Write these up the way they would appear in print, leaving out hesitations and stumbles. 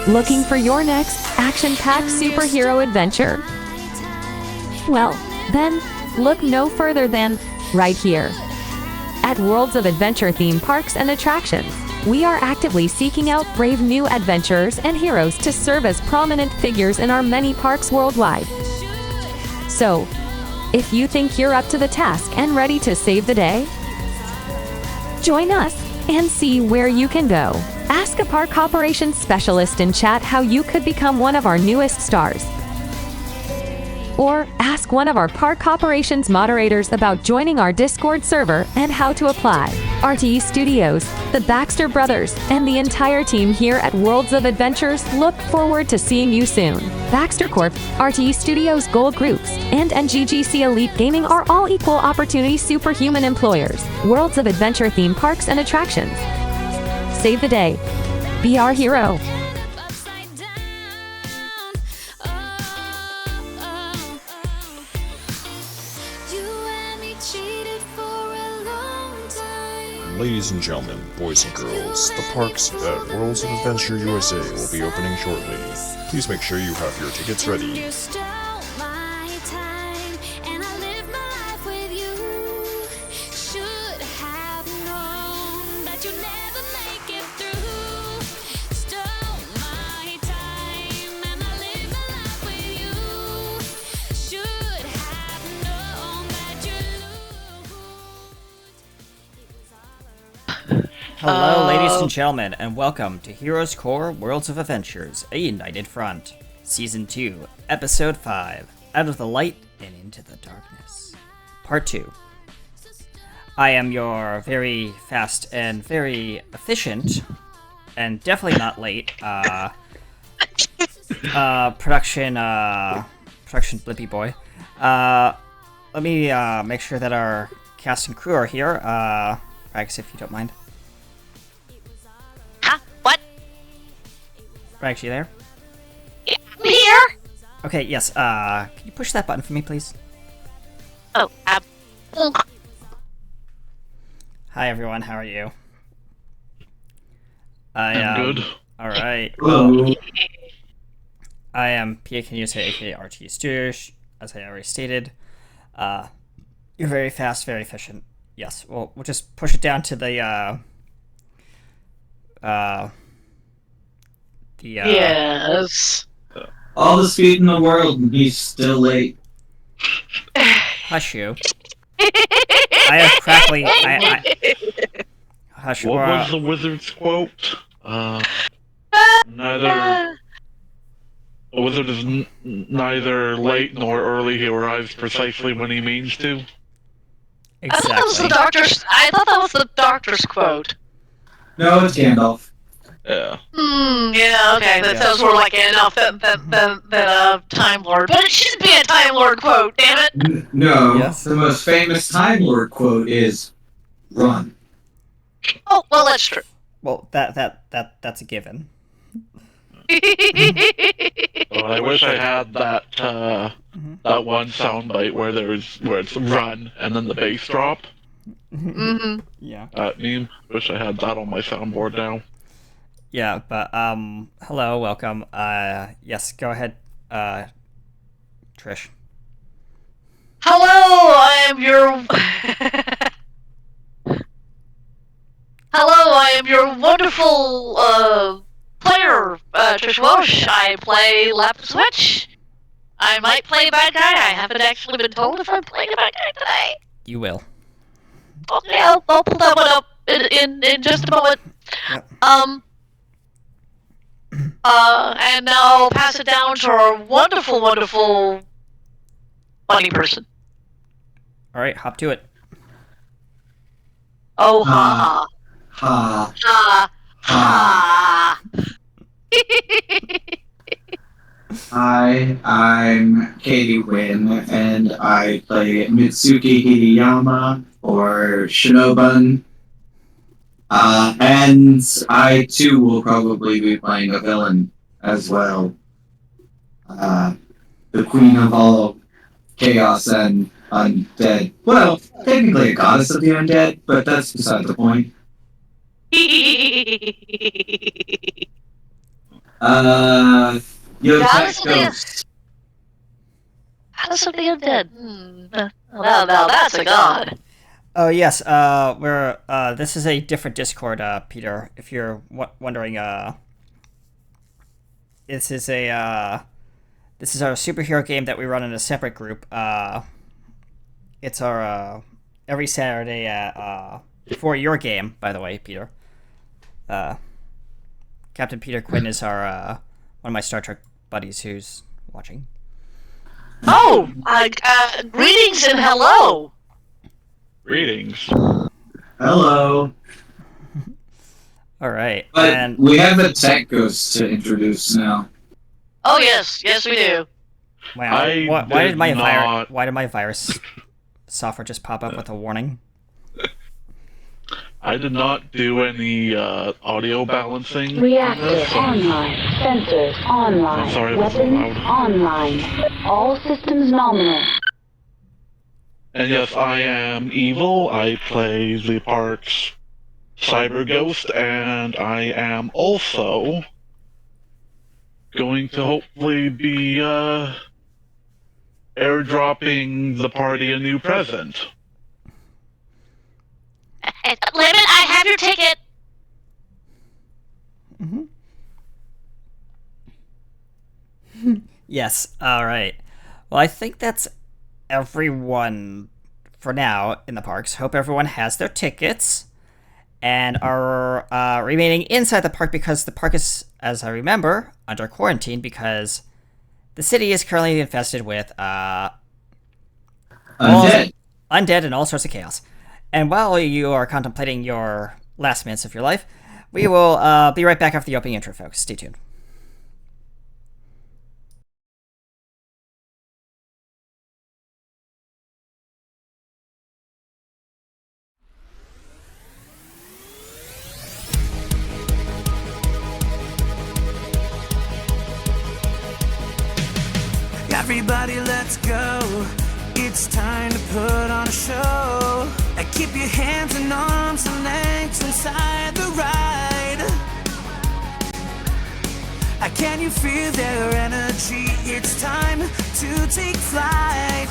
Looking for your next action-packed superhero adventure? Well, then, look no further than right here. At Worlds of Adventure theme parks and attractions, we are actively seeking out brave new adventurers and heroes to serve as prominent figures in our many parks worldwide. So, if you think you're up to the task and ready to save the day, join us and see where you can go. Ask a park operations specialist in chat how you could become one of our newest stars. Or ask one of our park operations moderators about joining our Discord server and how to apply. RTE Studios, the Baxter Brothers, and the entire team here at Worlds of Adventures look forward to seeing you soon. Baxter Corp, RTE Studios Gold Groups, and NGGC Elite Gaming are all equal opportunity superhuman employers. Worlds of Adventure theme parks and attractions. Save the day. Be our hero. Ladies and gentlemen, boys and girls, the parks at Worlds of Adventure USA will be opening shortly. Please make sure you have your tickets ready. Hello, ladies and gentlemen, and welcome to Heroes Core Worlds of Adventures, A United Front, Season 2, Episode 5, Out of the Light and Into the Darkness, Part 2. I am your very fast and very efficient, and definitely not late, production Blippy Boy. Let me make sure that our cast and crew are here, Rags, if you don't mind. Rags, you there? Yeah, I'm here! Okay, yes, can you push that button for me, please? Oh, Hi, everyone, how are you? I'm good. Alright. I am PAKNUSA, aka RTE Studios, as I already stated. You're very fast, very efficient. Yes, we'll just push it down to the, yes. All the speed in the world, and he's still late. Hush you. I have crackly. Hush. What was the wizard's quote? Neither. A wizard is neither late nor early. He arrives precisely when he means to. Exactly. I thought that was the doctor's quote. No, it's Gandalf. Yeah. Yeah, okay. That sounds more like Gandalf than Time Lord. But it should be a Time Lord quote, damn it! No, Yes. The most famous Time Lord quote is, "Run." Oh, well, that's true. Well, that's a given. Well, I wish I had that that one soundbite where it's run and then the bass drop. Mm-hmm. Yeah. That meme. Wish I had that on my soundboard now. Yeah, but hello, welcome. Yes, go ahead, Trish. Hello, I am your... Hello, I am your wonderful, player, Trish Walsh. I play Lapis Witch. I might play a bad guy. I haven't actually been told if I'm playing a bad guy today. You will. Okay, I'll pull that one up in just a moment. Yep. And now I'll pass it down to our wonderful, wonderful funny person. All right, hop to it. Oh, ha Ha. ha. Ha. Hi, I'm Katie Wynn, and I play Mitsuki Hideyama, or Shinobun. And I too will probably be playing a villain as well. The queen of all chaos and undead. Well, technically a goddess of the undead, but that's beside the point. Yo, Goddess tech of the ghost. Goddess of the undead. Now that's a god. Oh yes, we're this is a different Discord, Peter. If you're wondering, this is a this is our superhero game that we run in a separate group. It's our every Saturday at before your game, by the way, Peter. Captain Peter Quinn is our one of my Star Trek buddies who's watching. Oh, greetings and hello. Greetings. Hello. All right, But and we have a tech ghost to introduce now. Oh yes, yes we do. wow, I why did my not- why did my virus software just pop up with a warning? I did not do any audio balancing. on Reactor this, so- online. Sensors online. I'm sorry, that's so Weapons loud. online. All systems nominal. And yes, I am evil. I play the park's cyber ghost, and I am also going to hopefully be airdropping the party a new present. Lemon, I have your ticket. Yes. All right. Well, I think that's everyone for now in the parks. Hope everyone has their tickets and are remaining inside the park because the park is, as I remember, under quarantine because the city is currently infested with Undead. undead and all sorts of chaos. And while you are contemplating your last minutes of your life, we will be right back after the opening intro, folks. Stay tuned. Everybody, let's go. It's time to put on a show. Keep your hands and arms and legs inside the ride. Can you feel their energy? It's time to take flight.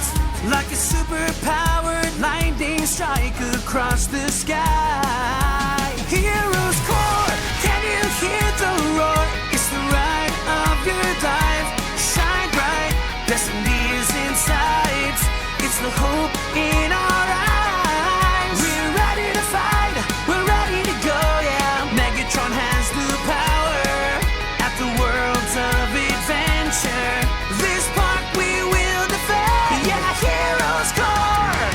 Like a super-powered lightning strike across the sky. Heroes core, can you hear the roar? It's the ride of your life. Shine bright, destiny is in sight. It's the hope in our eyes. We're ready to fight, we're ready to go, yeah. Megatron has the power at the worlds of adventure. This park we will defend, yeah, Heroes Core.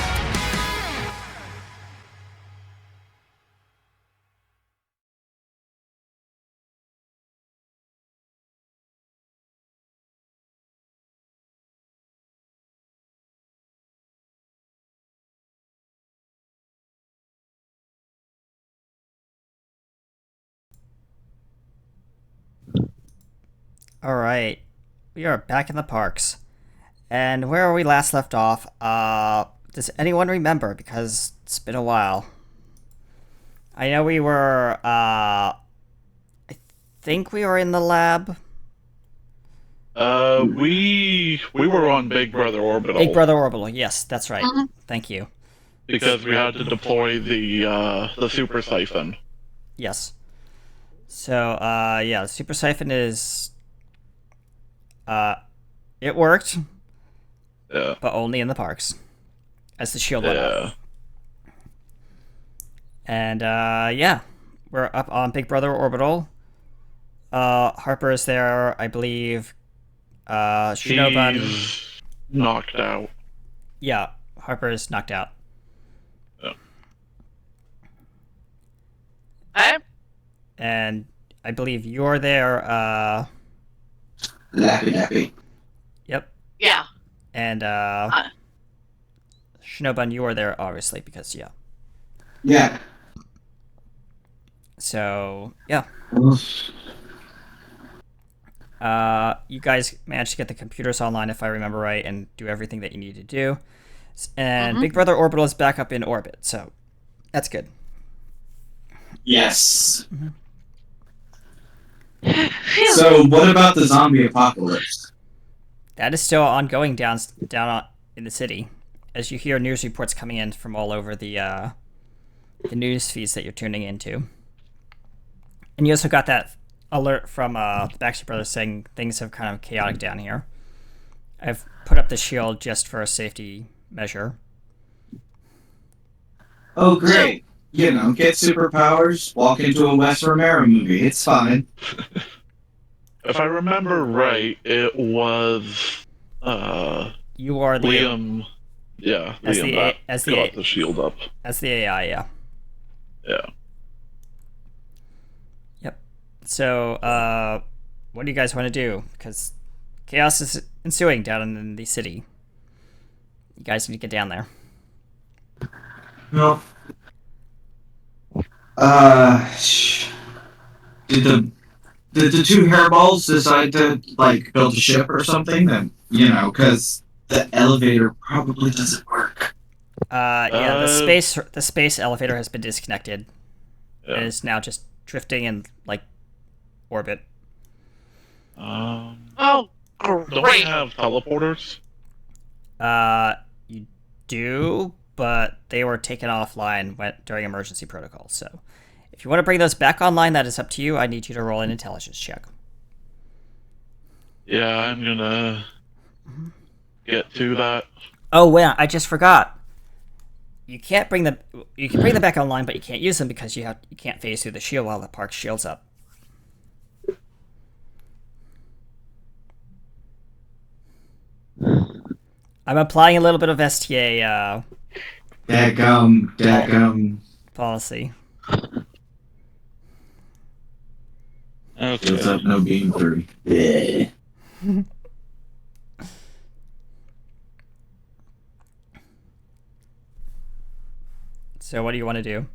All right, we are back in the parks, and where we last left off, does anyone remember? Because it's been a while. I know we were, I think we were in the lab. We were on Big Brother Orbital. Big Brother Orbital, yes, that's right. Mhm. Thank you. Because we had to deploy the super siphon. Yes. So, yeah, the Super Siphon is, it worked, Yeah. but only in the parks, as the shield went out. Yeah. And, yeah, we're up on Big Brother Orbital. Harper is there, I believe. Shinoban. He's knocked out. Yeah, Harper is knocked out. Alright. And I believe you're there, Lappy. yep. Yeah. And, Shinoban, you are there, obviously, because, yeah. Yeah. So, yeah. Well, You guys managed to get the computers online, if I remember right, and do everything that you need to do. And Big Brother Orbital is back up in orbit, so that's good. yes. Phew. So, what about the zombie apocalypse? That is still ongoing in the city, as you hear news reports coming in from all over the news feeds that you're tuning into. And you also got that alert from the Baxter Brothers saying things have kind of chaotic down here. I've put up the shield just for a safety measure. Oh, great. You know, get superpowers, walk into a Wes Romero movie. It's fine. If I remember right, it was You are the Liam. Yeah, As Liam the that as the got the shield up. as the AI, yeah. Yeah. Yep. So, what do you guys want to do? Because chaos is ensuing down in the city. You guys need to get down there. No. Did the two hairballs decide to, like, build a ship or something? Then, you know, because the elevator probably doesn't work. Yeah, the space elevator has been disconnected. Yeah. It is now just drifting in like orbit. Oh, Don't we great. have teleporters? You do, but they were taken offline during emergency protocol. So, if you want to bring those back online, that is up to you. I need you to roll an intelligence check. Yeah, I'm gonna get to that. Oh, wait, I just forgot. You can bring them back online, but you can't use them because you can't phase through the shield while the park shield's up. I'm applying a little bit of STA Dadgum. policy. Okay. What's up, no game 3. Yeah. So what do you want to do?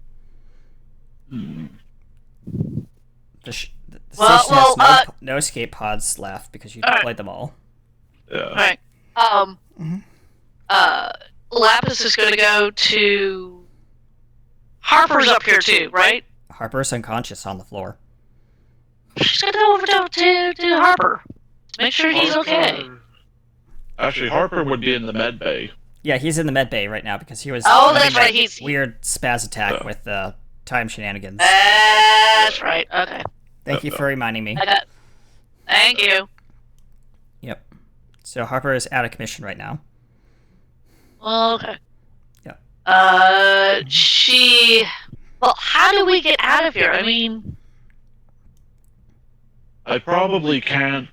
The Well, station has no escape pods left because you deployed them all. Yeah. Alright. Lapis is going to go to... Harper's up here too, right? Harper's unconscious on the floor. She's going to go over to Harper. To make sure he's okay. Harper- Actually, Harper would be in the med bay. Yeah, he's in the med bay right now because he was Oh, having that's right, that he's- weird spaz attack with time shenanigans. That's right, okay. Thank you for reminding me. I got... Thank you. Yep. So Harper is out of commission right now. Okay. Yeah. Well, how do we get out of here? I mean... I probably can't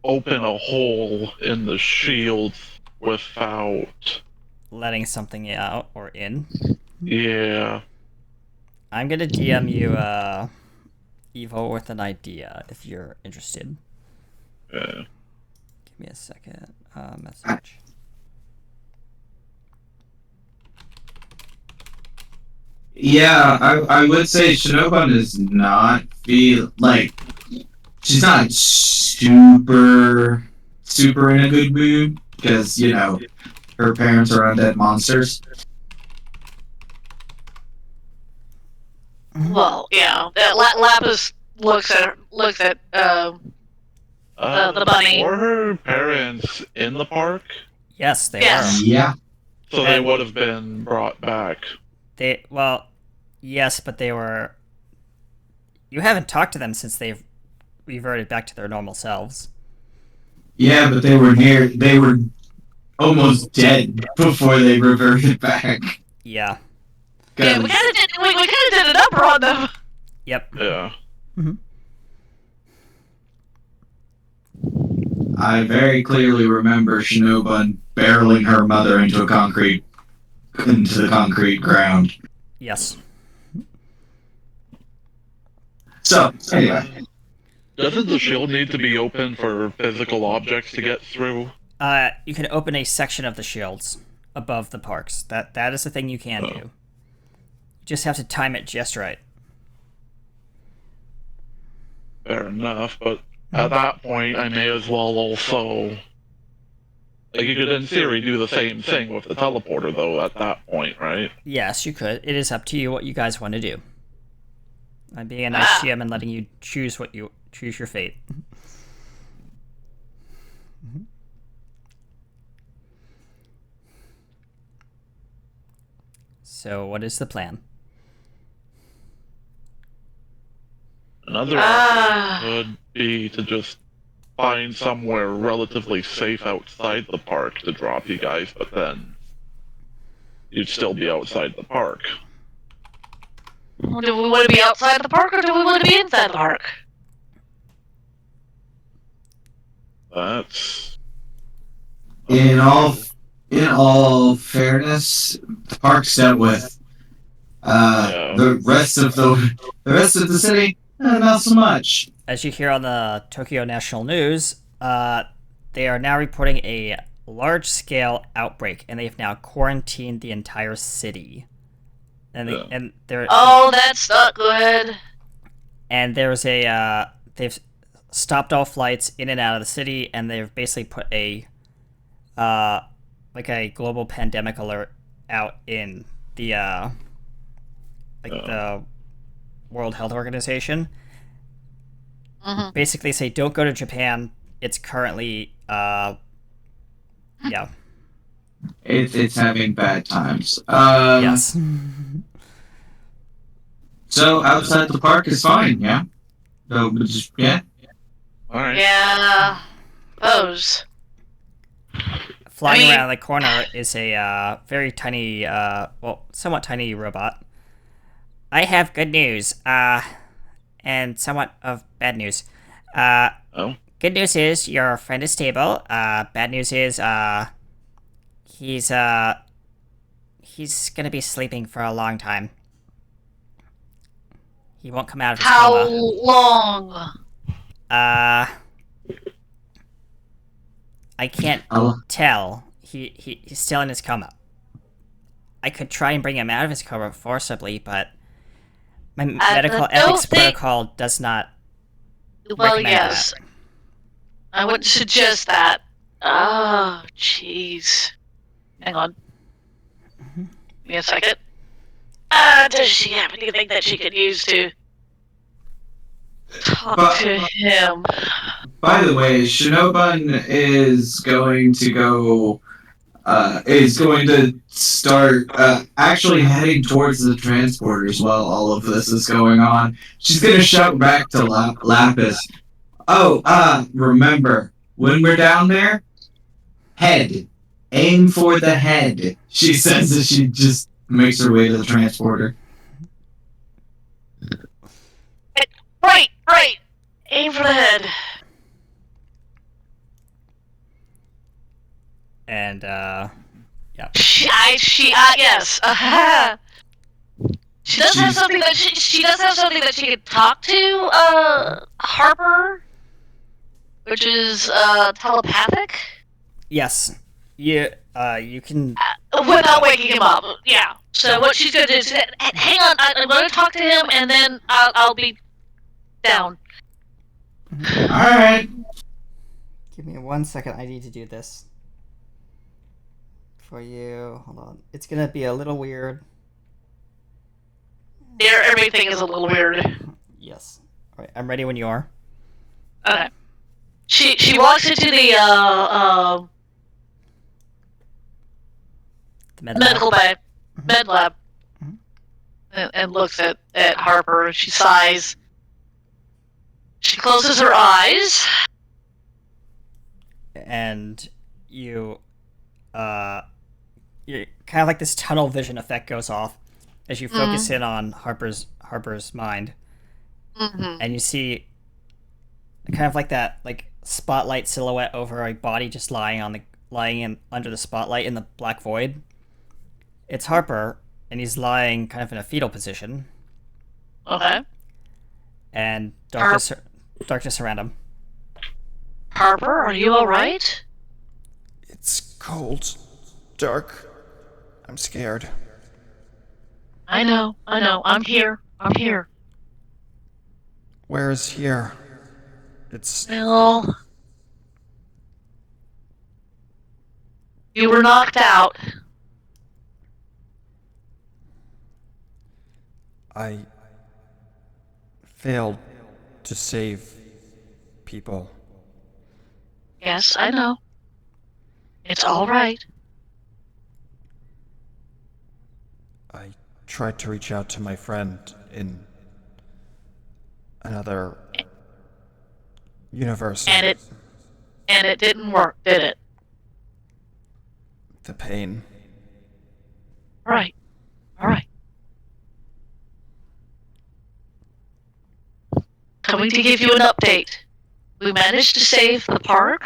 open a hole in the shield without. Letting something out or in. Yeah. I'm gonna DM you Evo with an idea if you're interested. Yeah. Give me a second. Message. Yeah, I would say Shinoban does not feel like she's not super in a good mood because, you know, her parents are undead monsters. Well, yeah. Lapis looks at the bunny. Were her parents in the park? Yes, they Yes. were. Yeah. So they would have been brought back. Yes, but they were. You haven't talked to them since they've reverted back to their normal selves. Yeah, but they were almost dead before they reverted back. Yeah. Yeah, we kind of did a number on them. Yep. Yeah. I very clearly remember Shinoban barreling her mother into the concrete ground. Yes. So, anyway. Doesn't the shield need to be open for physical objects to get through? You can open a section of the shields above the parks. That is the thing you can do. You just have to time it just right. Fair enough, but at that point, I may as well also. Like, you could, in theory, do the same thing with the teleporter, though, at that point, right? Yes, you could. It is up to you what you guys want to do. I'm being a nice GM and letting you choose your fate. So, what is the plan? Another option could be to just find somewhere relatively safe outside the park to drop you guys, but then you'd still be outside the park. Well, do we want to be outside the park or do we want to be inside the park? That's In all fairness, the park's dealt with. Yeah. The rest of the city, not so much. As you hear on the Tokyo National News, they are now reporting a large-scale outbreak, and they've now quarantined the entire city. And they're Oh, that's not good. and there's they've stopped all flights in and out of the city, and they've basically put a like a global pandemic alert out in the the World Health Organization. Basically say don't go to Japan. It's currently It's having bad times. yes. So outside the park is fine, yeah. So just all right. Yeah. Those. Flying I mean- around the corner is a very tiny, somewhat tiny robot. I have good news, and somewhat of bad news. Oh. Good news is your friend is stable. Bad news is, he's gonna be sleeping for a long time. He won't come out of his How coma. long? I can't Oh. tell. He's still in his coma. I could try and bring him out of his coma forcibly, but my medical don't ethics think- protocol does not Well, recommend yes. that. I wouldn't suggest that. Oh, jeez. Hang on. Give me a second. Does she have anything that she could use to talk But- to him? By the way, Shinobun is going to start actually heading towards the transporters while all of this is going on. She's gonna shout back to Lapis. Oh, remember, when we're down there, head. Aim for the head. She says as she just makes her way to the transporter. Right. Aim for the head. And Yes. She does have something that she does have something that she could talk to Harper, which is telepathic, yes, you can. without waking him up. Yeah. So what she's gonna do is hang on. I'm going to talk to him, and then I'll be down. All right. Give me 1 second. I need to do this for you. Hold on. It's gonna be a little weird. Everything is a little weird. Yes. All right. I'm ready when you are. Okay. She walks into the The med medical lab. bay, med lab, and looks at Harper. And she sighs. She closes her eyes. And you kind of like this tunnel vision effect goes off as you focus in on Harper's mind, and you see kind of like that spotlight silhouette over a body just lying under the spotlight in the black void. It's Harper, and he's lying kind of in a fetal position, Okay. and darkness around him. Harper, are you all right? It's cold, dark. I'm scared. I know. I'm here. Where is here? It's Well, you were knocked out. failed to save people. Yes, I know. It's all right. I tried to reach out to my friend in another universe. And it didn't work, did it? The pain. All right. All right. Coming to give you an update. We managed to save the park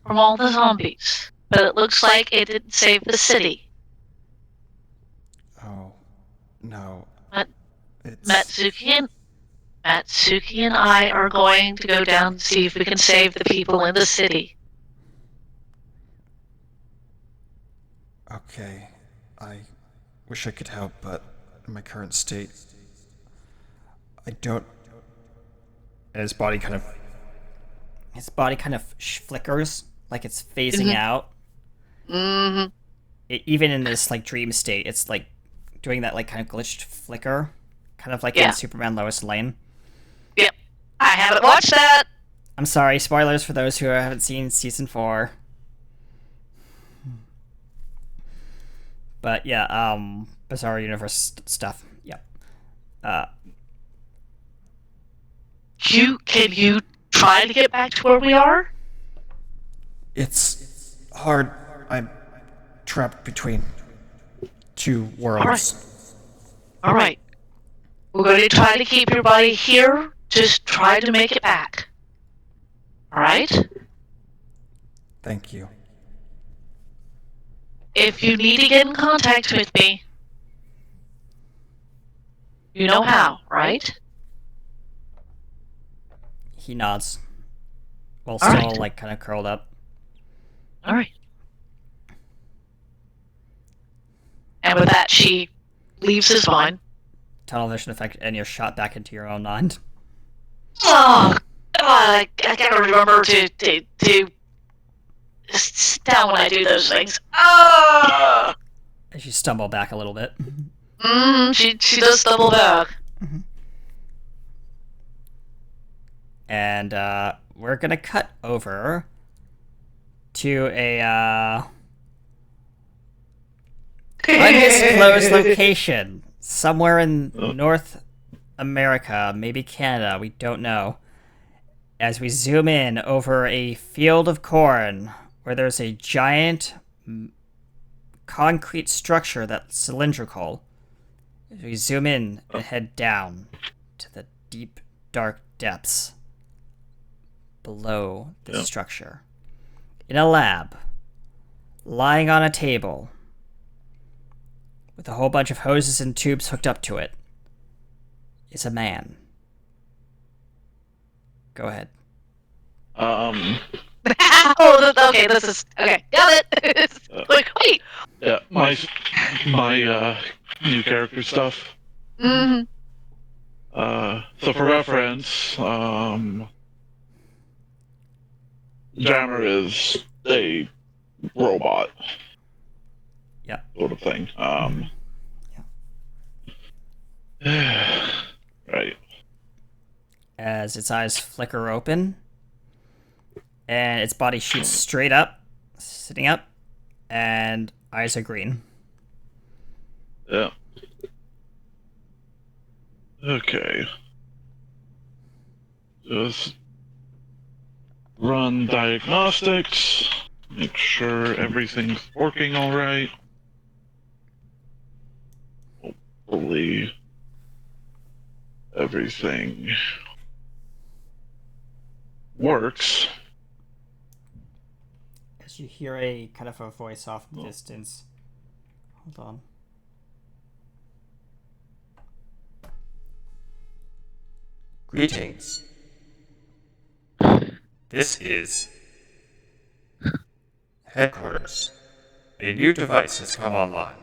from all the zombies, but it looks like it didn't save the city. Oh, no. It's... Matsuki and I are going to go down and see if we can save the people in the city. Okay. I wish I could help, but in my current state, I don't... And his body kind of flickers, like it's phasing out. Mm-hmm. Even in this like dream state, it's like doing that like kind of glitched flicker, kind of like in Superman Lois Lane. Yep, I haven't watched that. I'm sorry, spoilers for those who haven't seen season 4. But yeah, Bizarre Universe stuff. Yep. Can you try to get back to where we are? It's hard. I'm trapped between two worlds. All right. We're going to try to keep your body here. Just try to make it back. All right? Thank you. If you need to get in contact with me, you know how, right? He nods, while All still right. like kind of curled up. All right. And with that, she leaves his mind. Tunnel vision effect, and you're shot back into your own mind. Oh, I gotta remember to sit down when I do those things. As you stumble back a little bit. She does stumble back. And we're gonna cut over to a undisclosed location somewhere in North America, maybe Canada, we don't know. As we zoom in over a field of corn where there's a giant concrete structure that's cylindrical. As we zoom in and head down to the deep, dark depths below the structure. In a lab, lying on a table, with a whole bunch of hoses and tubes hooked up to it, is a man. Go ahead. Okay, this is okay. Got it. Like, wait. Yeah, my new character stuff. Mm-hmm. So for reference, Jammer is a robot. Yeah. Sort of thing. Right. As its eyes flicker open, and its body shoots straight up, sitting up, and eyes are green. Yeah. Okay. Just run diagnostics, make sure everything's working all right. Hopefully everything works. As you hear a kind of a voice off in the distance. Hold on. Greetings. This is headquarters. A new device has come online.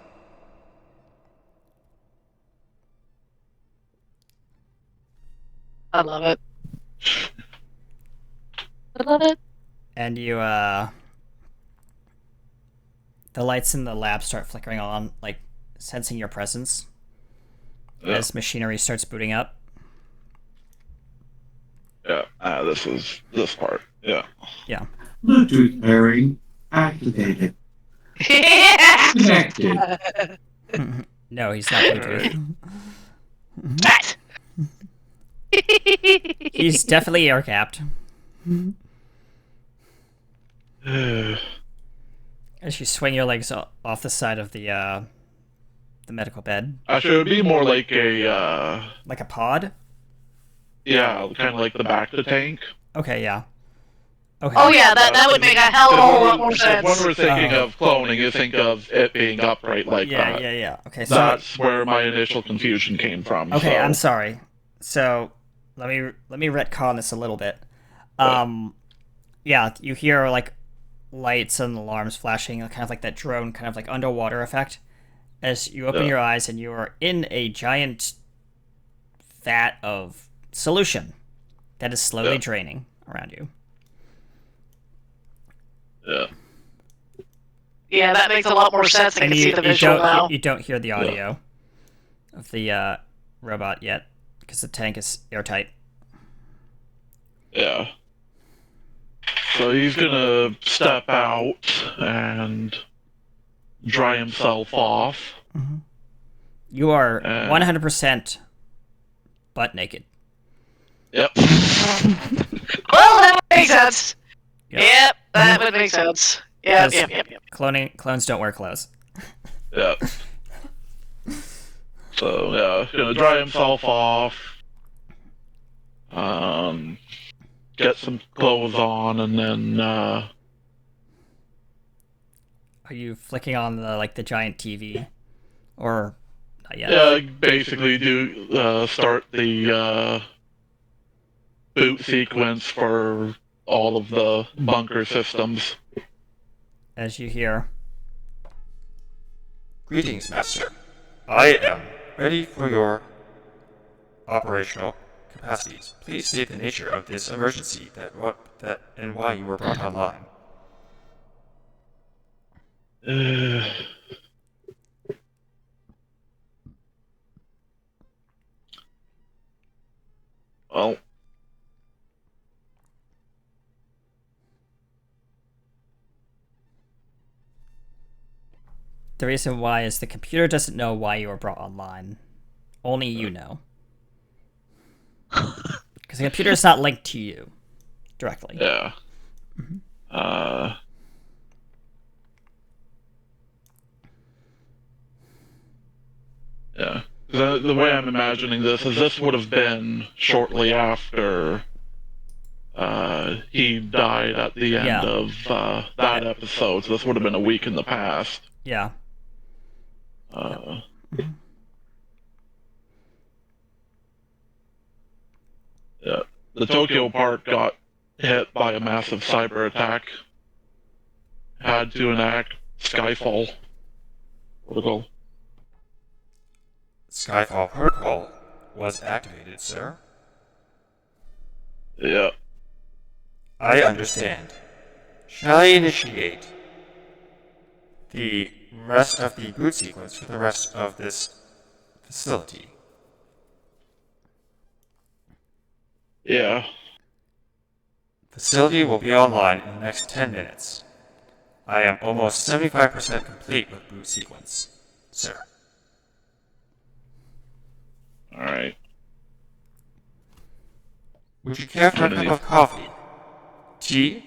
I love it. I love it. And you, the lights in the lab start flickering on, like, sensing your presence. Yeah. As machinery starts booting up. Yeah. This is this part. Yeah. Yeah. Bluetooth pairing activated. Connected. No, he's not Bluetooth. That. He's definitely air capped. As you swing your legs off the side of the medical bed. Actually, it would be more like a Like a pod? yeah, kind of like the back of the tank. Okay, yeah. Okay. Oh yeah, that would make a hell of a whole lot more When sense. we're thinking of cloning, you think of it being upright like that. Yeah. Okay, so That's where my initial confusion came from. okay, so. I'm sorry. So let me retcon this a little bit. Yeah, you hear like lights and alarms flashing, kind of like that drone, kind of like underwater effect. As you open your eyes and you are in a giant vat of solution that is slowly draining around you. Yeah. Yeah, that makes a lot more sense. I can see the visual now. You don't hear the audio of the robot yet because the tank is airtight. Yeah. So he's gonna step out and dry himself off. You are 100% butt naked. Yep. Well, that would make sense. Yep, that would make sense. Yep. Clones don't wear clothes. Yep. So yeah, he's gonna dry himself off. Get some clothes on, and then Are you flicking on the giant TV, or not yet? yeah, basically do start the boot sequence for all of the bunker systems. As you hear, Greetings, Master. I am ready for your operational capacities. Please state the nature of this emergency and why you were brought online. Well, the reason why is the computer doesn't know why you were brought online. Only you know. Because the computer is not linked to you directly. yeah. Yeah. The way I'm imagining this is this would have been shortly after he died at the end of that episode. So this would have been a week in the past. Yeah. Yeah. The Tokyo Park got hit by a massive cyber attack. Had to enact Skyfall protocol. Skyfall Protocol was activated, sir. Yeah. I understand. Shall I initiate the rest of the boot sequence for the rest of this facility? Yeah. Facility will be online in the next 10 minutes. I am almost 75% complete with boot sequence, sir. Alright. Would you care for a cup of coffee? Tea?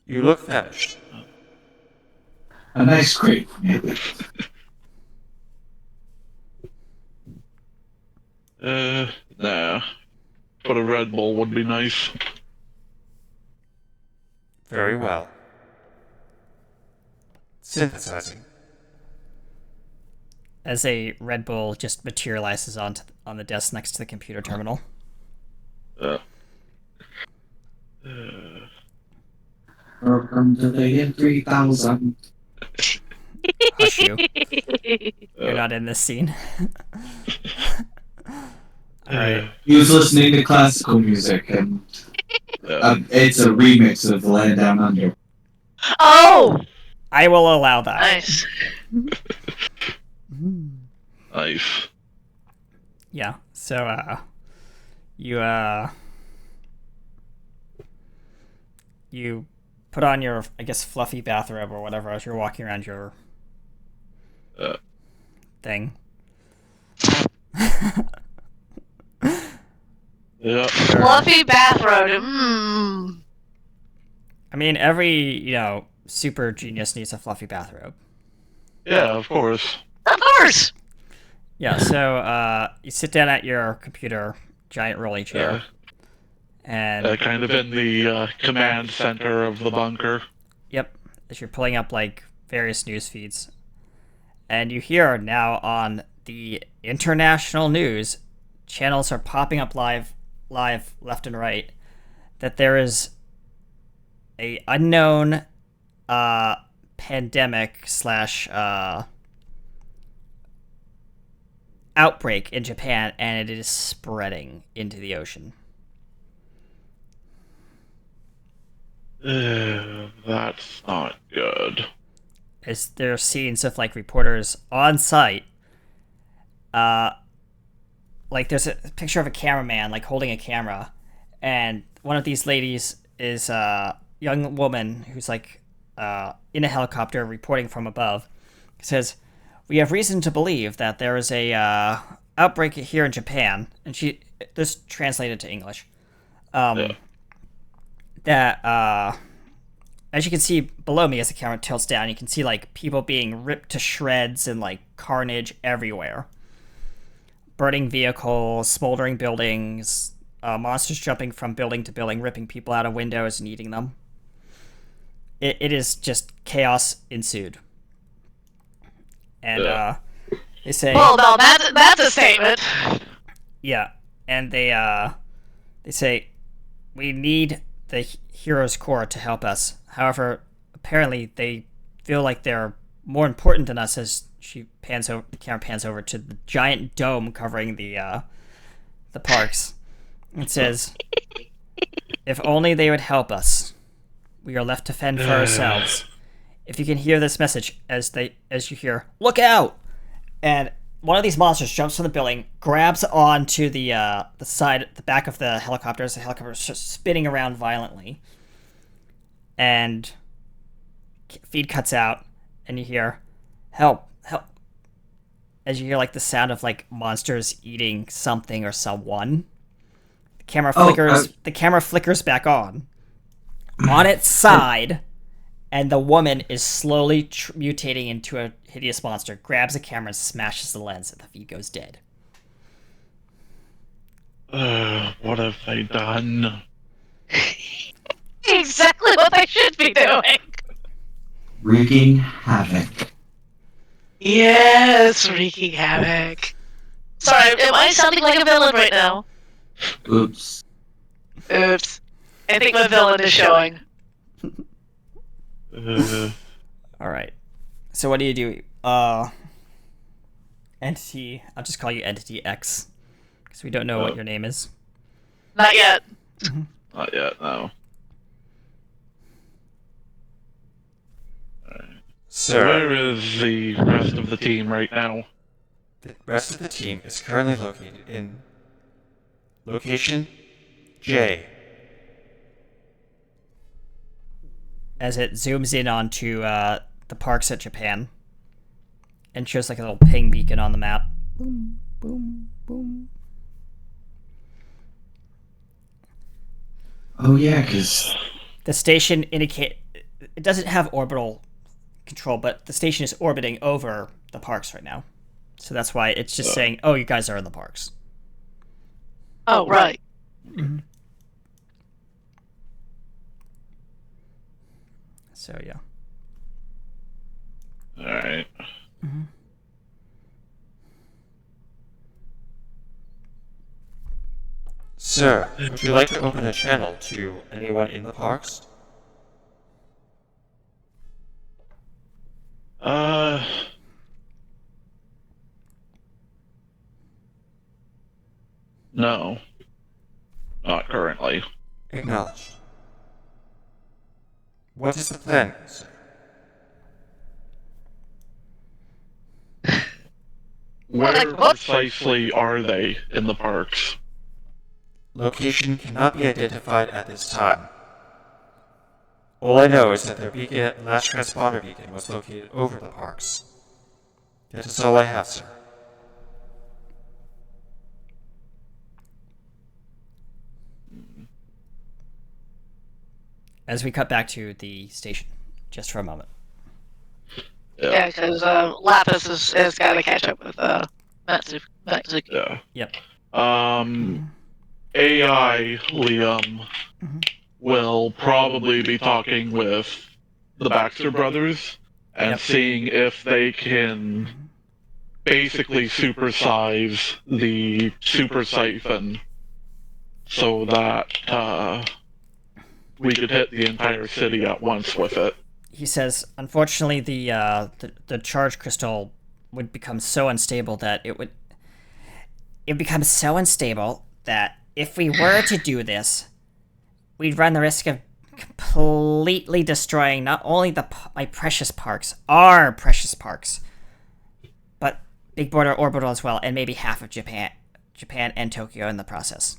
You look famished. A nice grape. Nah. But a Red Bull would be nice. Very well. Synthesizing. As a Red Bull just materializes on the desk next to the computer terminal. Welcome to the year 3000. Hush you. You're not in this scene. Alright. He was listening to classical music, and it's a remix of Land Down Under. Oh! I will allow that. Nice. Nice. Yeah, so, You put on your, I guess, fluffy bathrobe or whatever as you're walking around your thing. Yeah. Fluffy bathrobe. Mmm. I mean, every, super genius needs a fluffy bathrobe. Yeah, of course. Of course. Yeah, so you sit down at your computer, giant rolly chair, and Kind of in the command center of the bunker. yep, as you're pulling up like various news feeds, and you hear now on the international news channels are popping up live left and right that there is a unknown pandemic slash outbreak in Japan, and it is spreading into the ocean. That's not good. As there are scenes of like reporters on site, like there's a picture of a cameraman like holding a camera, and one of these ladies is a young woman who's like in a helicopter reporting from above. It says, "We have reason to believe that there is a outbreak here in Japan," and this translated to English. That as you can see below me as the camera tilts down, you can see like people being ripped to shreds and like carnage everywhere. Burning vehicles, smoldering buildings, monsters jumping from building to building, ripping people out of windows and eating them. It is just chaos ensued. And they say, Well, no, that's a statement. yeah, and they say, we need the Heroes Corps to help us. However, apparently they feel like they're more important than us. As the camera pans over to the giant dome covering the parks. It says, "If only they would help us. We are left to fend for ourselves. If you can hear this message as you hear, look out!" And one of these monsters jumps from the building, grabs onto the back of the helicopter as the helicopter is just spinning around violently. And feed cuts out, and you hear, "Help, help." As you hear like the sound of like monsters eating something or someone. The camera flickers back on its side, and the woman is slowly mutating into a hideous monster, grabs a camera and smashes the lens, and the feed goes dead. What have they done? Exactly what they should be doing. Wreaking havoc. Yes, wreaking havoc. Sorry, am I sounding like a villain right now? Oops. Oops. I think my villain is showing. Alright. So what do you do? Entity, I'll just call you Entity X, because we don't know what your name is. Not yet. Not yet, no. Sir, Where is the rest of the team right now? the rest of the team is currently located in location J. As it zooms in onto the parks at Japan, and shows like a little ping beacon on the map. Boom, boom, boom. Oh yeah, because The station it doesn't have orbital control, but the station is orbiting over the parks right now. So that's why it's just saying, "Oh, you guys are in the parks." Oh, right. So yeah. Alright. Sir, would you like to open a channel to anyone in the parks? No. Not currently. Acknowledged. What is the plan, sir? Where precisely are they in the parks? location cannot be identified at this time. All I know is that their last transponder beacon was located over the parks. That is all I have, sir. As we cut back to the station, just for a moment. Yeah, because Lapis has got to catch up with Matsuki. Yeah. Yep. AI Liam will probably be talking with the Baxter brothers and seeing if they can basically supersize the super siphon so that we could hit the entire city at once with it. He says, unfortunately, the charge crystal would become so unstable that it becomes so unstable that if we were to do this, we'd run the risk of completely destroying not only my precious parks, our precious parks, but Big Border Orbital as well, and maybe half of Japan and Tokyo in the process.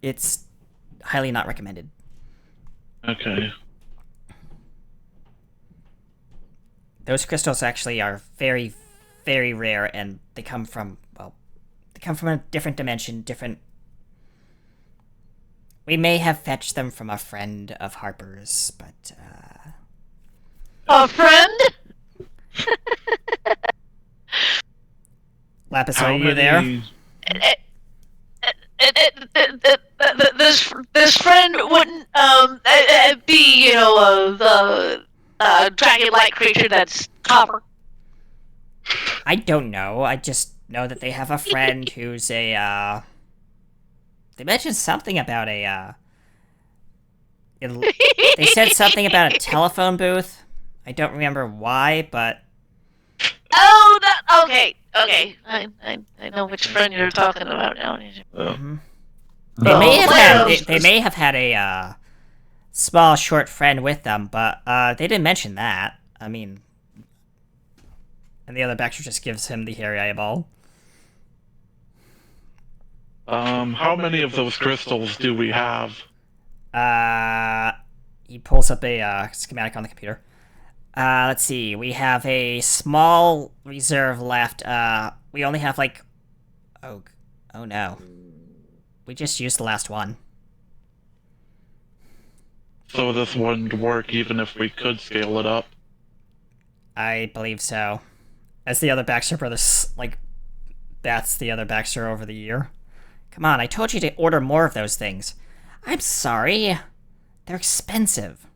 It's highly not recommended. Okay. Those crystals actually are very, very rare, and they come from a different dimension, We may have fetched them from a friend of Harper's, but, A friend? Lapis, are you there? This friend wouldn't be, the dragon-like creature that's copper. I don't know. I just know that they have a friend who's a, They mentioned something about they said something about a telephone booth. I don't remember why, but... Oh, okay. I know which friend you're talking about now. Mm-hmm. They may have had a small, short friend with them, but they didn't mention that. I mean... And the other Baxter just gives him the hairy eyeball. How many of those crystals do we have? He pulls up a schematic on the computer. Let's see. We have a small reserve left. We only have oh no. We just used the last one. So this wouldn't work even if we could scale it up? I believe so. As the other Baxter brothers, bats the other Baxter over the ear. Come on, I told you to order more of those things. I'm sorry. They're expensive.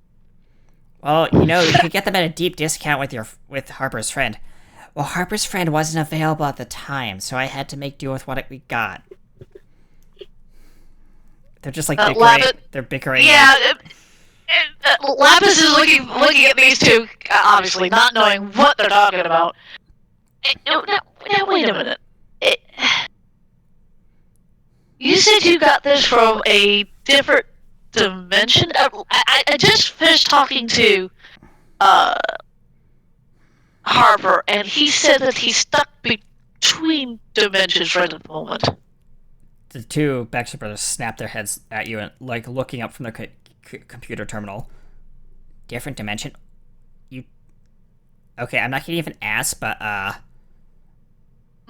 Well, you could get them at a deep discount with Harper's friend. Well, Harper's friend wasn't available at the time, so I had to make do with what we got. They're just bickering. They're bickering. Yeah, Lapis is looking at these two, obviously not knowing what they're talking about. Now, wait a minute. You said you got this from a different dimension? I just finished talking to Harper, and he said that he's stuck between dimensions right at the moment. The two Baxter brothers snap their heads at you and looking up from their computer terminal. Different dimension? Okay, I'm not gonna even ask, but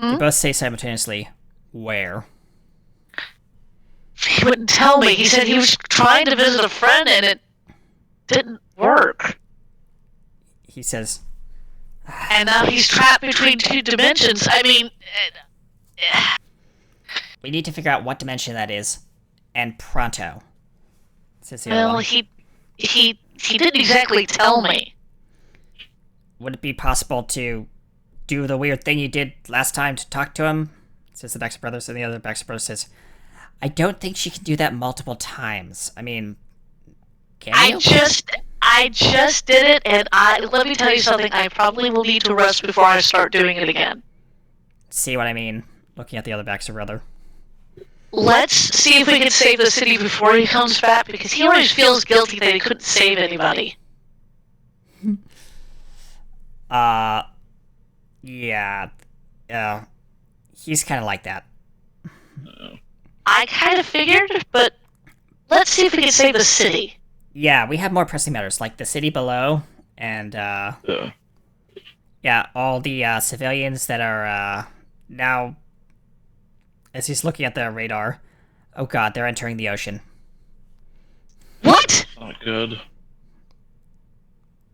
they both say simultaneously, where? He wouldn't tell me. He said he was trying to visit a friend and it didn't work. He says... And now he's trapped between two dimensions. I mean... We need to figure out what dimension that is. And pronto. Well, he didn't exactly tell me. Would it be possible to do the weird thing you did last time to talk to him? Says the Baxter brothers, and the other Baxter brother says... I don't think she can do that multiple times. I mean, can you? I just did it, and let me tell you something. I probably will need to rest before I start doing it again. See what I mean? Looking at the other Baxter brother. Let's see if we can save the city before he comes back, because he always feels guilty that he couldn't save anybody. Yeah. He's kind of like that. I kind of figured, but let's see if we can save the city. Yeah, we have more pressing matters, like the city below, and, yeah, all the, civilians that are, now... As he's looking at the radar... Oh god, they're entering the ocean. What? Not good.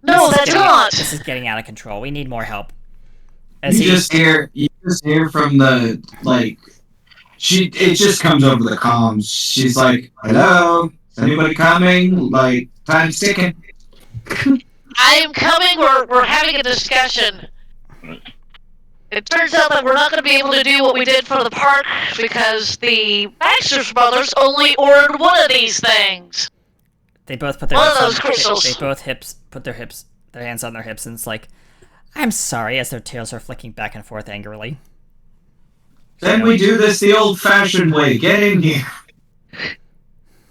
No, that's not. This is getting out of control. We need more help. You just hear from the, like, it just comes over the comms. She's like, hello, is anybody coming? Like, time's ticking. I am coming. We're having a discussion. It turns out that we're not going to be able to do what we did for the park because the Baxter's brothers only ordered one of these things. They both put their One of hips those on, crystals. They both put their hands on their hips, and it's like, I'm sorry, as their tails are flicking back and forth angrily. Then we do this the old-fashioned way. Get in here.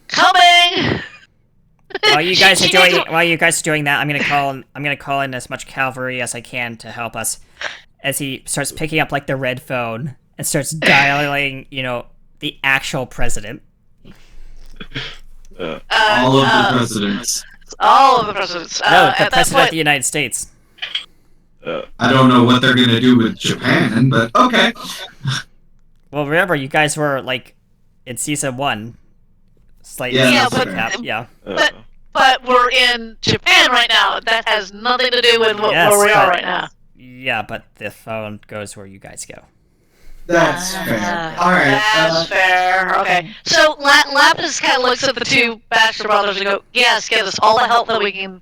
Coming. While you guys are doing that, I'm gonna call in as much cavalry as I can to help us. As he starts picking up like the red phone and starts dialing, the actual president. All of the presidents. All of the presidents. No, the president of the United States. I don't know what they're gonna do with Japan, but okay. Well, remember, you guys were like in season 1. Slightly. Yeah, but we're in Japan right now. That has nothing to do with where we are right now. Yeah, but the phone goes where you guys go. That's fair. All right. That's fair. Okay. So Lapis kind of looks at the two Baxter brothers and go, "Yes, get us all the help that we can."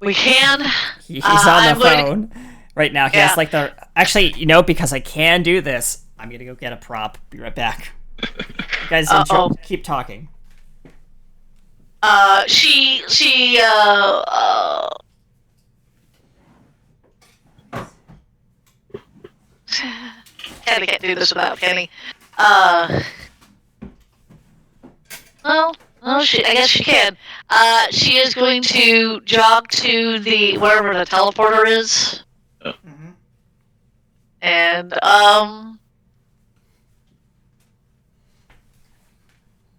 He's on the phone right now. He has like the actually, because I can do this. I'm gonna go get a prop. Be right back. You guys keep talking. She Kenny can't do this without Kenny. Well, I guess she can. She is going to jog to wherever the teleporter is. Mm-hmm. And,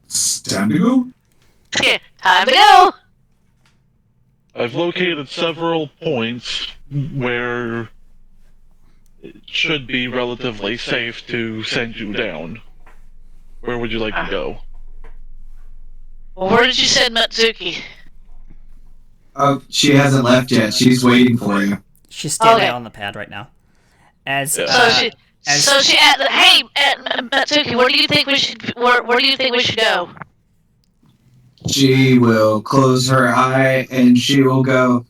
It's time to go. yeah, time to go! I've located several points where it should be relatively safe to send you down. Where would you like to go? Well, where did you send Matsuki? Oh, she hasn't left yet. She's waiting for you. She's standing on the pad right now. Hey, Matsuki, where do you think we should? Where do you think we should go? She will close her eye and she will go,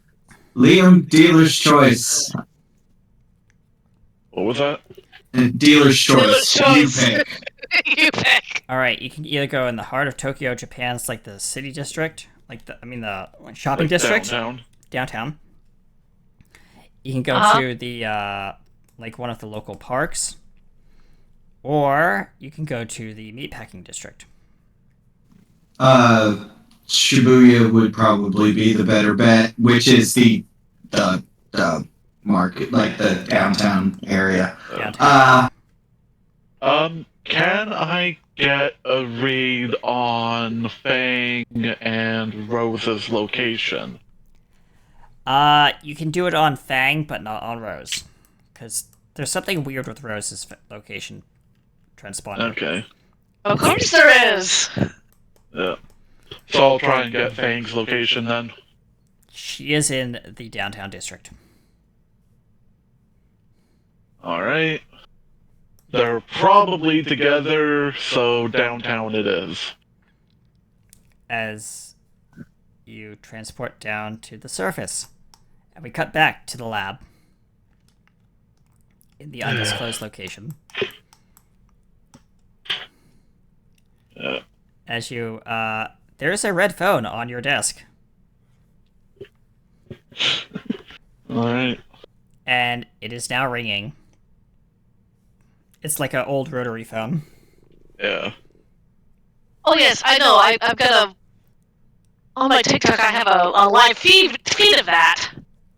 Liam, dealer's choice. What was that? Dealer's choice. You pick. You pick. All right, you can either go in the heart of Tokyo, Japan's like the city district, the shopping district, downtown. You can go to the one of the local parks, or you can go to the meatpacking district. Shibuya would probably be the better bet, which is the market, like the downtown area. Can I get a read on Fang and Rose's location? You can do it on Fang, but not on Rose, because there's something weird with Rose's location transponder. Okay. Of course there is. Yeah. So I'll try and get Fang's location then. She is in the downtown district. Alright. They're probably together, so downtown it is. As you transport down to the surface. And we cut back to the lab. In the undisclosed location. As you, there's a red phone on your desk. Alright. And it is now ringing. It's like an old rotary phone. Yeah. Oh yes, I know. I've got on my TikTok. I have a live feed of that.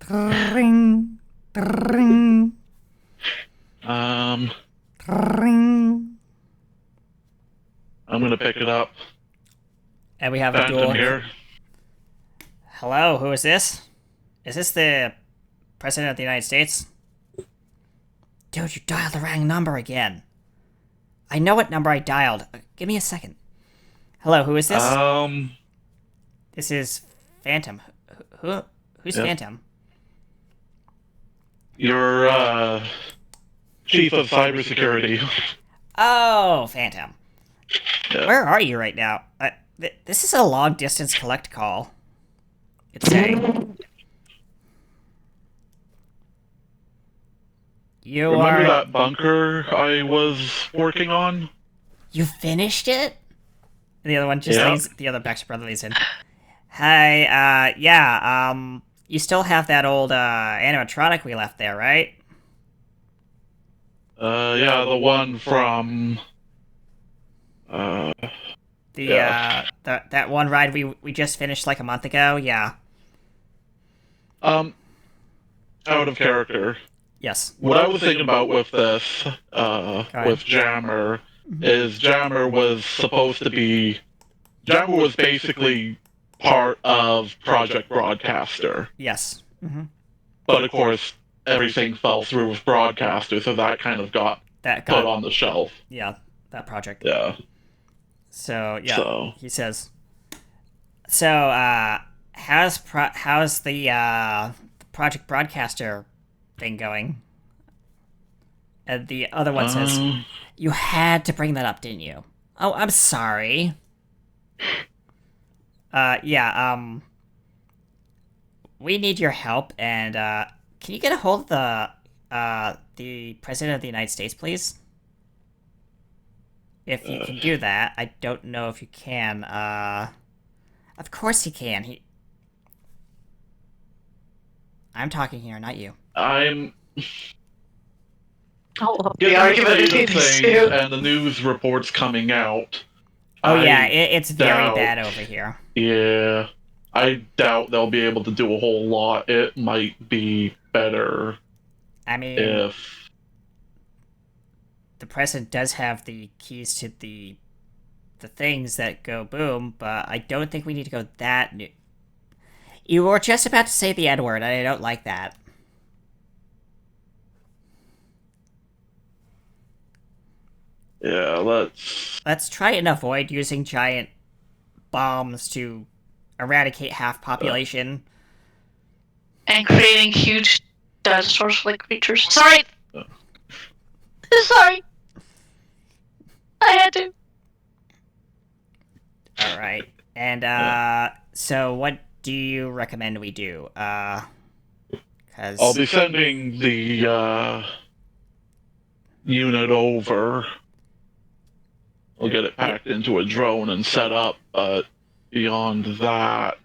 Ring, ring, ring. I'm gonna pick it up. And we have a Phantom duel. here. Hello, who is this? Is this the President of the United States? Dude, you dialed the wrong number again. I know what number I dialed. Give me a second. Hello, who is this? This is Phantom. Who's Yep. Phantom? Your chief of cybersecurity. Oh, Phantom. Yeah. Where are you right now? This is a long distance collect call. It's saying. You Remember are. that bunker I was working on? You finished it? And the other one just Yeah. leads. The other Baxter brother leads in. Hey, yeah, you still have that old animatronic we left there, right? Yeah, the one from. That one ride we just finished like a month ago. Yeah. Out of character. Yes. What I was thinking about with this, with Jammer, is Jammer was supposed to be. Jammer was basically part of Project Broadcaster. Yes. Mm-hmm. But of course, everything fell through with Broadcaster, so that kind of got put on the shelf. Yeah, that project. Yeah. So yeah, So. he says. So how's the Project Broadcaster thing going? And the other one says, "You had to bring that up, didn't you?" Oh, I'm sorry. We need your help, and can you get a hold of the President of the United States, please? If you can do that, I don't know if you can. Of course he can. I'm talking here, not you. I'm. Oh, Given the argument the between state of these things two. and the news reports coming out. Oh I yeah, it's very doubt- bad over here. Yeah, I doubt they'll be able to do a whole lot. It might be better I mean, if. the president does have the keys to the things that go boom, but I don't think we need to go that new. You were just about to say the N-word, and I don't like that. Yeah, Let's try and avoid using giant bombs to eradicate half population. And creating huge dinosaurs-like creatures. Sorry! Sorry! I had to. Alright. And, so what do you recommend we do? Cause... I'll be sending the unit over. We'll get it packed into a drone and set up, but beyond that...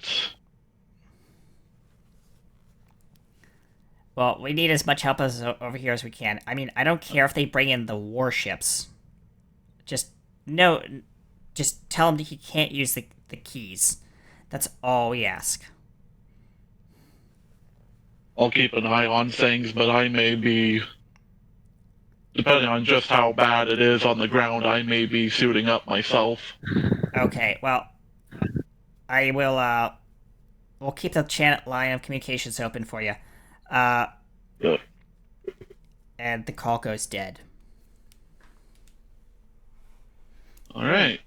Well, we need as much help as over here as we can. I mean, I don't care if they bring in the warships. Just tell him that he can't use the keys. That's all we ask. I'll keep an eye on things, but I may be... Depending on just how bad it is on the ground, I may be suiting up myself. Okay, well, I will, we'll keep the line of communications open for you. Yep. And the call goes dead. Alright.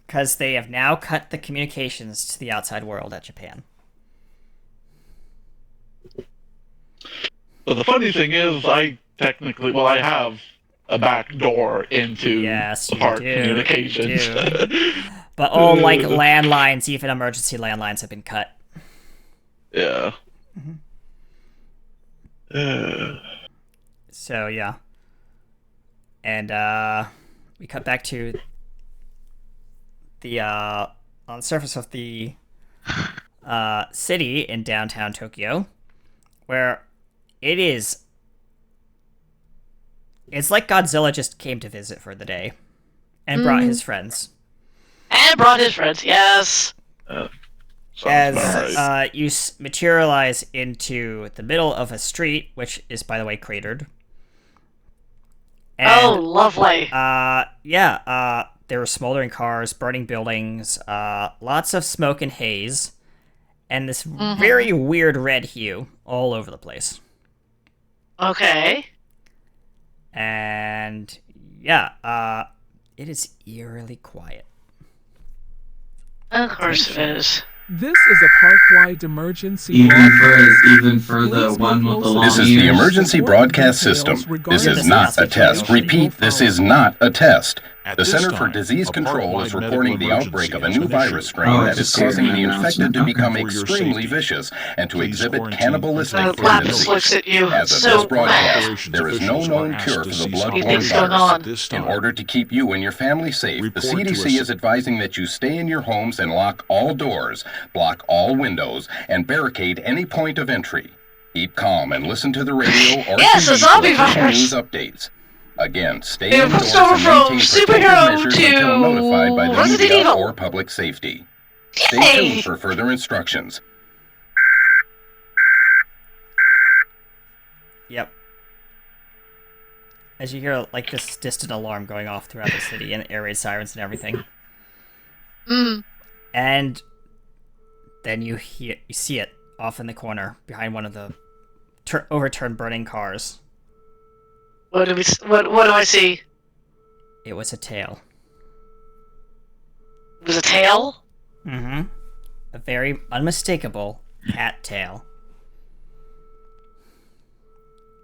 Because they have now cut the communications to the outside world at Japan. So the funny thing is, I have a back door into Yes, you park do, communications. you do. But all, like, landlines, even emergency landlines, have been cut. Yeah. So, yeah. And, we cut back to the, on the surface of the, city in downtown Tokyo, where it's like Godzilla just came to visit for the day and brought his friends. And brought his friends, yes. As you materialize into the middle of a street, which is, by the way, cratered. And, oh, lovely. there were smoldering cars, burning buildings, lots of smoke and haze, and this very weird red hue all over the place. Okay. And yeah, it is eerily quiet. Of course it is. This is a park-wide emergency. Even for the one with the long This is the ears. emergency broadcast system. This is not a test. Repeat, this is not a test. The Center for Disease Control is reporting the outbreak of a new virus strain that is causing the infected to become extremely vicious and to exhibit cannibalistic Lapis tendencies. looks at you. As of So this broadcast, there is no known cure for the What's bloodborne going on? virus. In order to keep you and your family safe, the CDC is advising that you stay in your homes and lock all doors, block all windows, and barricade any point of entry. Keep calm and listen to the radio or Yes, a TV zombie for official virus. news updates. Again, stay It indoors pushed over and from maintain protective superhero measures to until notified by the Resident media Evil. or public safety. Stay Yay! tuned for further instructions. Yep. As you hear like this distant alarm going off throughout the city and air raid sirens and everything. And then you see it off in the corner behind one of the overturned burning cars. What do I see? It was a tail. It was a tail? Mm-hmm. A very unmistakable cat tail.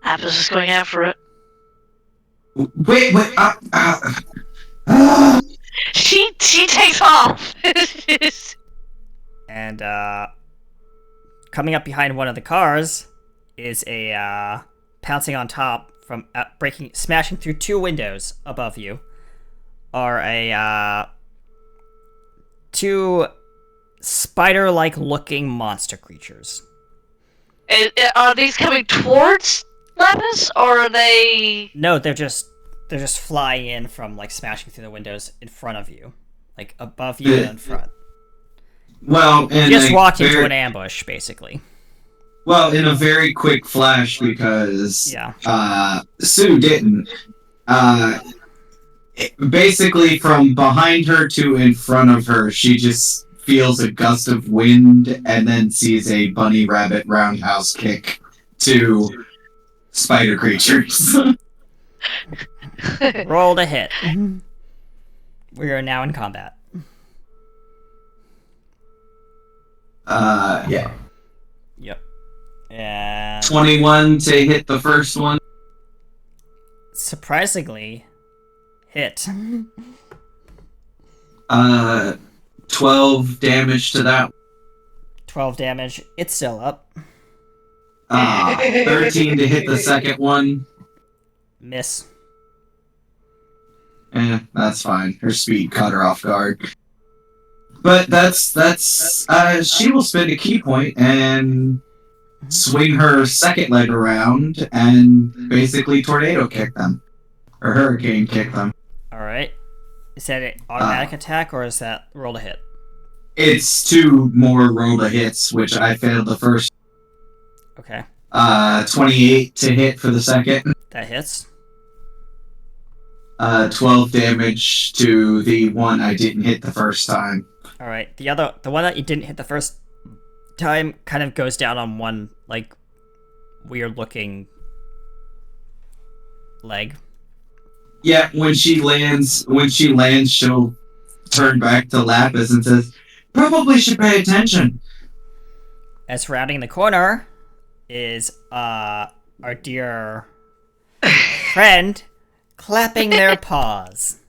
Lapis is going after it. Wait. She takes off. And coming up behind one of the cars is a pouncing on top from smashing through two windows above you are two spider-like looking monster creatures. Are these coming towards Lapis, or are they? No, they're just flying in from like smashing through the windows in front of you, like above you and in front. Well, and Just walked into an ambush, basically. Well, in a very quick flash, because Yeah. Sue didn't. Basically, from behind her to in front of her, she just feels a gust of wind and then sees a bunny rabbit roundhouse kick to spider creatures. Roll to hit. We are now in combat. Yeah. Yep. And 21 to hit the first one. surprisingly, hit. 12 damage to that. 12 damage. It's still up. 13 to hit the second one. Miss. That's fine. Her speed caught her off guard. But that's she will spend a key point and swing her second leg around and basically tornado kick them. Or hurricane kick them. Alright. Is that an automatic attack or is that roll to hit? It's 2 more roll to hits, which I failed the first. Okay. 28 to hit for the second. That hits. 12 damage to the one I didn't hit the first time. Alright. The one that you didn't hit the first time kind of goes down on one, like, weird looking leg. Yeah, when she lands, she'll turn back to Lapis and says, "Probably should pay attention." As rounding the corner is our dear friend clapping their paws.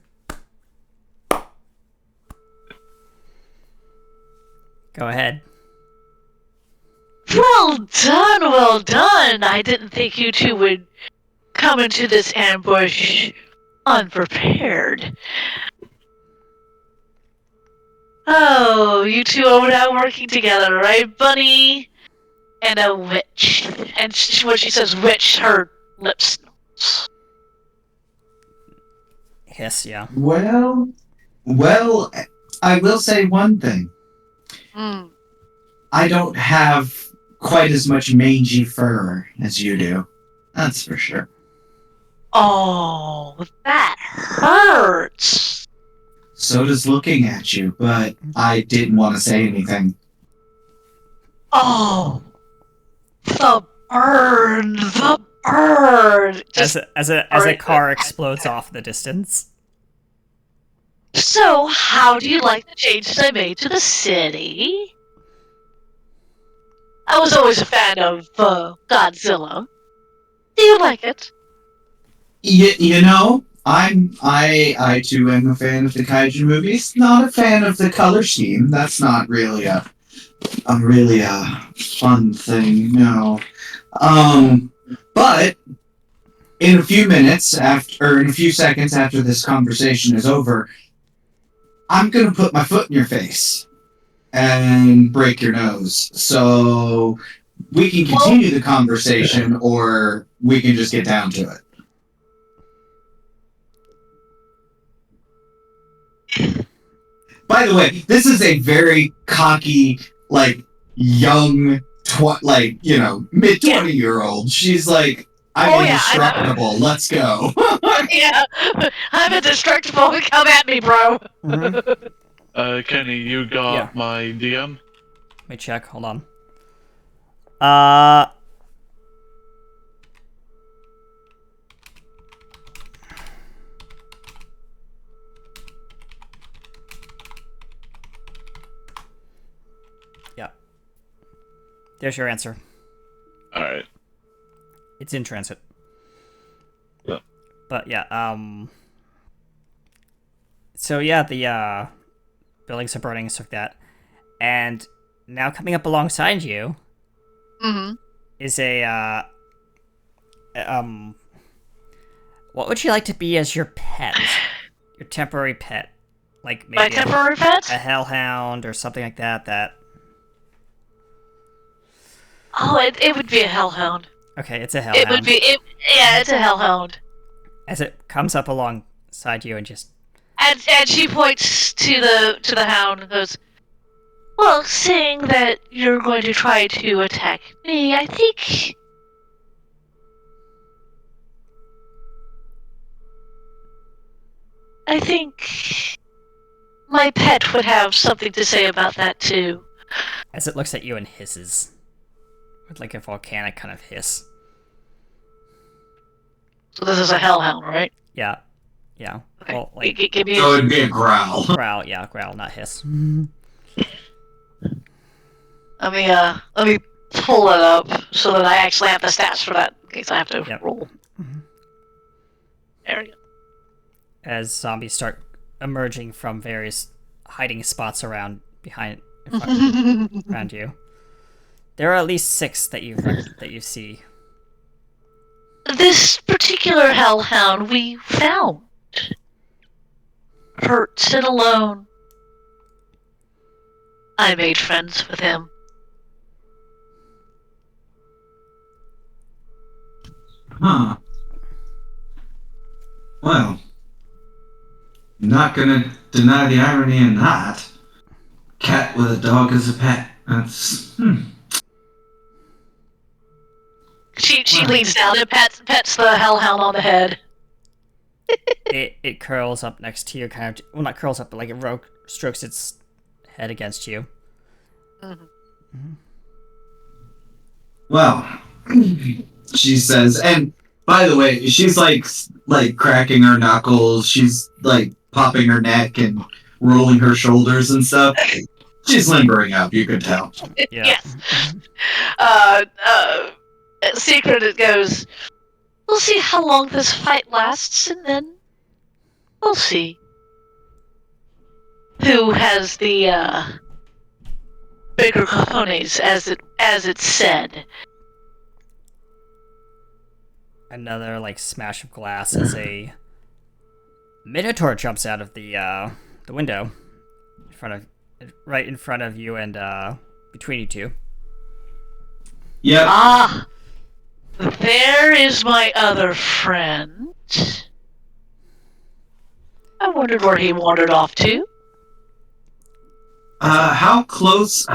Go ahead. Well done, well done. I didn't think you two would come into this ambush unprepared. Oh, you two are now working together, right, Bunny? And a witch. And when she says witch, her lips. Hiss, yeah. Well, I will say one thing. I don't have quite as much mangy fur as you do. That's for sure. Oh, that hurts. so does looking at you, but I didn't want to say anything. Oh, the burn, the burn. As a car explodes off in the distance. So, how do you like the changes I made to the city? I was always a fan of Godzilla. Do you like it? You know, I too am a fan of the kaiju movies. Not a fan of the color scheme. That's not really a fun thing. No. But in a few seconds after this conversation is over, I'm gonna put my foot in your face and break your nose. So we can continue the conversation, or we can just get down to it. By the way, this is a very cocky, young, mid-20-year-old. She's like, I'm indestructible. Let's go. Yeah, I'm indestructible. Come at me, bro. Kenny, you got my DM? Let me check. Hold on. Yeah. There's your answer. Alright. It's in transit. Yeah. But yeah, so yeah, the buildings are burning and stuff like that. And now coming up alongside you is a what would you like to be as your pet? Your temporary pet. Like maybe my temporary pet? A hellhound or something like that. Oh, it would be a hellhound. Okay, it's a hellhound. It would be it's a hellhound. As it comes up alongside you and just And she points to the hound and goes, well, seeing that you're going to try to attack me, I think my pet would have something to say about that too. As it looks at you and hisses. With like a volcanic kind of hiss. So this is a hellhound, right? Yeah. Yeah. Okay. Well, like, So it'd be a growl. Growl, yeah, growl, not hiss. Let me pull it up so that I actually have the stats for that in case I have to roll. There we go. As zombies start emerging from various hiding spots around you. There are at least 6 that you see. This particular hellhound we found. Hurt and alone. I made friends with him. Huh. Well, I'm not gonna deny the irony in that. Cat with a dog as a pet. That's She leans down and pets the hellhound on the head. It curls up next to you, kind of. Well, not curls up, but like it strokes its head against you. Well, she says, and by the way, she's like cracking her knuckles. She's like popping her neck and rolling her shoulders and stuff. She's limbering up, you could tell. Yeah. Yes. Secret, it goes, we'll see how long this fight lasts, and then we'll see who has the bigger cojones, as it said. Another like smash of glass as a minotaur jumps out of the window right in front of you and between you two. Yep. Ah, there is my other friend. I wondered where he wandered off to. How close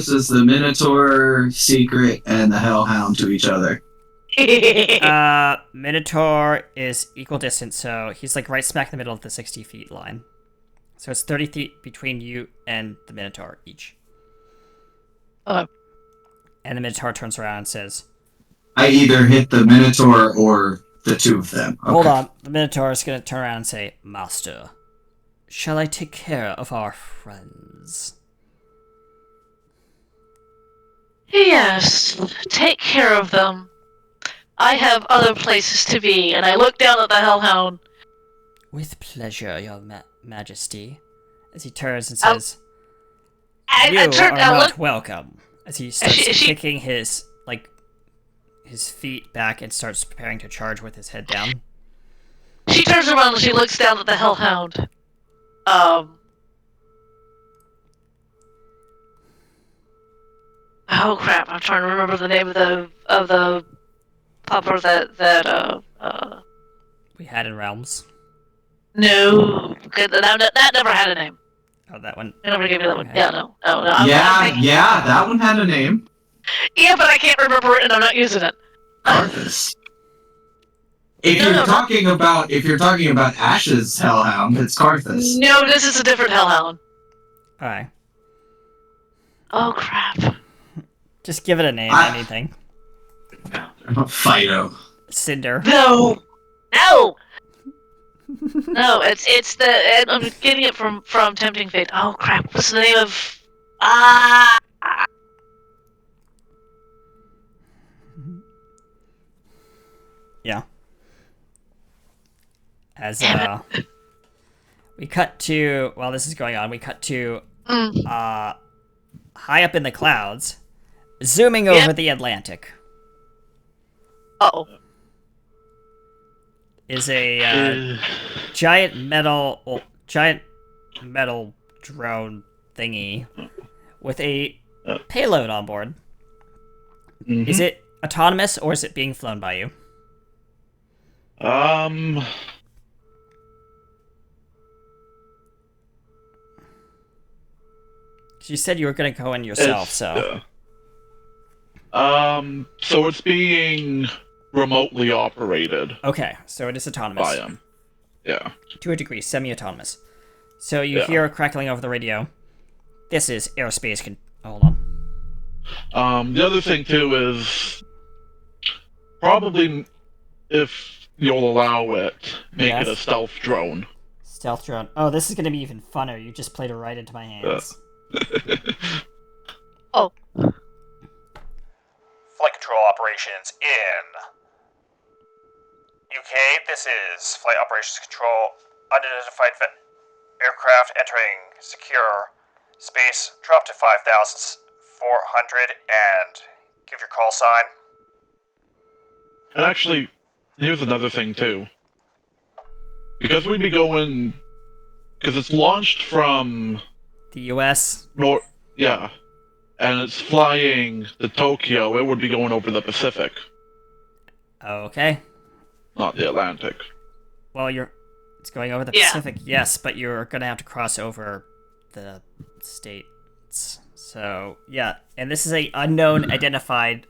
is the Minotaur, Secret, and the Hellhound to each other? Minotaur is equal distance, so he's like right smack in the middle of the 60 feet line. So it's 30 feet between you and the Minotaur each. Uh, And the Minotaur turns around and says, I either hit the Minotaur or the two of them. Okay. Hold on. The Minotaur is going to turn around and say, Master, shall I take care of our friends? Yes, take care of them. I have other places to be, and I look down at the Hellhound. With pleasure, your majesty. As he turns and says, You I are not look. welcome. As he starts Is she- kicking his feet back and starts preparing to charge with his head down. She turns around and she looks down at the Hellhound. Oh crap! I'm trying to remember the name of the pupper that We had in Realms. No, that never had a name. Oh, that one. I never gave you that one. Okay. Yeah, no. Yeah, that one had a name. Yeah, but I can't remember it, and I'm not using it. Carthus. If you're talking about Ash's Hellhound, it's Carthus. No, this is a different Hellhound. Alright. Oh crap! Just give it a name, anything. Fido. Cinder. No. No, it's the. I'm getting it from Tempting Fate. Oh crap! What's the name of? Yeah. As we cut to while this is going on, we cut to high up in the clouds, zooming over the Atlantic. Uh-oh. Is a giant metal drone thingy with a payload on board. Mm-hmm. Is it autonomous or is it being flown by you? You said you were going to go in yourself, so it's being remotely operated. Okay, so it is autonomous. By him. Yeah. To a degree, semi-autonomous. So you hear crackling over the radio. This is airspace hold on. The other thing too is probably if you'll allow it, make it a stealth drone. Stealth drone. Oh, this is going to be even funner. You just played it right into my hands. Oh. Flight control operations in. UK, this is Flight Operations Control. Unidentified aircraft entering secure space. Drop to 5,400 and give your call sign. And actually, here's another thing too. Because we'd be going... Because it's launched from... the US? Yeah. And it's flying to Tokyo, it would be going over the Pacific. Okay. Not the Atlantic. Well, it's going over the Pacific, yes, but you're gonna have to cross over the states. So, yeah. And this is a unidentified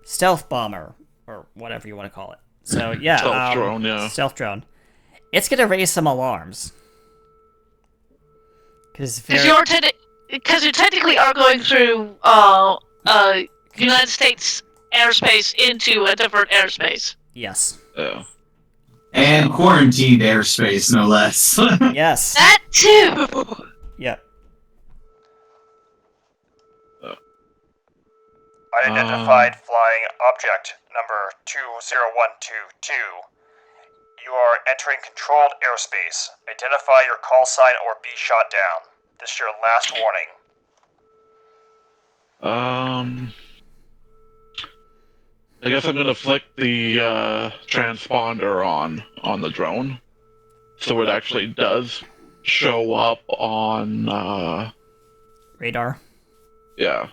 stealth bomber, or whatever you want to call it. So, yeah. Stealth drone, yeah. Stealth drone. It's gonna raise some alarms. Because you technically are going through United States airspace into a different airspace. Yes. Yeah. And quarantined airspace, no less. Yes. That too! Yep. Unidentified flying object number 20122. You are entering controlled airspace. Identify your call sign or be shot down. This is your last warning. I guess I'm gonna flick the transponder on the drone, so it actually does show up on radar. Yeah.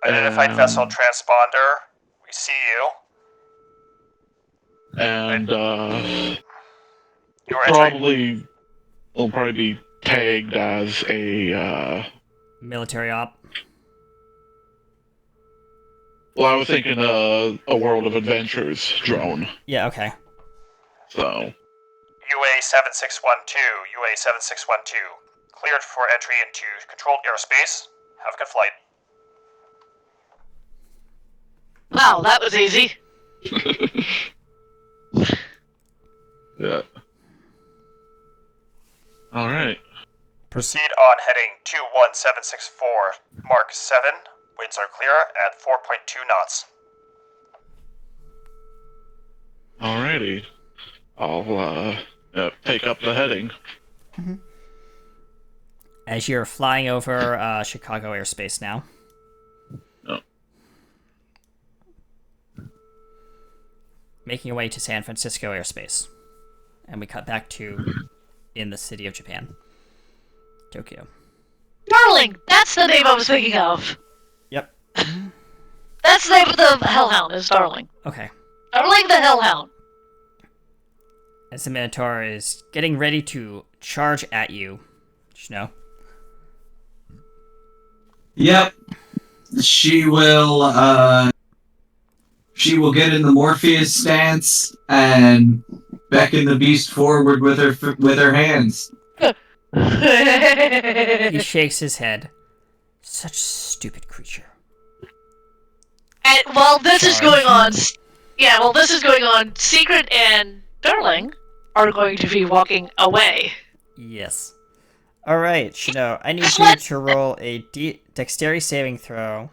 Identified vessel transponder. We see you. And You're entering. will probably be tagged as a military op. Well, I was thinking a World of Adventures drone. Yeah, okay. So. UA-7612, cleared for entry into controlled airspace. Have a good flight. Wow, that was easy. Yeah. Alright. Proceed on heading 21764, Mark 7. Winds are clear at 4.2 knots. Alrighty. I'll take up the heading. As you're flying over Chicago airspace now. Oh. Making your way to San Francisco airspace. And we cut back to in the city of Japan. Tokyo. Darling! That's the name I was thinking of. Yep. That's the name of the Hellhound, is Darling. Okay. Darling the Hellhound. As the Minotaur is getting ready to charge at you, Yep. She will get in the Morpheus stance and beckon the beast forward with her hands. He shakes his head. Such a stupid creature. And while this is going on, Secret and Darling are going to be walking away. Yes. Alright, Shino, I need you to roll a dexterity saving throw.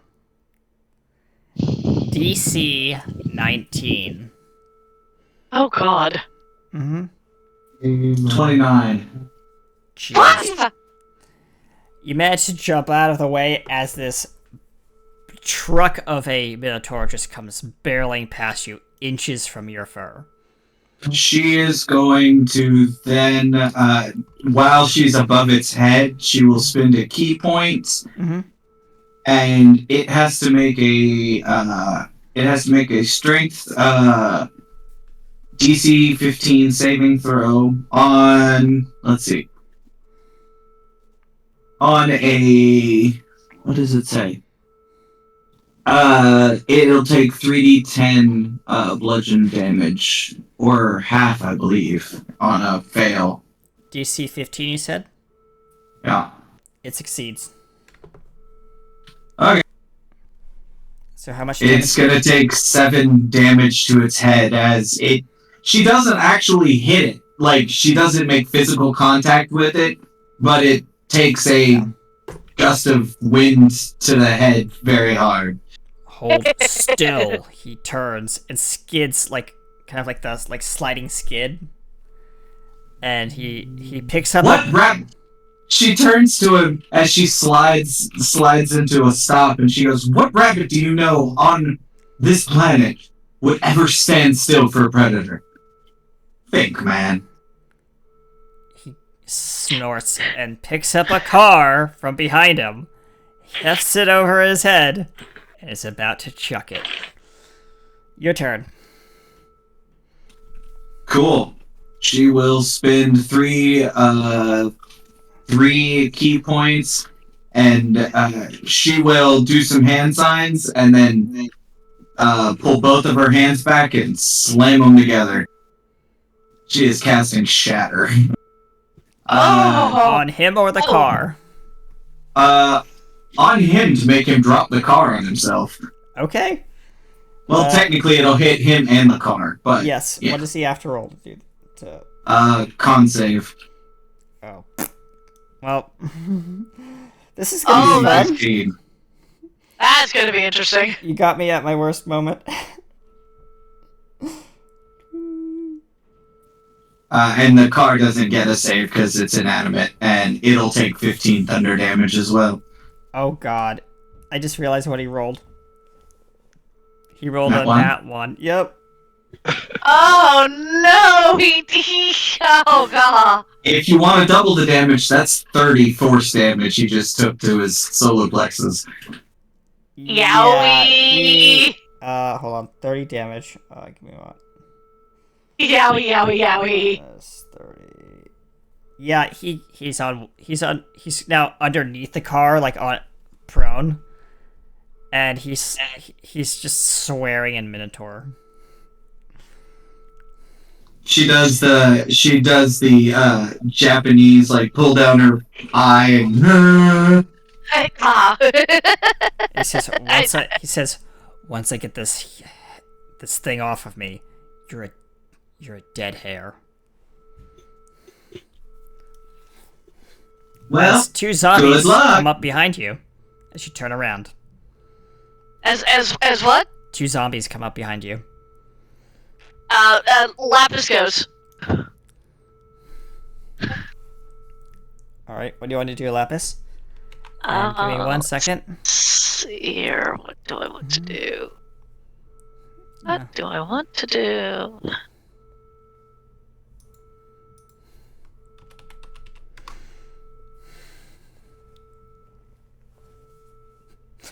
DC 19. Oh god. 29. Jeez. You manage to jump out of the way as this truck of a Minotaur just comes barreling past you, inches from your fur. She is going to then, while she's above its head, she will spend a key point, and it has to make a strength DC 15 saving throw on. Let's see. On a, what does it say? It'll take 3d10 bludgeon damage, or half, I believe, on a fail. DC 15, you said? Yeah. It succeeds. Okay. So how much It's gonna take 7 damage to its head as it. She doesn't actually hit it. Like, she doesn't make physical contact with it, but it takes a gust of wind to the head very hard. Hold still. He turns and skids kind of like the sliding skid. And he picks up She turns to him as she slides into a stop, and she goes, "What rabbit do you know on this planet would ever stand still for a predator? Think, man." He snorts and picks up a car from behind him, hefts it over his head, and is about to chuck it. Your turn. Cool. She will spend three key points, and she will do some hand signs, and then pull both of her hands back and slam them together. She is casting Shatter. On him or the car? On him to make him drop the car on himself. Okay. Well, technically it'll hit him and the car, but... Yes, yeah. What does he have to roll, dude? Con save. Oh. Well, this is gonna be fun. That's gonna be interesting. You got me at my worst moment. And the car doesn't get a save because it's inanimate, and it'll take 15 thunder damage as well. Oh god. I just realized what he rolled. He rolled Nat a one? nat 1. Yep. Oh no! Oh god! If you want to double the damage, that's 30 force damage he just took to his solar plexus. Yowie! Hold on. 30 damage. Give me one. Yowie! Plus 30. Yeah, he's now underneath the car, like on prone. And he's just swearing in Minotaur. she does the Japanese like pull down her eye and He says once I get this thing off of me, you're a dead hair. Well, as two zombies good luck. come up behind you as you turn around. As what? Two zombies come up behind you. Lapis goes. Alright, what do you want to do, Lapis? And give me 1 second. Let's see here. What do I want to do? What do I want to do?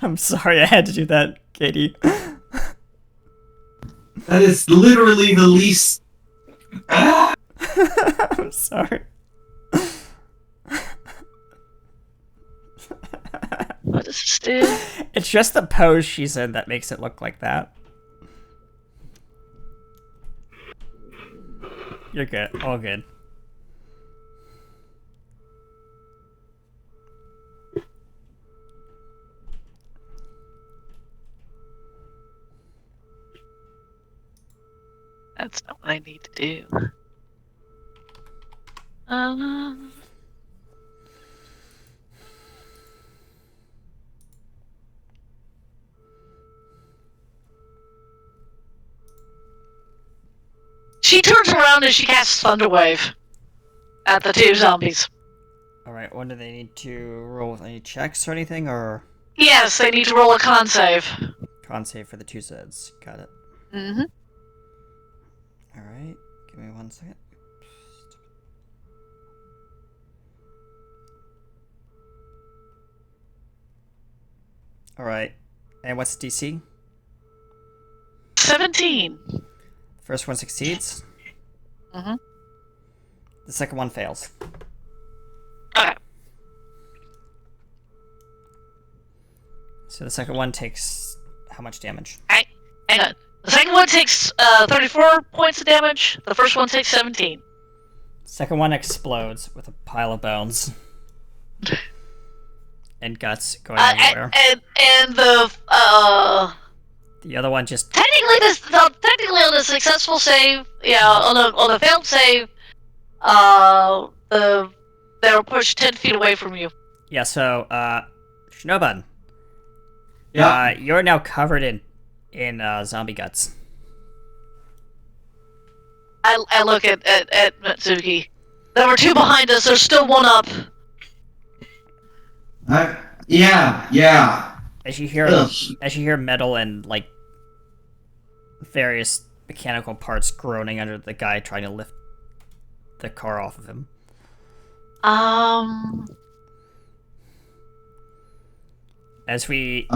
I'm sorry I had to do that, Katie. That is literally the least. I'm sorry. What does this do? It's just the pose she's in that makes it look like that. You're good. All good. That's not what I need to do. She turns around and she casts Thunderwave at the two zombies. Alright, what do they need to roll? Any checks or anything, or? Yes, they need to roll a con save. Con save for the two Zeds. Got it. Mm-hmm. Alright, give me 1 second. Alright, and what's the DC? 17. First one succeeds. Mm-hmm. The second one fails. Okay. So the second one takes how much damage? Hang on. The second one takes 34 points of damage. The first one takes 17. Second one explodes with a pile of bones. And guts going everywhere. And the other one just technically on a successful save, on a failed save, they were pushed 10 feet away from you. Yeah, so Shinoban. Yeah. You're now covered in zombie guts. I look at Matsuki. There were two behind us, there's still one up. Yeah. As you hear metal and like various mechanical parts groaning under the guy trying to lift the car off of him. As we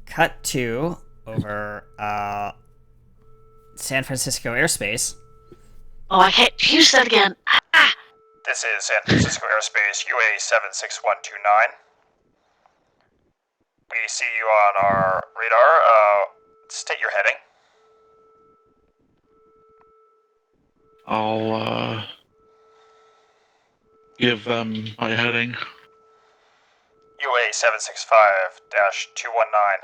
cut to over San Francisco airspace. Oh, I can't use that again. This is San Francisco airspace UA 76129. We see you on our radar. State your heading. I'll give them my heading. UA 765-219.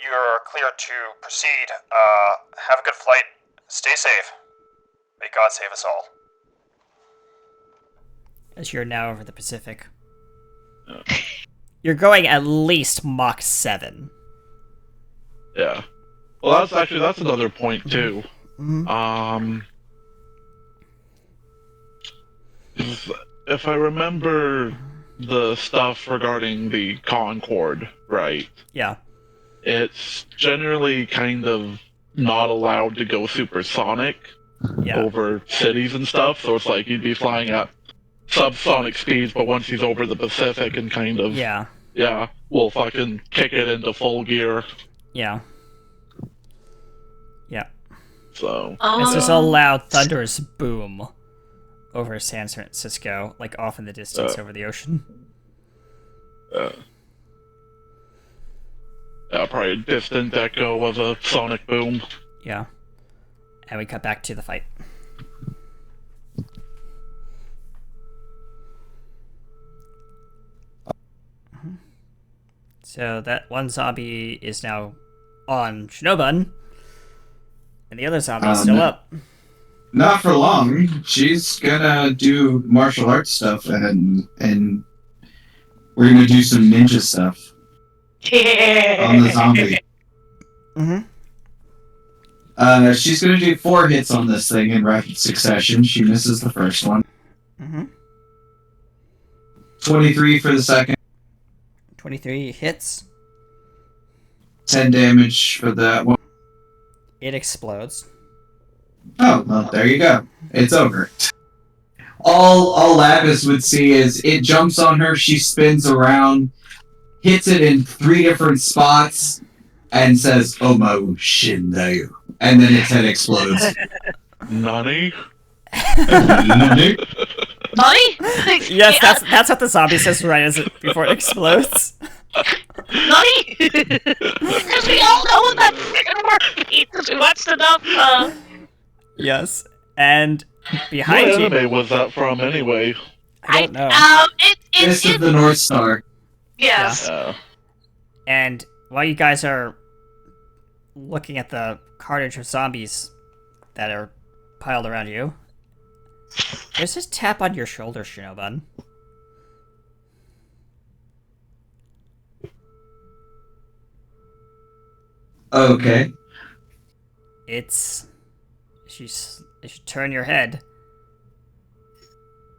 You're clear to proceed. Have a good flight. Stay safe. May God save us all. As you're now over the Pacific. You're going at least Mach 7. Yeah. Well, that's another point too. Mm-hmm. If I remember the stuff regarding the Concorde, right? Yeah. It's generally kind of not allowed to go supersonic over cities and stuff, so it's like you'd be flying at subsonic speeds, but once he's over the Pacific and kind of... Yeah, we'll fucking kick it into full gear. Yeah. So... It's just a loud, thunderous boom over San Francisco, like off in the distance over the ocean. Probably a distant echo of a sonic boom. Yeah. And we cut back to the fight. So that one zombie is now on Shinobun, and the other zombie is still up. Not for long. She's gonna do martial arts stuff, and we're gonna do some ninja stuff on the zombie. She's gonna do 4 hits on this thing in rapid succession. She misses the first one. 23 for the second. 23 hits. 10 damage for that one. It explodes. Oh, well, there you go. It's over. All Lapis would see is it jumps on her, she spins around, hits it in 3 different spots, and says, "Omo Shindayu." And then its head explodes. Nani? Nani? Nani? Yes, that's what the zombie says right before it explodes. Nani? Because we all know what that freaking word means, because we watched enough, Yes, and behind What you... anime was that from, anyway? I don't know. Fist of the North Star. Yes. Yeah. And while you guys are looking at the carnage of zombies that are piled around you, there's this tap on your shoulder, Shinobun. Okay. It's... If you turn your head,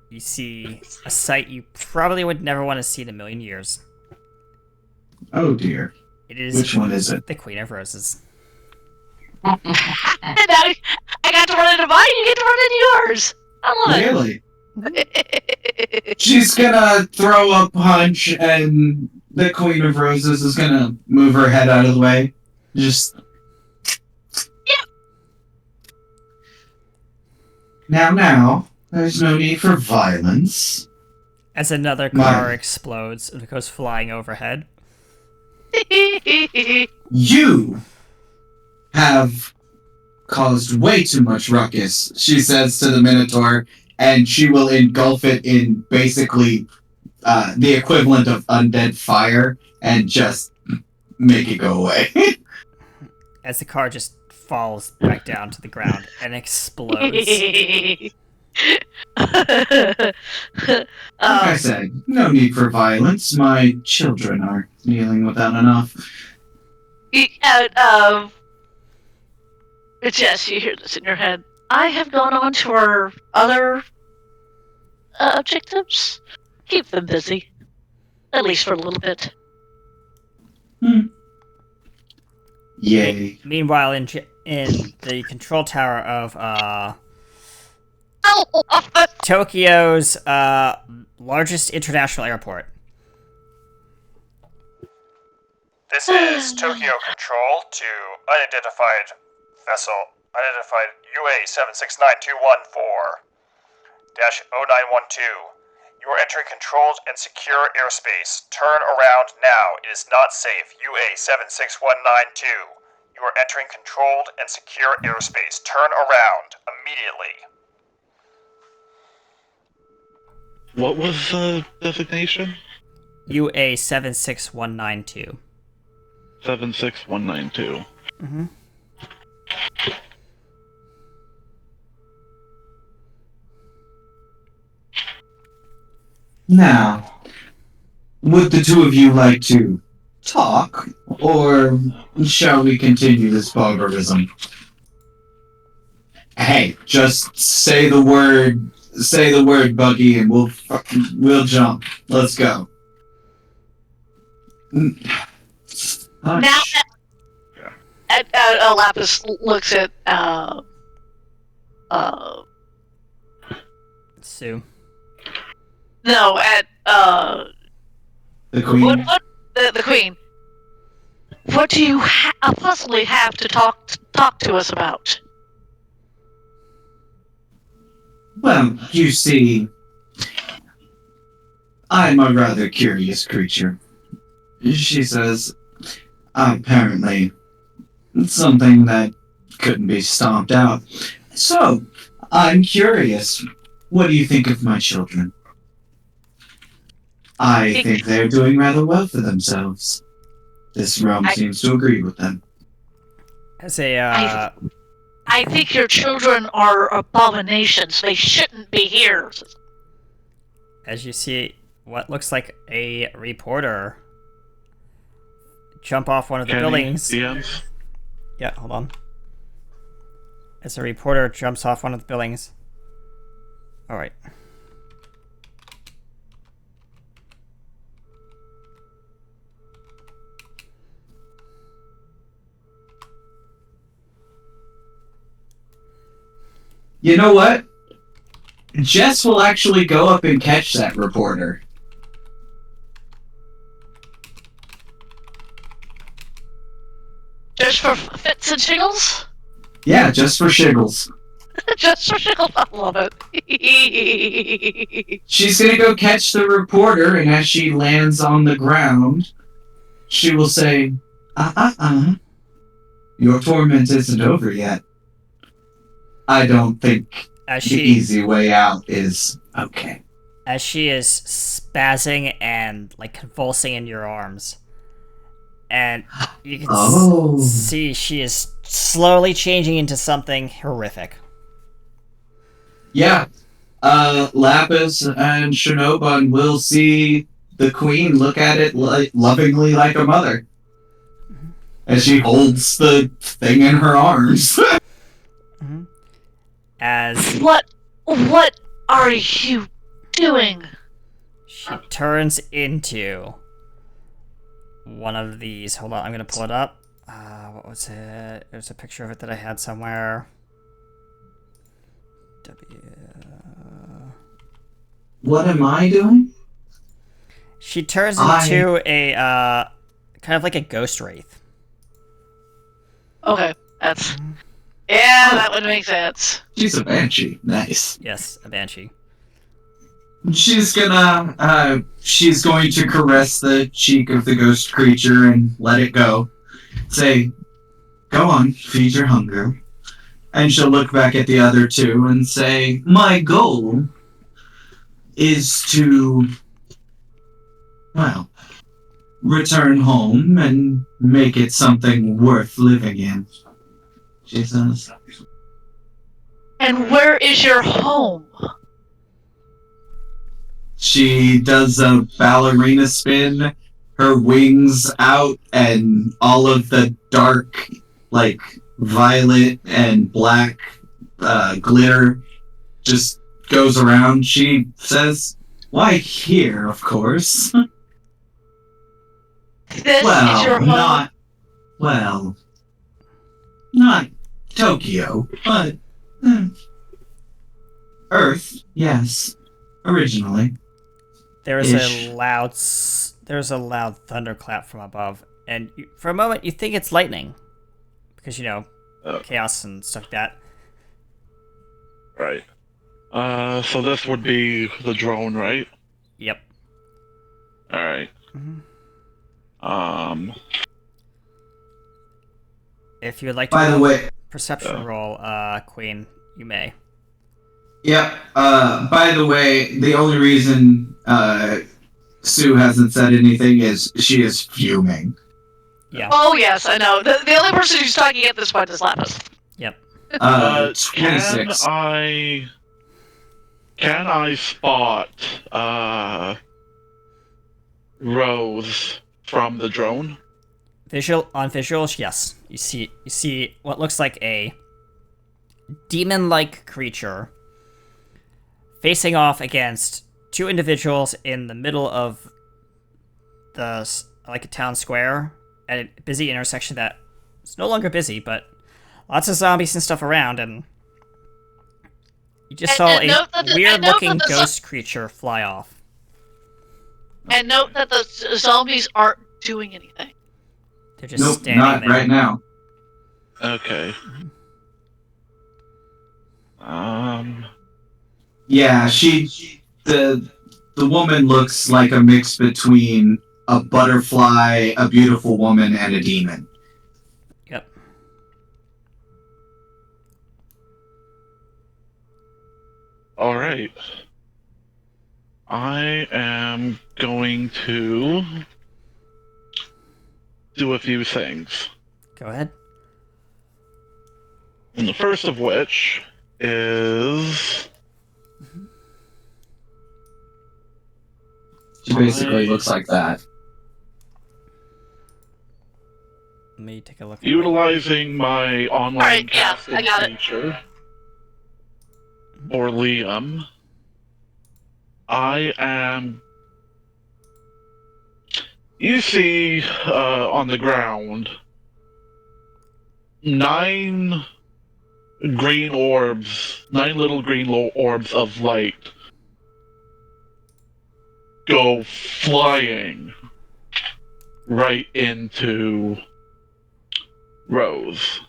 you see a sight you probably would never want to see in a million years. Oh dear. It is... Which one is it? The Queen of Roses. And now I got to run into mine, you get to run into yours. I love Really? She's gonna throw a punch, and the Queen of Roses is gonna move her head out of the way. Just... Now, there's no need for violence. As another car explodes and it goes flying overhead. You have caused way too much ruckus, she says to the Minotaur, and she will engulf it in basically the equivalent of undead fire and just make it go away. As the car just falls back down to the ground and explodes. Like I said, no need for violence. My children are dealing with that enough. Jess, you hear this in your head. I have gone on to our other objectives. Keep them busy. At least for a little bit. Yay. Meanwhile, in the control tower of Tokyo's largest international airport. This is Tokyo Control to unidentified vessel, unidentified UA769214-0912. You are entering controlled and secure airspace. Turn around now. It is not safe. UA76192. You are entering controlled and secure airspace. Turn around immediately. What was the designation? UA76192. 76192. Mm-hmm. Now, would the two of you like to talk, or shall we continue this barbarism? Hey, just say the word, Buggy, and we'll jump. Let's go. Now, Lapis looks at Sue. No, at the Queen. What the Queen? What do you possibly have to talk to us about? Well, you see, I'm a rather curious creature. She says, apparently, something that couldn't be stomped out. So, I'm curious. What do you think of my children? I think they're doing rather well for themselves. This realm seems to agree with them. As a I think your children are abominations. They shouldn't be here. as you see what looks like a reporter jump off one of the buildings. DMs? Yeah, hold on. As a reporter jumps off one of the buildings. All right. You know what? Jess will actually go up and catch that reporter. Just for fits and shiggles? Yeah, just for shiggles. Just for shiggles, I love it. She's gonna go catch the reporter, and as she lands on the ground, she will say, your torment isn't over yet. I don't think the easy way out is okay. As she is spazzing and like convulsing in your arms. And you can see she is slowly changing into something horrific. Yeah. Lapis and Shinoban will see the queen look at it lovingly like a mother. As she holds the thing in her arms. As What are you doing? she turns into one of these. Hold on, I'm gonna pull it up. What was it? There's a picture of it that I had somewhere. What am I doing? She turns into a kind of like a ghost wraith. Okay, that would make sense. She's a banshee. Nice. Yes, a banshee. She's going to caress the cheek of the ghost creature and let it go. Say, go on, feed your hunger. And she'll look back at the other two and say, my goal is to, well, return home and make it something worth living in. She says. And where is your home? She does a ballerina spin, her wings out, and all of the dark, like, violet and black glitter just goes around. She says, why here, of course. This is your home? Not Tokyo, but Earth, yes, originally. There's a loud thunderclap from above, and for a moment you think it's lightning, because chaos and stuff like that. Right. So this would be the drone, right? Yep. Alright. If you would like to By the way, perception roll, Queen, you may. Yep. By the way, the only reason Sue hasn't said anything is she is fuming. Yeah. Oh yes, I know. The only person who's talking at this point is Lapis. Yep. 26. Can I spot Rose from the drone? On visuals, yes. You see what looks like a demon-like creature facing off against two individuals in the middle of a town square at a busy intersection that is no longer busy, but lots of zombies and stuff around, and you just saw a weird-looking ghost creature fly off. And note that the zombies aren't doing anything. They're just standing not there. right now. Okay. Yeah, the woman looks like a mix between a butterfly, a beautiful woman, and a demon. Yep. Alright. I am going to do a few things. Go ahead. And the first of which is... She basically looks like that. Let me take a look. Utilizing my online Alright, yeah, casting I got it. feature for Liam, I am... You see on the ground 9 green orbs, 9 little green orbs of light go flying right into Rose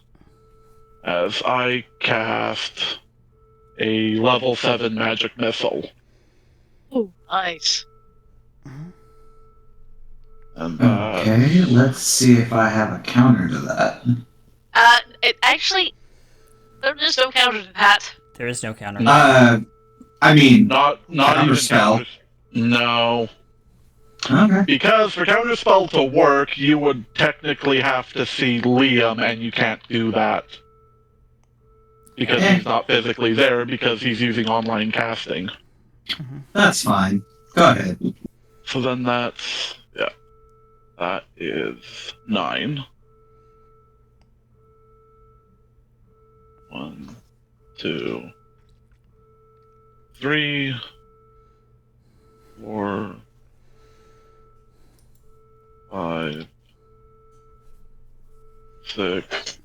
as I cast a level 7 magic missile. Ooh, nice. And Okay, let's see if I have a counter to that. It actually, there's no counter to that. There is no counter. I mean, not counter even spell. No. Okay. Because for counterspell to work, you would technically have to see Liam, and you can't do that. Because he's not physically there, because he's using online casting. That's fine. Go ahead. So then that's... yeah. That is 9. 1, 2, 3, 4, 5, 6,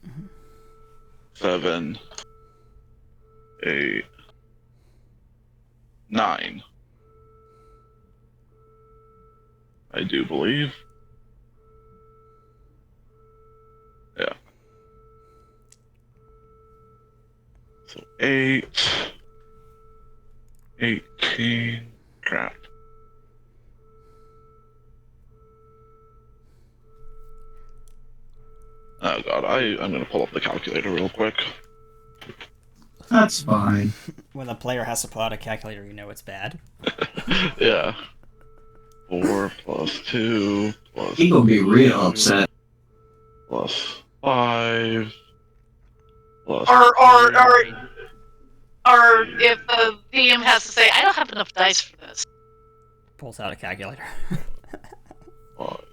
7, 8, 9. I do believe. Yeah. So 8, 18, crap. Oh god, I'm gonna pull up the calculator real quick. That's fine. When the player has to pull out a calculator, you know it's bad. Yeah. 4 plus 2 plus... He gonna be real upset. Plus 5 plus... Or if the DM has to say, I don't have enough dice for this. Pulls out a calculator. 5.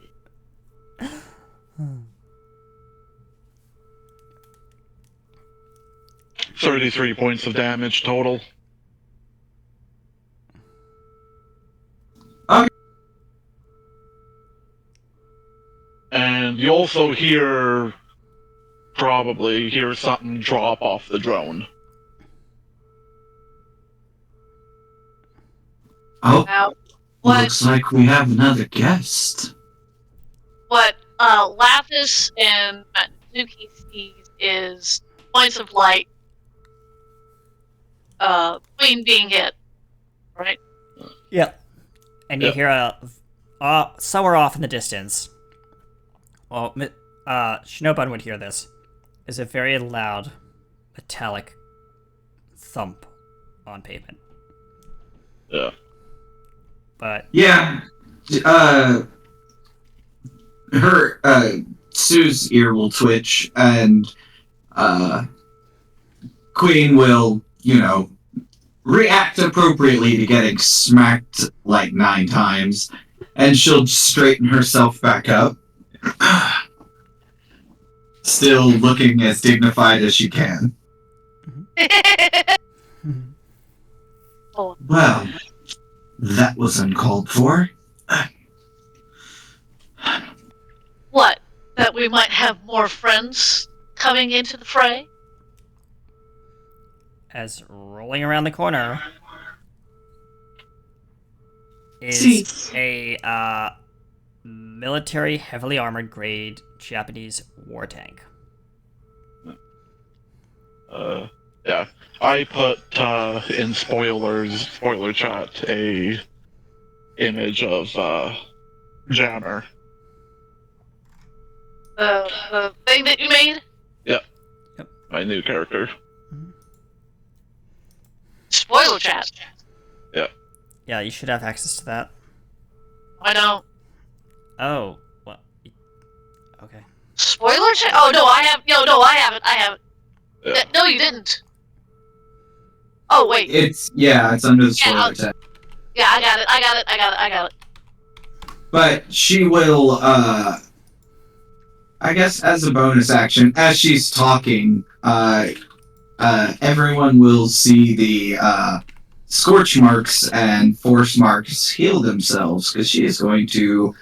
33 points of damage total. Okay. And you also probably hear something drop off the drone. Oh, looks like we have another guest. What Lapis and Nuki sees is points of light. Queen being hit, right? Yep. And you hear somewhere off in the distance. Well, Shinoban would hear this. Is a very loud, metallic thump on pavement. Yeah. But yeah, Sue's ear will twitch, and Queen will, react appropriately to getting smacked like 9 times, and she'll straighten herself back up, still looking as dignified as she can. Well, that was uncalled for. What? That we might have more friends coming into the fray? as rolling around the corner is a military, heavily armored grade Japanese war tank. Yeah. I put in spoiler chat, a image of Jammer. The thing that you made? Yep. My new character. Spoiler chat. Yep. Yeah, you should have access to that. I don't. Oh, well. Okay. Spoiler check? Oh, no, I have... No, I haven't. I haven't. No, you didn't. Oh, wait. It's under the spoiler tag. Yeah, I got it. But she will, I guess as a bonus action, as she's talking, everyone will see the, scorch marks and force marks heal themselves, because she is going to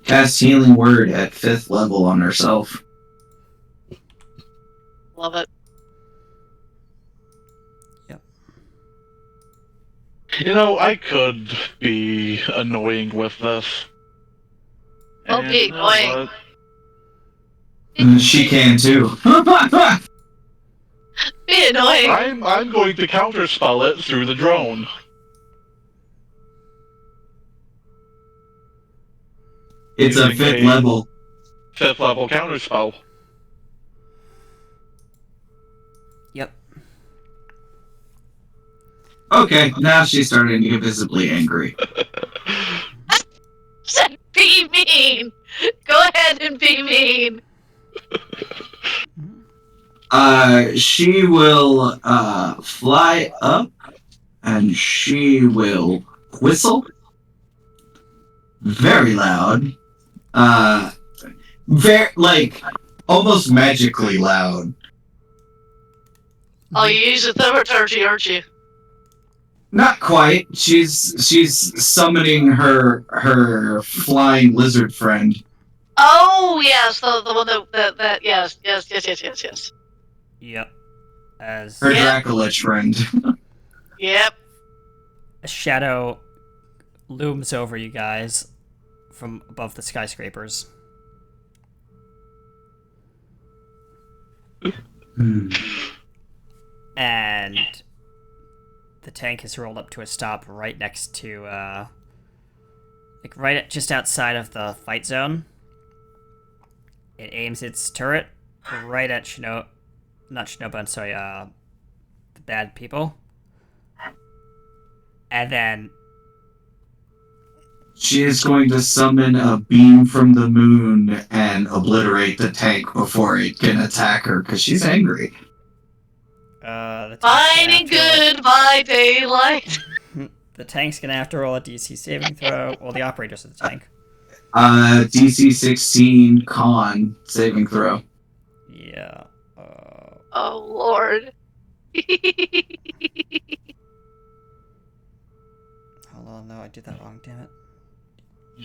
cast Healing Word at 5th level on herself. Love it. Yep. I could be annoying with this. Oh, be annoying. She can too. Be annoying. I'm going to counterspell it through the drone. It's a 5th level. 5th level counterspell. Yep. Okay, now she's starting to get visibly angry. Said be mean. Go ahead and be mean. She will fly up and she will whistle very loud. Almost magically loud. Oh, you use a thaumaturgy, aren't you? Not quite. She's summoning her flying lizard friend. Oh, yes, the one that yes. Yep. As her Dracolich friend. Yep. A shadow looms over you guys from above the skyscrapers. And the tank has rolled up to a stop right next to, just outside of the fight zone. It aims its turret right at the bad people. And then she is going to summon a beam from the moon and obliterate the tank before it can attack her, because she's angry. Fighting good by daylight. The tank's gonna have to roll a DC saving throw. Well, the operators of the tank. DC 16 con saving throw. Yeah. Oh, Lord. Hold on, no, I did that wrong, damn it.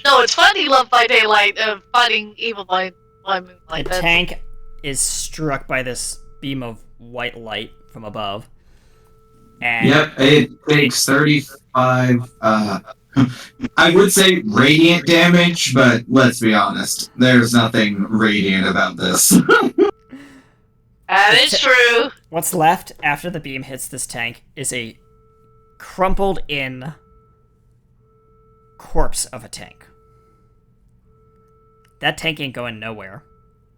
No, it's fighting love by daylight, fighting evil by moonlight. The tank is struck by this beam of white light from above. And yep, it takes 35, I would say radiant damage, but let's be honest, there's nothing radiant about this. That is true. What's left after the beam hits this tank is a crumpled in corpse of a tank. That tank ain't going nowhere.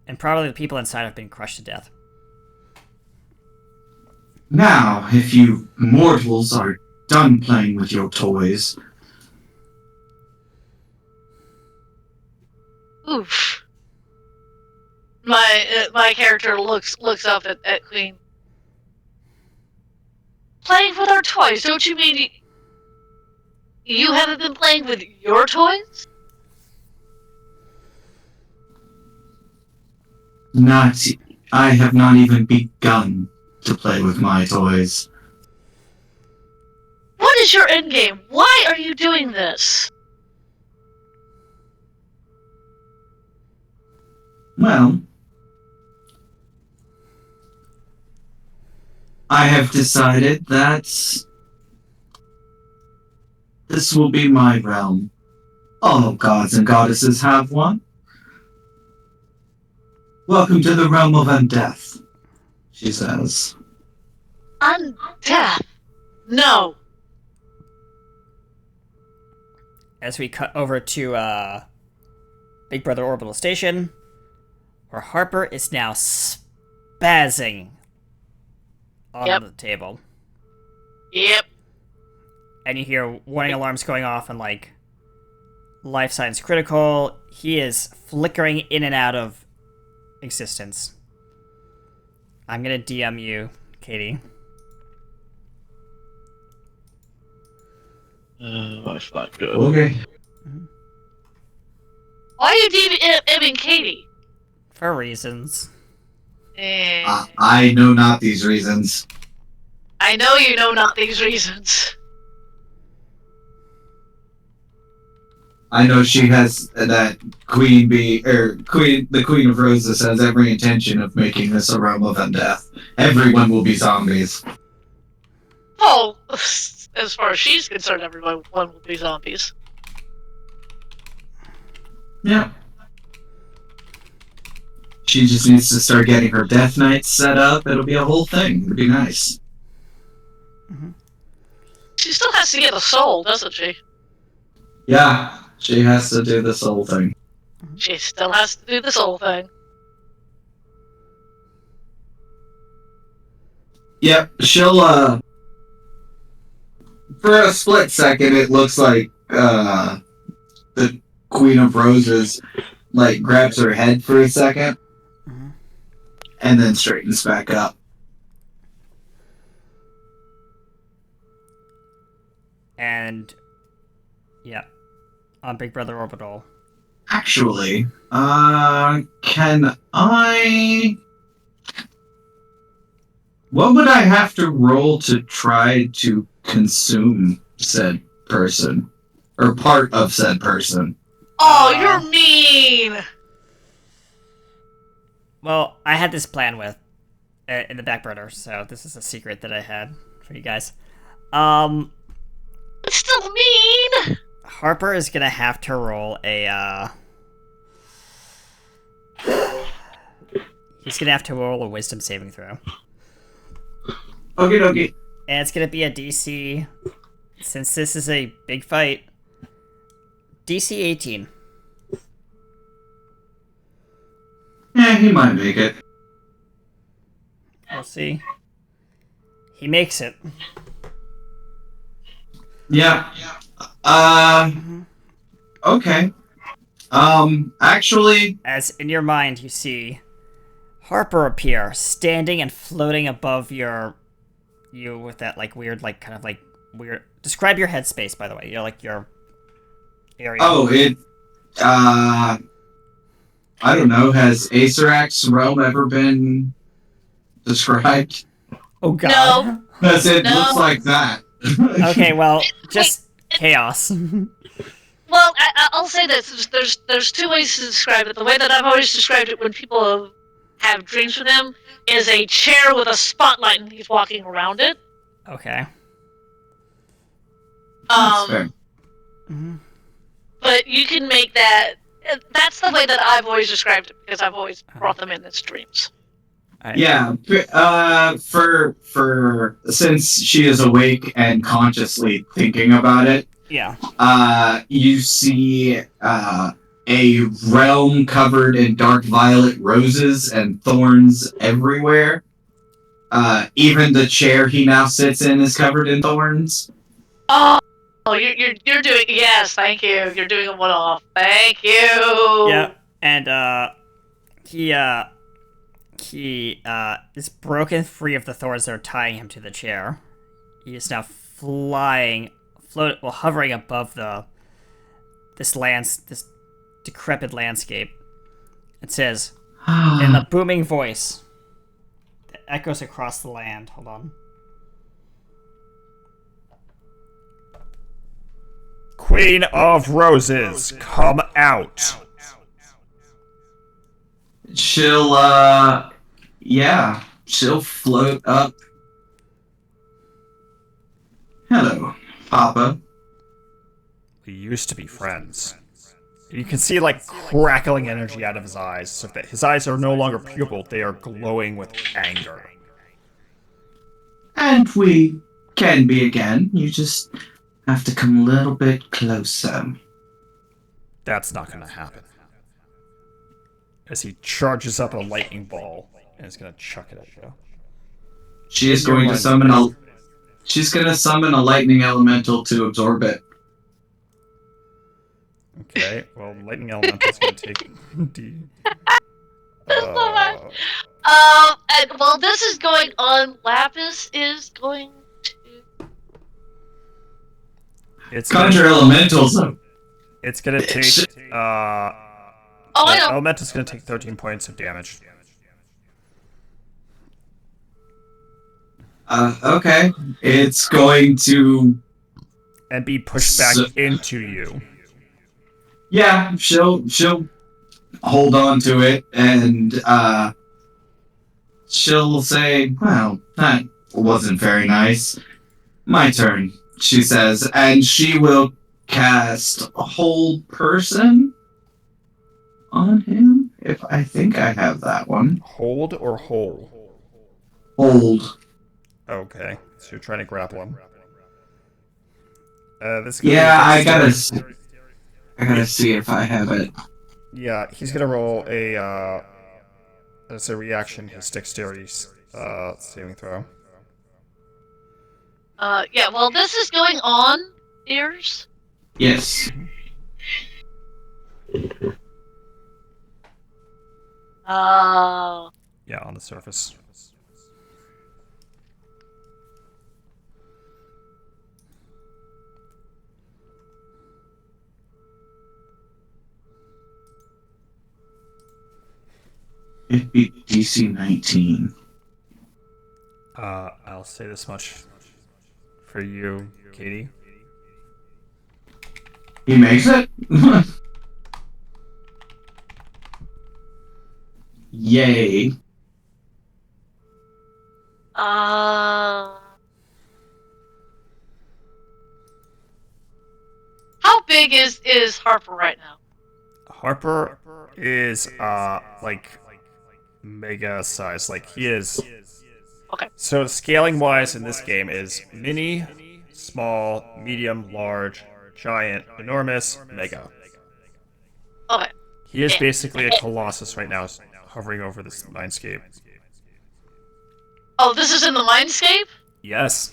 And probably the people inside have been crushed to death. Now, if you mortals are done playing with your toys... Oof. My character looks up at Queen. Playing with our toys? Don't you mean you haven't been playing with your toys? I have not even begun to play with my toys. What is your endgame? Why are you doing this? Well, I have decided that this will be my realm. All gods and goddesses have one. Welcome to the realm of undeath, she says. Undeath? No. As we cut over to Big Brother Orbital Station, where Harper is now spazzing on the table. Yep. And you hear warning alarms going off and life signs critical. He is flickering in and out of existence. I'm gonna DM you, Katie. That's not good. Okay. Why are you DMing Katie? For reasons. I know not these reasons. I know you know not these reasons. I know she has that the Queen of Roses has every intention of making this a realm of undeath. Everyone will be zombies. Oh, as far as she's concerned, everyone will be zombies. Yeah. She just needs to start getting her death knights set up. It'll be a whole thing. It'll be nice. She still has to get a soul, doesn't she? Yeah, she has to do this whole thing. She still has to do the soul thing. Yep, she'll, for a split second, it looks like, the Queen of Roses, like, grabs her head for a second, and then straightens back up. And, yeah, on Big Brother Orbital. Actually, can I... What would I have to roll to try to consume said person? Or part of said person? Oh, you're mean! Well, I had this plan with in the back burner, so this is a secret that I had for you guys. It's still mean! Harper is gonna have to roll a, he's gonna have to roll a wisdom saving throw. Okay, dokie. And it's gonna be a DC, since this is a big fight, DC 18. He might make it. We'll see. He makes it. Yeah. Okay. Actually... As in your mind, you see Harper appear, standing and floating above you with that, like, weird, like, kind of, like, weird... Describe your headspace, by the way. You're, like, your area. Oh, I don't know, has Acerak's realm ever been described? Oh, God. No. Because it No. looks like that. Okay, well, just chaos. Well, I'll say this. There's two ways to describe it. The way that I've always described it when people have dreams with him is a chair with a spotlight and he's walking around it. Okay. That's fair. But you can make that... That's the way that I've always described it, because I've always brought them in as dreams. Yeah, for since she is awake and consciously thinking about it, Yeah. You see a realm covered in dark violet roses and thorns everywhere. Even the chair he now sits in is covered in thorns. Oh, you're doing... Yes, thank you. You're doing a one-off. Thank you! Yeah, and, he is broken free of the thorns that are tying him to the chair. He is now hovering above this decrepit landscape. It says, in a booming voice that echoes across the land. Hold on. Queen of Roses, come out. She'll, she'll float up. Hello, Papa. We used to be friends. You can see, like, crackling energy out of his eyes, so that his eyes are no longer pupilled, they are glowing with anger. And we can be again. You just have to come a little bit closer. That's not gonna happen. As he charges up a lightning ball and is gonna chuck it at you. She is going to summon She's gonna summon a lightning elemental to absorb it. Okay, well, lightning elemental is gonna take And while this is going on, Lapis is going to... Conjure elementals. It's gonna take, I know. Elemental's gonna take 13 points of damage. Okay. It's going to... And be pushed back into you. Yeah, she'll hold on to it, and, she'll say, well, that wasn't very nice. My turn, she says, and she will cast Whole Person on him, if I think I have that one. Hold or hole? Hold. Okay, so you're trying to grapple him. I gotta see if I have it. Yeah, he's gonna roll as a reaction, his dexterity saving throw. Yeah, well, this is going on, ears. Yes. Yeah, on the surface. It'd be DC 19. I'll say this much for you, Katie. He makes it? Yay. How big is Harper right now? Harper is like mega size. Like he is. Okay. So scaling wise in this game is mini, small, medium, large, giant, enormous, mega. Okay. He is basically a colossus right now, hovering over this mindscape. Oh, this is in the mindscape? Yes.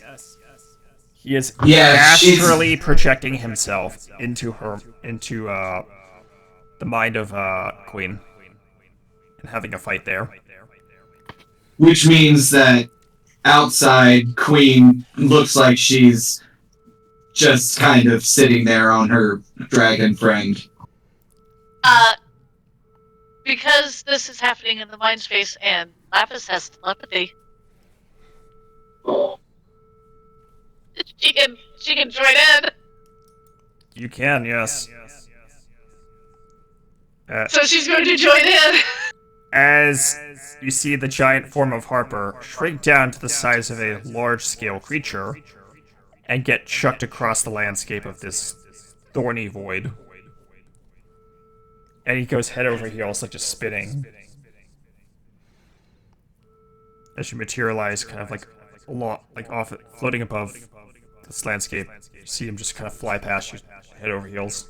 He is Yeah, astrally projecting himself into the mind of Queen and having a fight there. Which means that outside, Queen looks like she's just kind of sitting there on her dragon friend. Because this is happening in the mind space and Lapis has telepathy. She can join in. You can, yes. So she's going to join in. As you see the giant form of Harper shrink down to the size of a large-scale creature and get chucked across the landscape of this thorny void. And he goes head over heels, like just spinning. As you materialize, kind of like off, floating above this landscape. You see him just kind of fly past you, head over heels.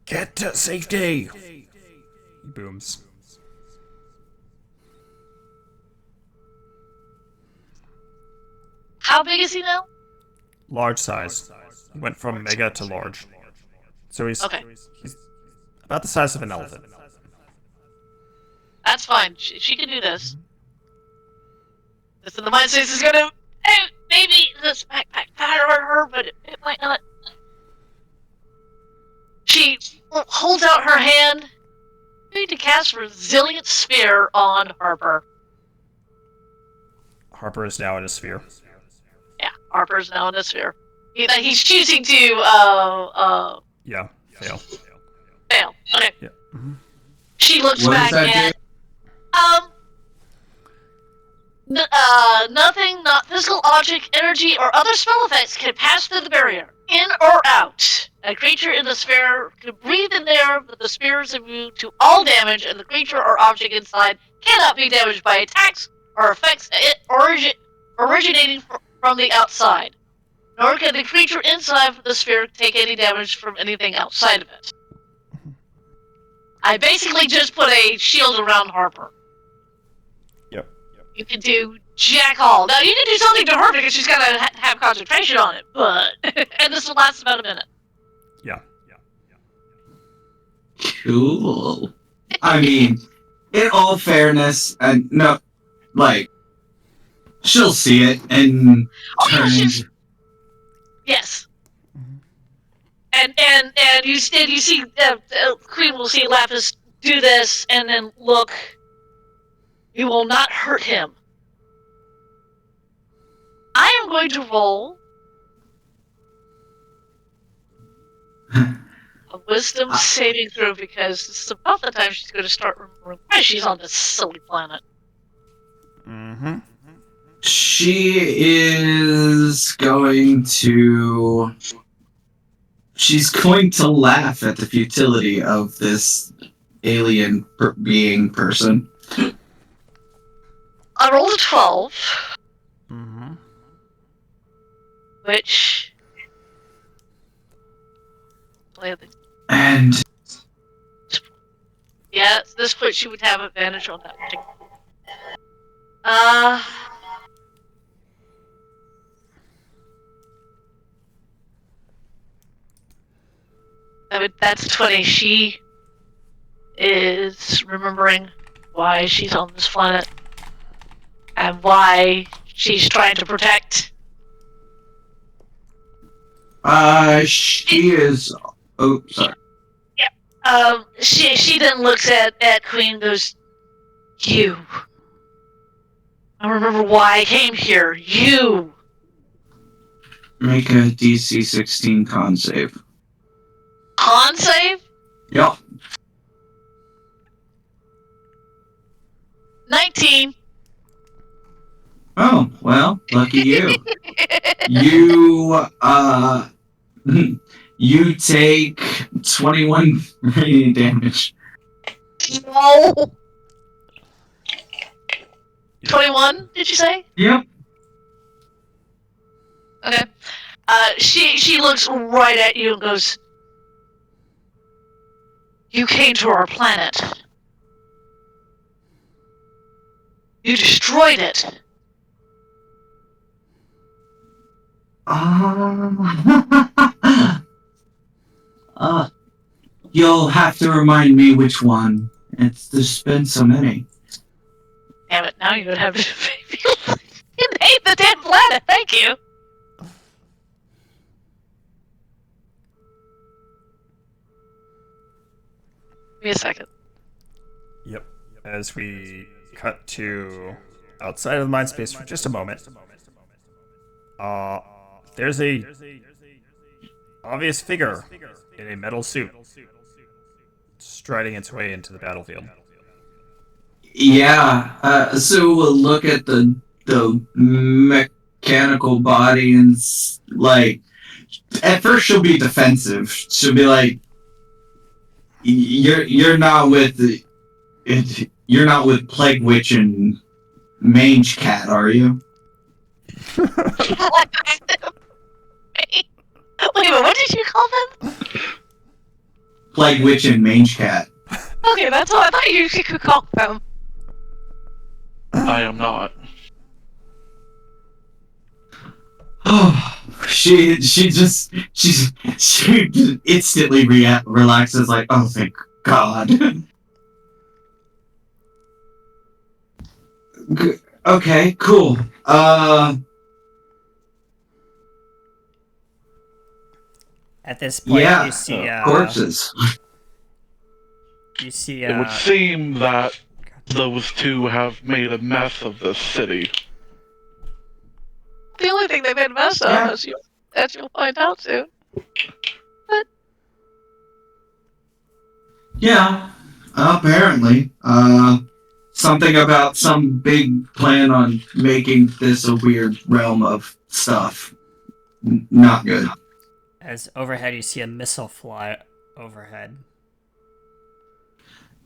Get to safety! He booms. How big is he now? Large size. He went from mega to large. So he's about the size of an elephant. That's fine. She can do this. This in the mind space is gonna... maybe this might backfire on her, but it might not. She holds out her hand, going to cast Resilient Sphere on Harper. Harper is now in a sphere. Yeah, Harper's now in a sphere. He's choosing to, Yeah, fail. Fail. Okay. Yeah. She looks What back does that at... nothing, not physical object, energy, or other spell effects can pass through the barrier, in or out. A creature in the sphere can breathe in there, but the sphere is immune to all damage, and the creature or object inside cannot be damaged by attacks or effects originating from the outside. Nor can the creature inside the sphere take any damage from anything outside of it. I basically just put a shield around Harper. Yep. You can do jack all. Now, you can do something to her because she's got to have concentration on it, but... and this will last about a minute. Cool. I mean, in all fairness, and no, like, she'll see it and turn into... Yes. And you see Queen will see Lapis do this and then look. You will not hurt him. I am going to roll a wisdom saving throw because this is about the time she's going to start remembering why she's on this silly planet. Mm-hmm. She is going to... She's going to laugh at the futility of this alien being person. I rolled a 12. Mm-hmm. Which... And... Yeah, at this point she would have advantage on that particular. I mean, that's 20. She is remembering why she's on this planet and why she's trying to protect. She is... Oh, sorry. Yeah. She then looks at Queen and goes, "You. I remember why I came here. You." Make a DC 16 con save. Con save? Yep. 19. Oh, well, lucky you. You take 21 radiant damage. No. 21, did you say? Yep. Okay. She looks right at you and goes, "You came to our planet. You destroyed it." You'll have to remind me which one. There's been so many. Damn it, now you would have to you named the dead planet, thank you. Give me a second. Yep. As we cut to outside of the mind space for just a moment. There's a obvious figure in a metal suit striding its way into the battlefield. Yeah, so we'll look at the mechanical body and, like, at first she'll be defensive. She'll be like, you're not with Plague Witch and Mange Cat, are you? Wait a minute, what did you call them? Plague Witch and Mange Cat. Okay, that's all I thought you could call them. I am not. Oh, she instantly relaxes, like, oh, thank God. Okay, cool. At this point, yeah, you see corpses. You see. It would seem that those two have made a mess of this city. The only thing they made a mess of, as you'll find out soon. But yeah, apparently. Something about some big plan on making this a weird realm of stuff. Not good. As overhead, you see a missile fly overhead.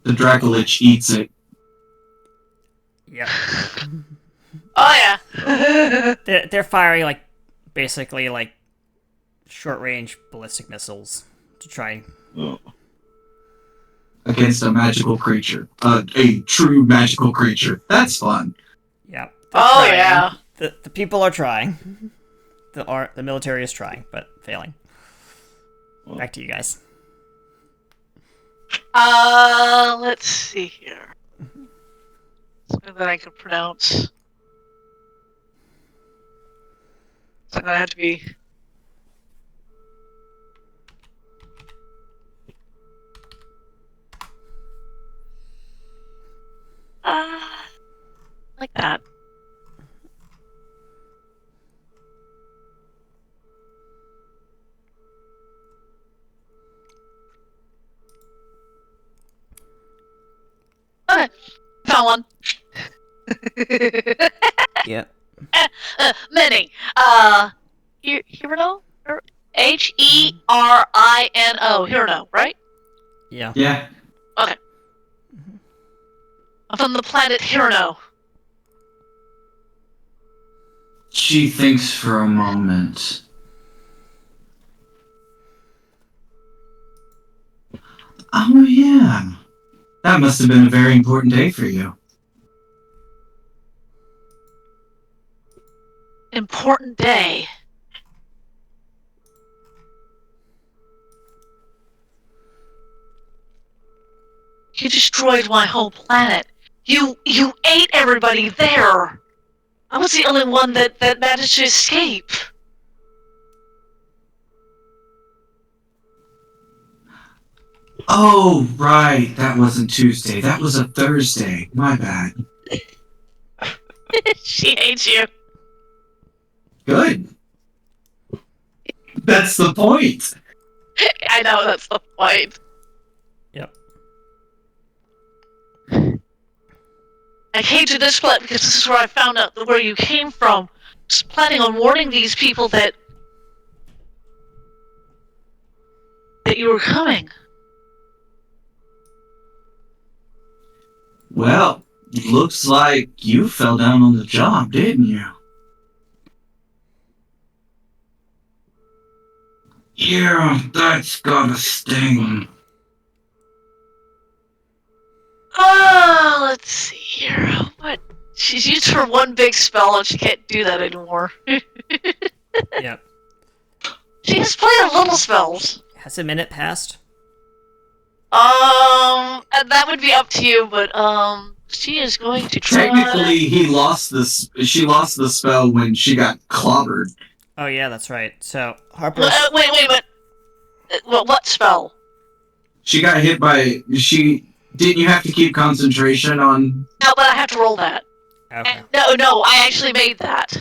The Dracolich eats it. Yep. Oh yeah. They're firing basically short range ballistic missiles to try and against a magical creature, a true magical creature. That's fun. Yep. Oh yeah. The people are trying. The military is trying, but failing. Back to you guys. Let's see here. Something that I can pronounce. So I'm gonna have to be. Like that. Okay, found one. Yep. Many. Hirano? Herino. Hirano, right? Yeah. Yeah. Okay. I'm from the planet Hirano. She thinks for a moment. Oh, yeah. That must have been a very important day for you. Important day. You destroyed my whole planet. You ate everybody there. I was the only one that managed to escape. Oh, right. That wasn't Tuesday. That was a Thursday. My bad. She hates you. Good. That's the point. I know, that's the point. Yep. I came to this planet because this is where I found out where you came from. Just planning on warning these people that you were coming. Well, looks like you fell down on the job, didn't you? Yeah, that's gotta sting. Let's see here. What? She's used her one big spell and she can't do that anymore. Yep. She has plenty of little spells. Has a minute passed? And that would be up to you, but she is going to try. Technically, she lost the spell when she got clobbered. Oh yeah, that's right. So Harper. Wait. What spell? She got hit by. Didn't you have to keep concentration on? No, but I have to roll that. Okay. No, I actually made that.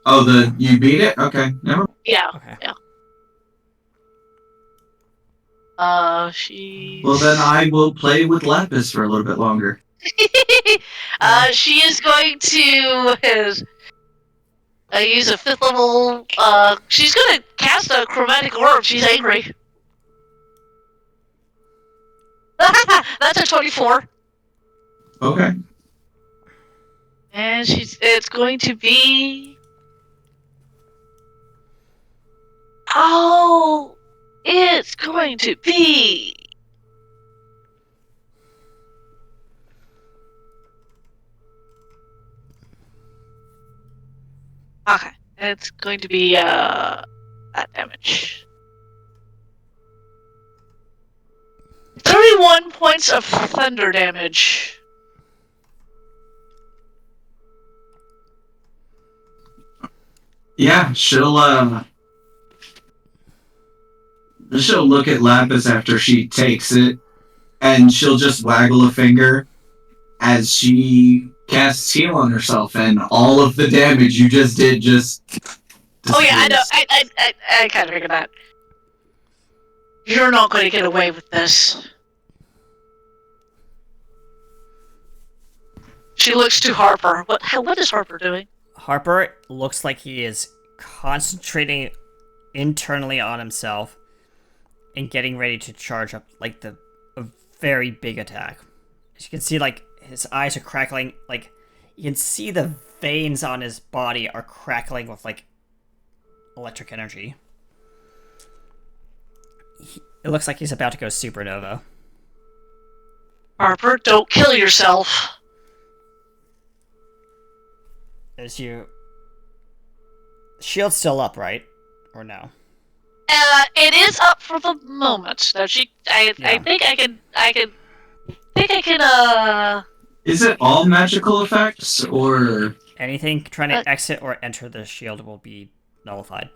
Oh, you beat it? Okay, never. Yeah. Okay. Yeah. She's. Well, then I will play with Lapis for a little bit longer. She is going to use a 5th level. She's going to cast a chromatic orb. She's angry. That's a 24. Okay. And it's going to be. Oh, it's going to be. Okay, it's going to be that damage. 31 points of thunder damage. Yeah, she'll look at Lapis after she takes it, and she'll just waggle a finger as she casts heal on herself, and all of the damage you just did just. Oh yeah, I know. I kind of figured that. You're not going to get away with this. She looks to Harper. What is Harper doing? Harper looks like he is concentrating internally on himself and getting ready to charge up like a very big attack. As you can see, like his eyes are crackling. Like you can see the veins on his body are crackling with like electric energy. It looks like he's about to go supernova. Harper, don't kill yourself. As you... Shield's still up, right? Or no? It is up for the moment. Now I think I can think I can. Is it all magical effects or Anything trying to exit or enter the shield will be nullified.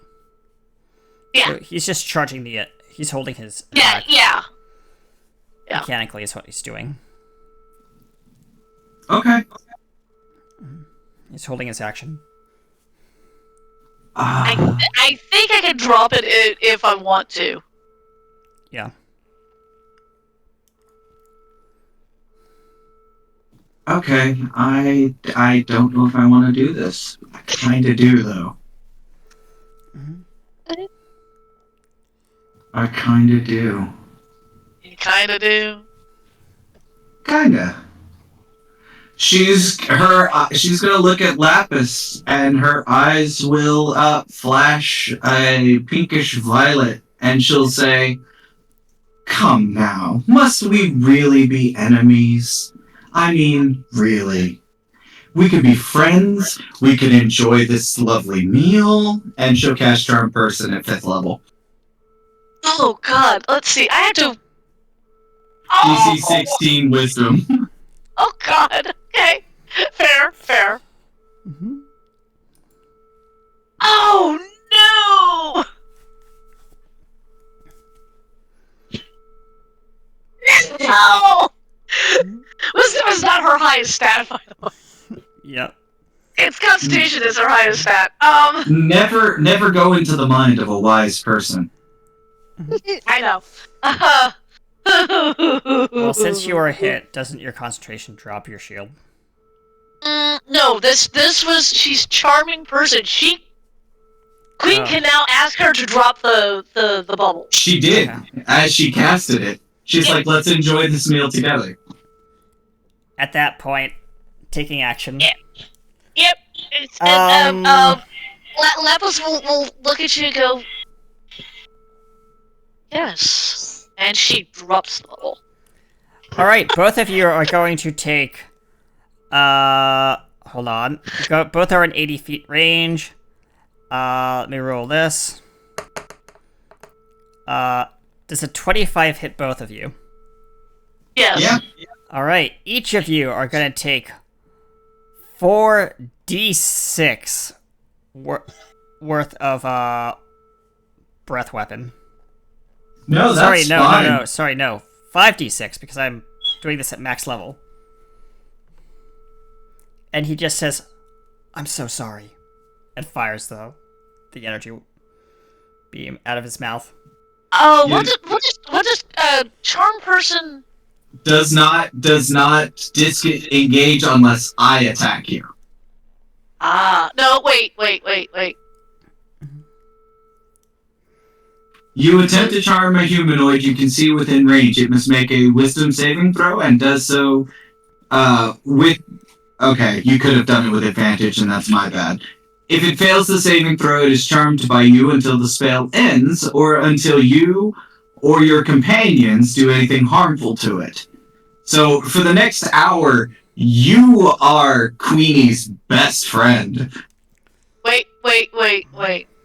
Yeah. So he's just charging the. He's holding his. Yeah. Yeah. Mechanically, is what he's doing. Okay. He's holding his action. I think I can drop it if I want to. Yeah. Okay, I don't know if I want to do this. I kind of do, though. I kind of do. You kind of do. Kinda. She's gonna look at Lapis, and her eyes will flash a pinkish violet, and she'll say, "Come now, must we really be enemies? I mean, really. We could be friends, we could enjoy this lovely meal," and she'll cast Charm Person at 5th level. Oh God, let's see. I have to. DC 16 Wisdom. Oh God. Okay. Fair. Oh no! No! Wisdom is not her highest stat, by the way. Yep. Its Constitution is her highest stat. Never go into the mind of a wise person. I know. Well, since you were hit, doesn't your concentration drop your shield? No, this was she's charming person. Queen can now ask her to drop the bubble. She did as she casted it. She's like, "Let's enjoy this meal together." At that point, taking action. Yep. Lapis will look at you and go, "Yes," and she drops the bubble. All right, both of you are going to take. Hold on. Both are in 80 feet range. Let me roll this. Does a 25 hit both of you? Yes. Yeah. All right, each of you are going to take 4d6 worth of breath weapon. No, that's fine. Sorry, no. 5d6 because I'm doing this at max level. And he just says, "I'm so sorry," and fires the energy beam out of his mouth. Oh, what does charm person does not disengage unless I attack you. No, wait. You attempt to charm a humanoid you can see within range. It must make a wisdom saving throw and does so with... Okay, you could have done it with advantage, and that's my bad. If it fails the saving throw, it is charmed by you until the spell ends, or until you or your companions do anything harmful to it. So, for the next hour, you are Queenie's best friend. Wait.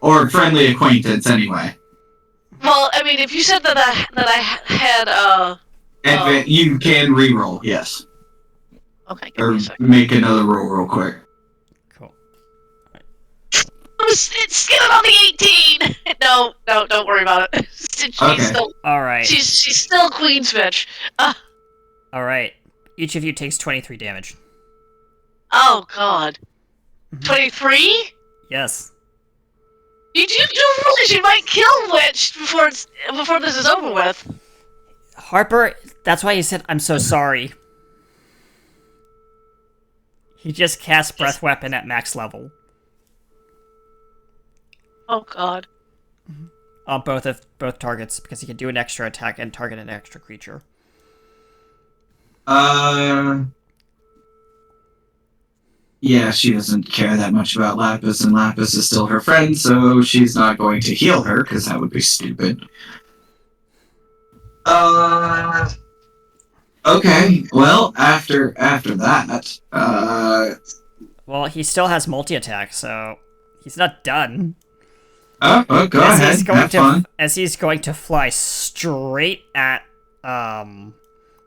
Or friendly acquaintance, anyway. Well, I mean, if you said that I had you can reroll, yes. Okay. Or make another roll real quick. Cool. It's getting on the 18. No, don't worry about it. She's still, all right. She's still Queen's bitch. All right. Each of you takes 23 damage. Oh God. 23? Yes. You realize you might kill Witch before this is over with. Harper, that's why he said, "I'm so sorry." He just cast breath weapon at max level. Oh God. On both targets, because he can do an extra attack and target an extra creature. Yeah, she doesn't care that much about Lapis, and Lapis is still her friend, so she's not going to heal her, because that would be stupid. Okay, well, after that, Well, he still has multi-attack, so he's not done. go ahead, have fun. As he's going to fly straight at,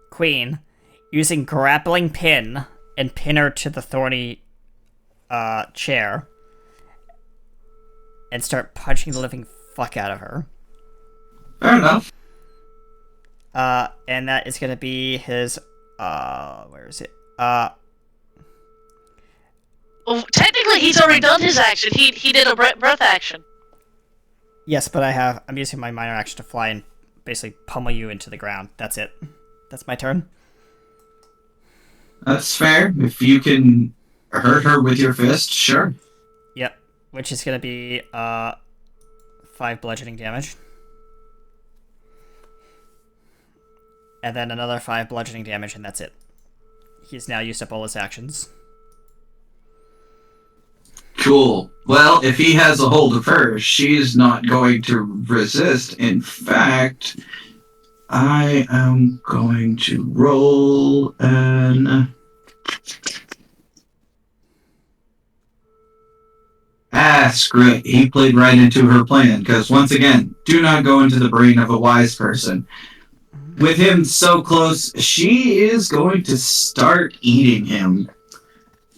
queen using grappling pin and pin her to the thorny chair and start punching the living fuck out of her. Fair enough. And that is gonna be his where is it? Well, technically, he's already done his action. He did a breath action. Yes, but I'm using my minor action to fly and basically pummel you into the ground. That's it. That's my turn. That's fair. If you can hurt her with your fist, sure. Yep. Which is gonna be 5 bludgeoning damage. And then another 5 bludgeoning damage, and that's it. He's now used up all his actions. Cool. Well, if he has a hold of her, she's not going to resist. In fact, I am going to roll an... screw it. He played right into her plan, because once again, do not go into the brain of a wise person. With him so close, she is going to start eating him.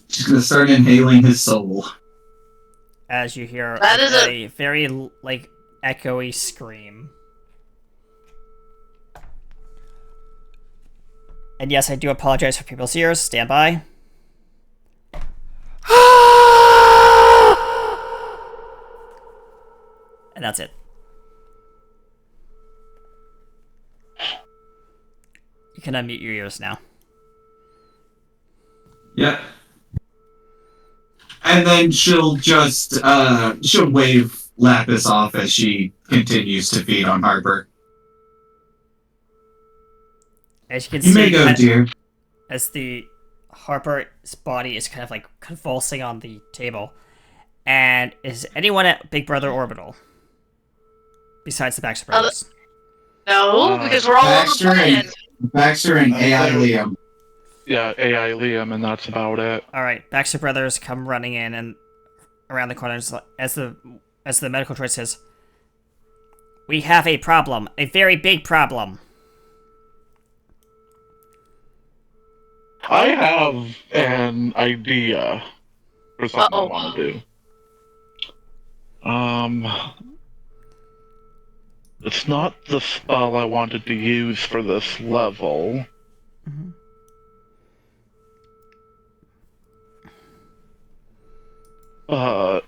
She's going to start inhaling his soul. As you hear That is a very, like, echoey scream. And yes, I do apologize for people's ears. Stand by. And that's it. You can unmute your ears now. Yep. And then she'll just, she'll wave Lapis off as she continues to feed on Harper. As you can You see, may go, dear. as the Harper's body is kind of like convulsing on the table. And is anyone at Big Brother Orbital? Besides the Baxter Brothers? No, because we're all on the planet. Baxter and AI Liam. Yeah, AI Liam, and that's about it. Alright, Baxter Brothers come running in and around the corner as the medical droid says, "We have a problem, a very big problem." I have an idea for something I want to do. It's not the spell I wanted to use for this level. But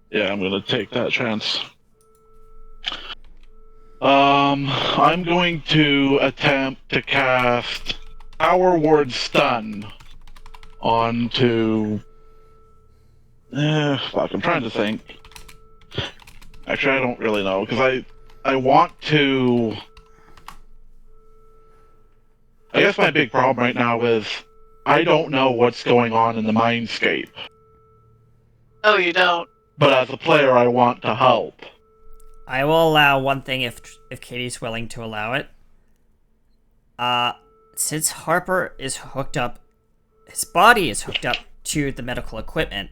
yeah, I'm gonna take that chance. I'm going to attempt to cast Power Word Stun onto... fuck, I'm trying to think. Actually, I don't really know, because I want to... I guess my big problem right now is I don't know what's going on in the mindscape. Oh, you don't? But as a player, I want to help. I will allow one thing if Katie's willing to allow it. Since Harper is hooked up, his body is hooked up to the medical equipment,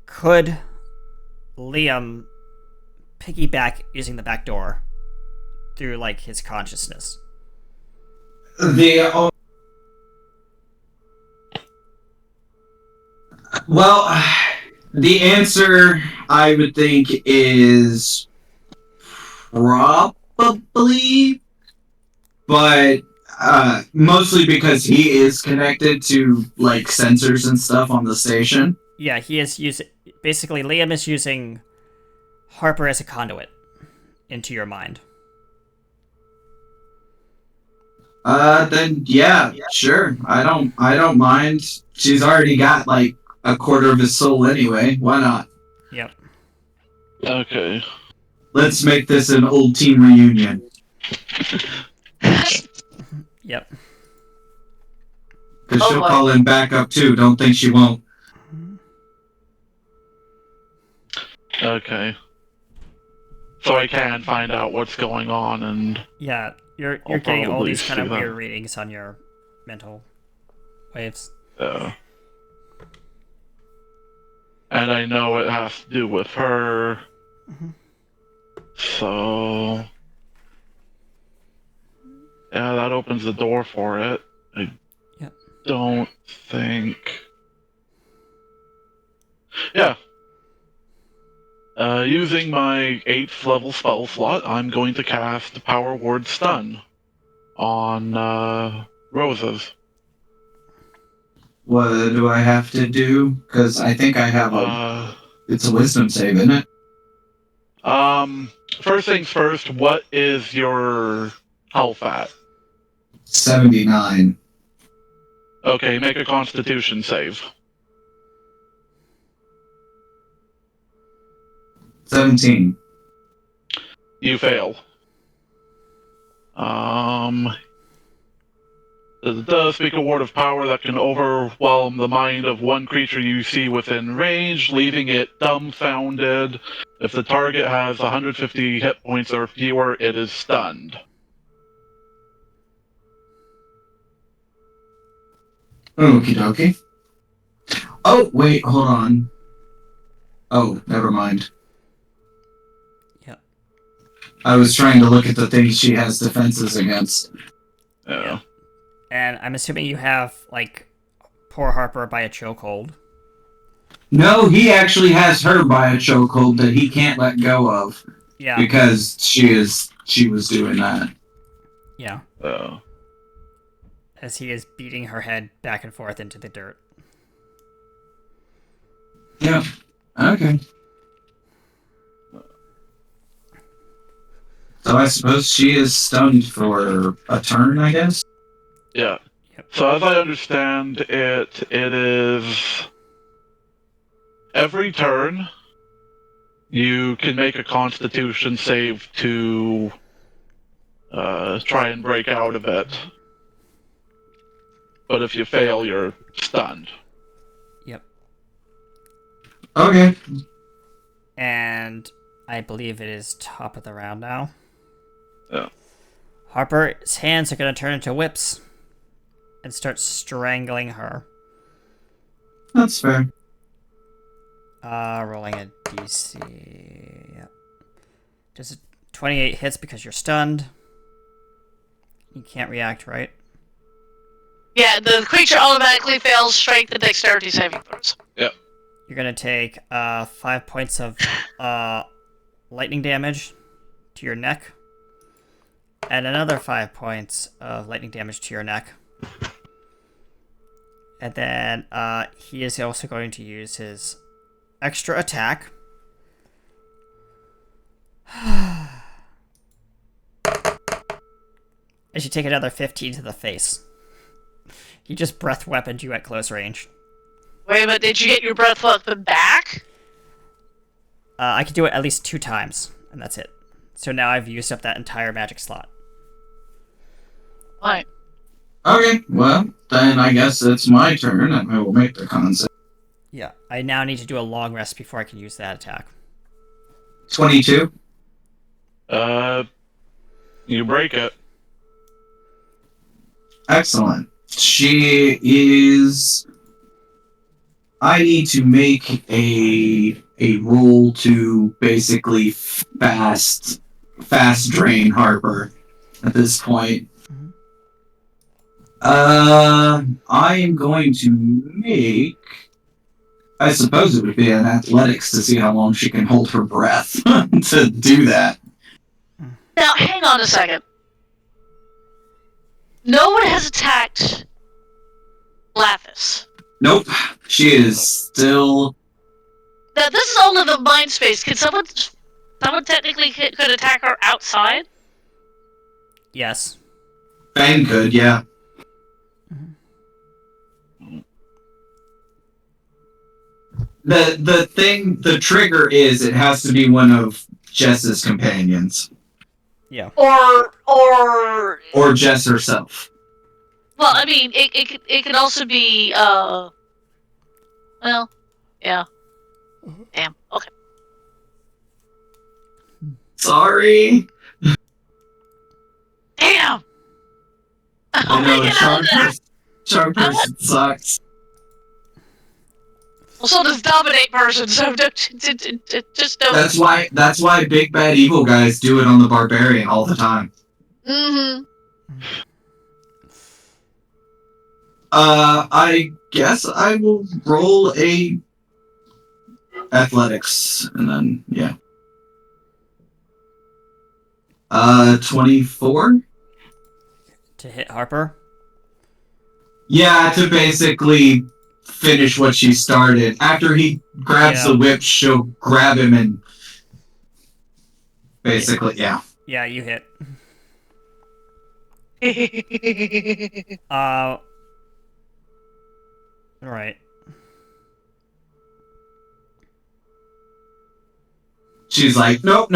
could Liam piggyback using the back door through, like, his consciousness? Well, the answer, I would think, is probably, but mostly because he is connected to, like, sensors and stuff on the station. Yeah, he is using... Basically, Liam is using Harper as a conduit into your mind. Then yeah, sure. I don't mind. She's already got, like, a quarter of his soul anyway. Why not? Yep. Okay. Let's make this an old team reunion. Yep. Because she'll call in backup too. Don't think she won't. Okay. So I can find out what's going on and... Yeah, you're getting all these kind of weird readings on your mental waves. And I know it has to do with her. So... yeah, that opens the door for it. I don't think... yeah. Using my 8th level spell slot, I'm going to cast Power Word Stun on Roses. What do I have to do? Because I think I have a... it's a wisdom save, isn't it? First things first, what is your health at? 79. Okay, make a Constitution save. 17. You fail. It does speak a word of power that can overwhelm the mind of one creature you see within range, leaving it dumbfounded. If the target has 150 hit points or fewer, it is stunned. Okie dokie. Oh, wait, hold on. Oh, never mind. Yep. I was trying to look at the things she has defenses against. Yeah. And I'm assuming you have, like, poor Harper by a chokehold. No, he actually has her by a chokehold that he can't let go of. Yeah. Because she was doing that. Yeah. Oh. As he is beating her head back and forth into the dirt. Yeah. Okay. So I suppose she is stunned for a turn, I guess? Yeah. Yep. So as I understand it, it is... every turn, you can make a Constitution save to try and break out of it. But if you fail, you're stunned. Yep. Okay. And I believe it is top of the round now. Yeah. Harper's hands are going to turn into whips and start strangling her. That's fair. Rolling a DC. Yep. Does it 28 hits because you're stunned? You can't react, right? Yeah, the creature automatically fails strength and dexterity saving throws. Yep. You're going to take 5 points of lightning damage to your neck. And another 5 points of lightning damage to your neck. And then he is also going to use his extra attack. As you take another 15 to the face. He just breath weaponed you at close range. Wait, but did you get your breath weapon back? I can do it at least 2 times, and that's it. So now I've used up that entire magic slot. Right. Okay, well, then I guess it's my turn, and I will make the concept. Yeah, I now need to do a long rest before I can use that attack. 22. You break it. Excellent. She is... I need to make a roll to basically fast drain Harper at this point. I am going to make... I suppose it would be an athletics to see how long she can hold her breath to do that. Now, hang on a second. No one has attacked Lathis. Nope. She is still... Now, this is only the mind space. Could someone technically could attack her outside? Yes. Fang could, yeah. The trigger is it has to be one of Jess's companions. Yeah. Or Jess herself. Well, I mean, it could also be, well, yeah. Damn, okay. Sorry. Damn! I know, charm person sucks. Well, so does dominate person, so just don't. That's why big bad evil guys do it on the barbarian all the time. Mm-hmm. I guess I will roll a athletics, and then, yeah. 24? To hit Harper? Yeah, to basically finish what she started. After he grabs the whip, she'll grab him and basically, yeah. Yeah, you hit. Alright. She's like, nope,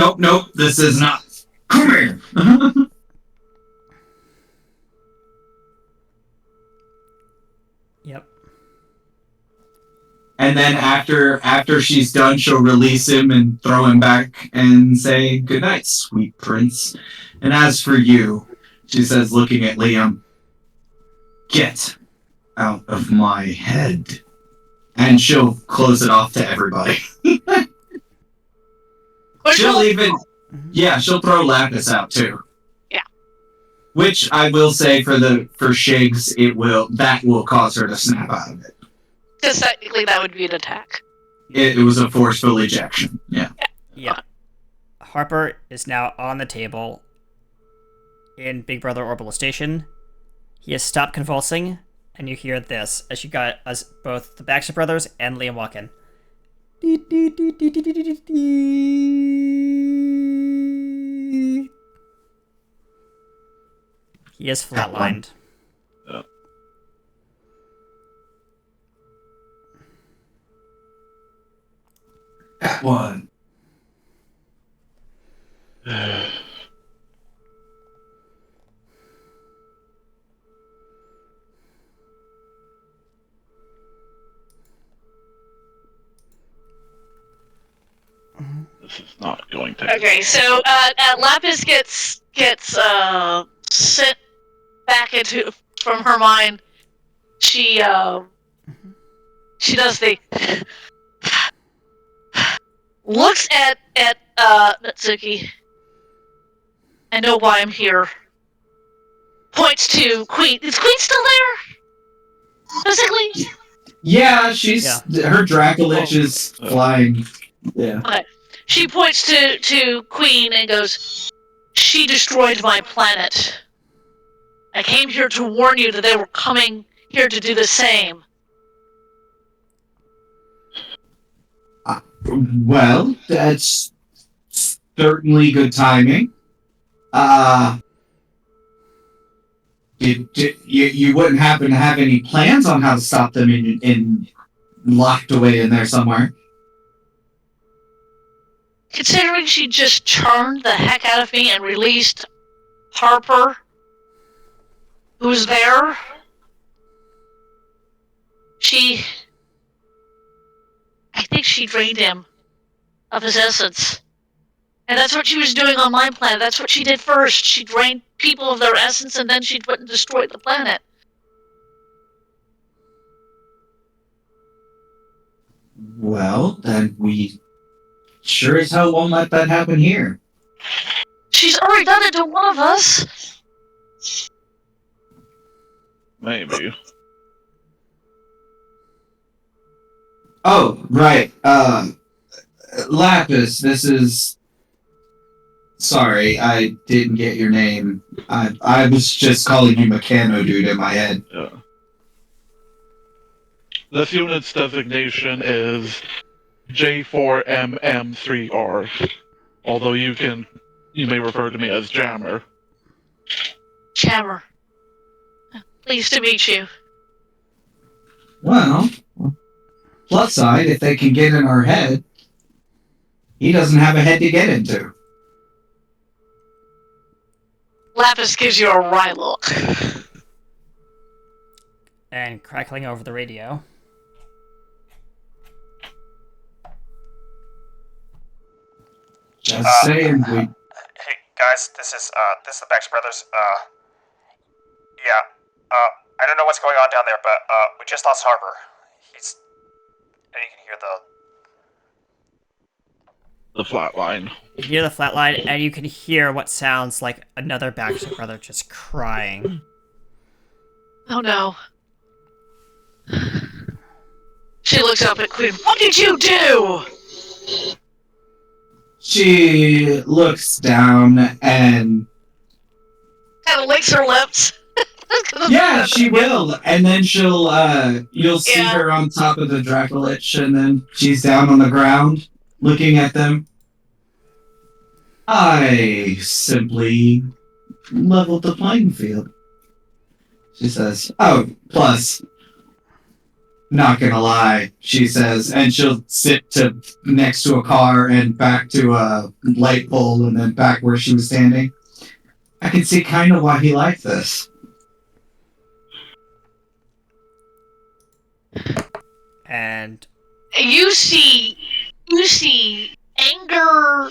this is not. Come here! Yep. And then after she's done, she'll release him and throw him back and say, good night, sweet prince. And as for you, she says, looking at Liam, get out of my head. And she'll close it off to everybody. She'll throw Lapis out too. Yeah. Which I will say for Shiggs, that will cause her to snap out of it. Because technically that would be an attack. It was a forceful ejection. Yeah. Yeah. Harper is now on the table in Big Brother Orbital Station. He has stopped convulsing, and you hear this as you got both the Baxter brothers and Liam walk in. He is flatlined. That one. This is not going to. Okay, so Lapis gets sent back into from her mind. She does the looks at Natsuki. I know why I'm here. Points to Queen. Is Queen still there? Basically. Yeah, her Dracolich is flying. Yeah. Okay. She points to Queen and goes, "She destroyed my planet. I came here to warn you that they were coming here to do the same." Well, that's certainly good timing. You wouldn't happen to have any plans on how to stop them in locked away in there somewhere? Considering she just churned the heck out of me and released Harper, who's there, I think she drained him of his essence. And that's what she was doing on my planet. That's what she did first. She drained people of their essence, and then she went and destroyed the planet. Well, then we sure as hell won't let that happen here. She's already done it to one of us. Maybe. Oh, right. Lapis, this is... Sorry, I didn't get your name. I was just calling you Mechano Dude in my head. Yeah. This unit's designation is J4MM3R. Although you may refer to me as Jammer. Jammer. Pleased to meet you. Well, plus side, if they can get in our head, he doesn't have a head to get into. Lapis gives you a wry look. And crackling over the radio. Just saying, we... Hey guys, this is the Baxter Brothers. I don't know what's going on down there, but we just lost Harper. And you can hear The flatline. You hear the flatline, and you can hear what sounds like another Baxter brother just crying. Oh no. She looks up at Queen. What did you do? She looks down and... Kind of licks her lips. Yeah, she will. And then you'll see her on top of the Dracolich, and then she's down on the ground, looking at them. I simply leveled the playing field. She says, oh, plus, not gonna lie, she says, and she'll sit next to a car and back to a light pole and then back where she was standing. I can see kind of why he liked this. And you see anger.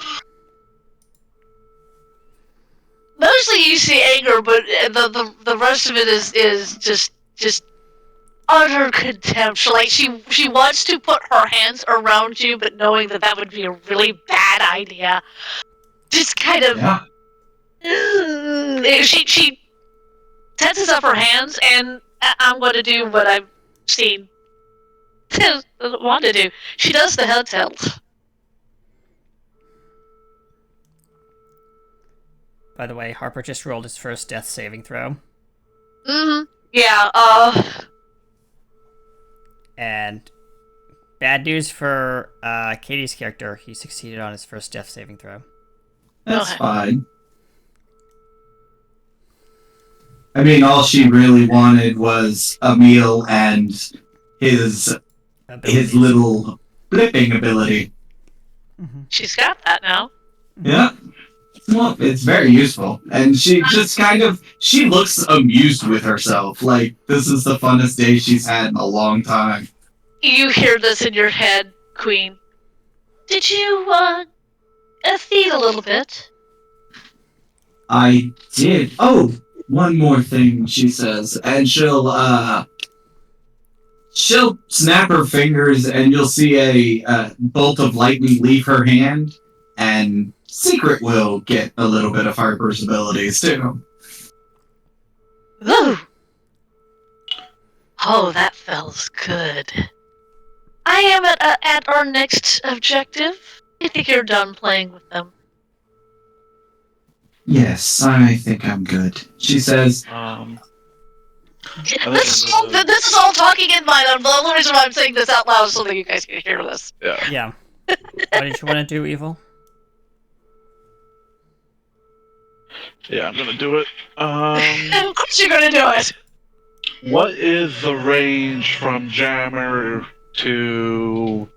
Mostly you see anger, but the rest of it is just utter contempt. Like she wants to put her hands around you, but knowing that would be a really bad idea. Just kind of. Yeah. She tenses up her hands, and I'm going to do what I've seen. Want to do. She does the head tilt. by the way, Harper just rolled his first death saving throw. Mm-hmm. Yeah, And bad news for Katie's character, he succeeded on his first death saving throw. That's fine. I mean, all she really wanted was a meal and his little flipping ability. She's got that now. Yeah. Well, it's very useful. And she just she looks amused with herself. Like, this is the funnest day she's had in a long time. You hear this in your head, Queen. Did you, feed a little bit? I did. Oh, one more thing, she says. And she'll snap her fingers and you'll see a bolt of lightning leave her hand. And Secret will get a little bit of Harper's abilities, too. Ooh. Oh, that feels good. I am at our next objective. I think you're done playing with them. Yes, I think I'm good. She says, This is all talking in mind. The only reason why I'm saying this out loud is so that you guys can hear this. Yeah. What did you want to do, Evil? Yeah, I'm gonna do it. Of course you're gonna do it! What is the range from Jammer to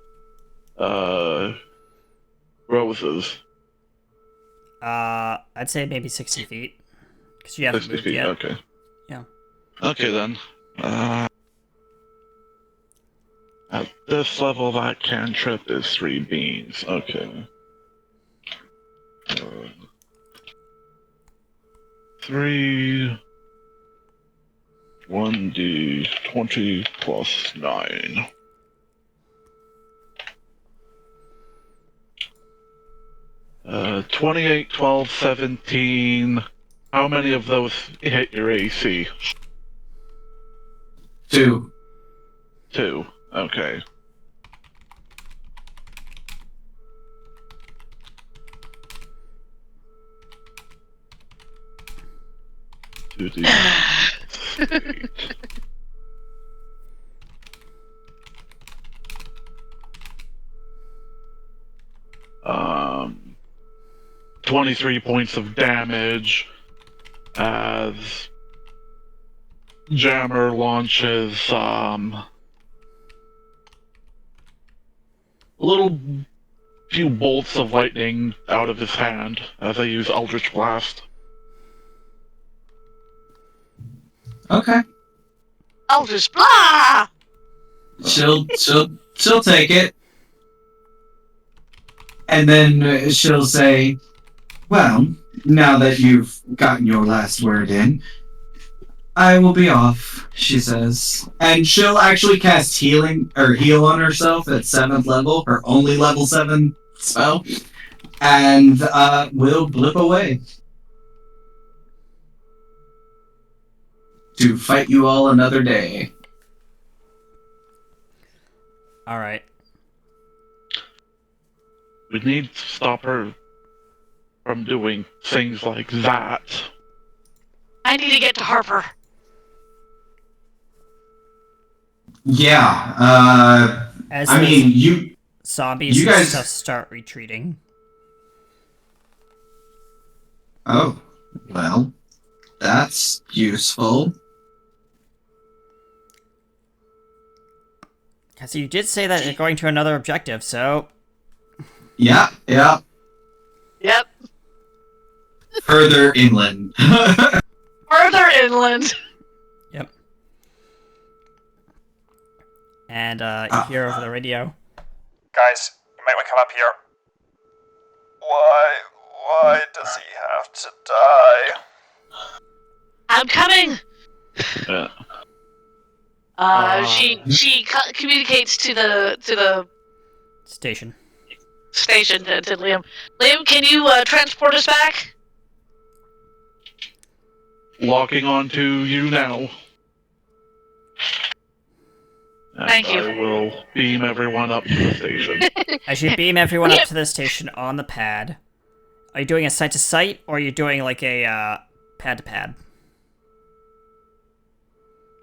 Roses? I'd say maybe 60 feet. Because you haven't 60 moved feet, yet. okay. Yeah. Okay then. At this level, that cantrip is 3 beans. Okay. 3... 1d20 plus 9. Uh, 28, 12, 17. How many of those hit your AC? 2. 2. Okay. Two D. 23 points of damage as Jammer launches a little few bolts of lightning out of his hand as I use Eldritch Blast. okay. Eldritch blah! She'll take it. And then she'll say, well, now that you've gotten your last word in, I will be off, she says. And she'll actually cast heal on herself at 7th level, her only level 7 spell, and will blip away. To fight you all another day. Alright. We need to stop her from doing things like that. I need to get to Harper. Yeah, zombies you and guys stuff start retreating. Oh, well, that's useful. Because you did say that you're going to another objective, so... Yeah. Yep. Further inland. Further inland. Yep. And you hear over the radio. Guys, you might want to come up here. Why does he have to die? I'm coming. She communicates to the station to Liam. Liam, can you transport us back? Locking onto you now. Thank you. I will beam everyone up to the station. As you beam everyone up to the station on the pad, are you doing a site to site or are you doing like a pad to pad?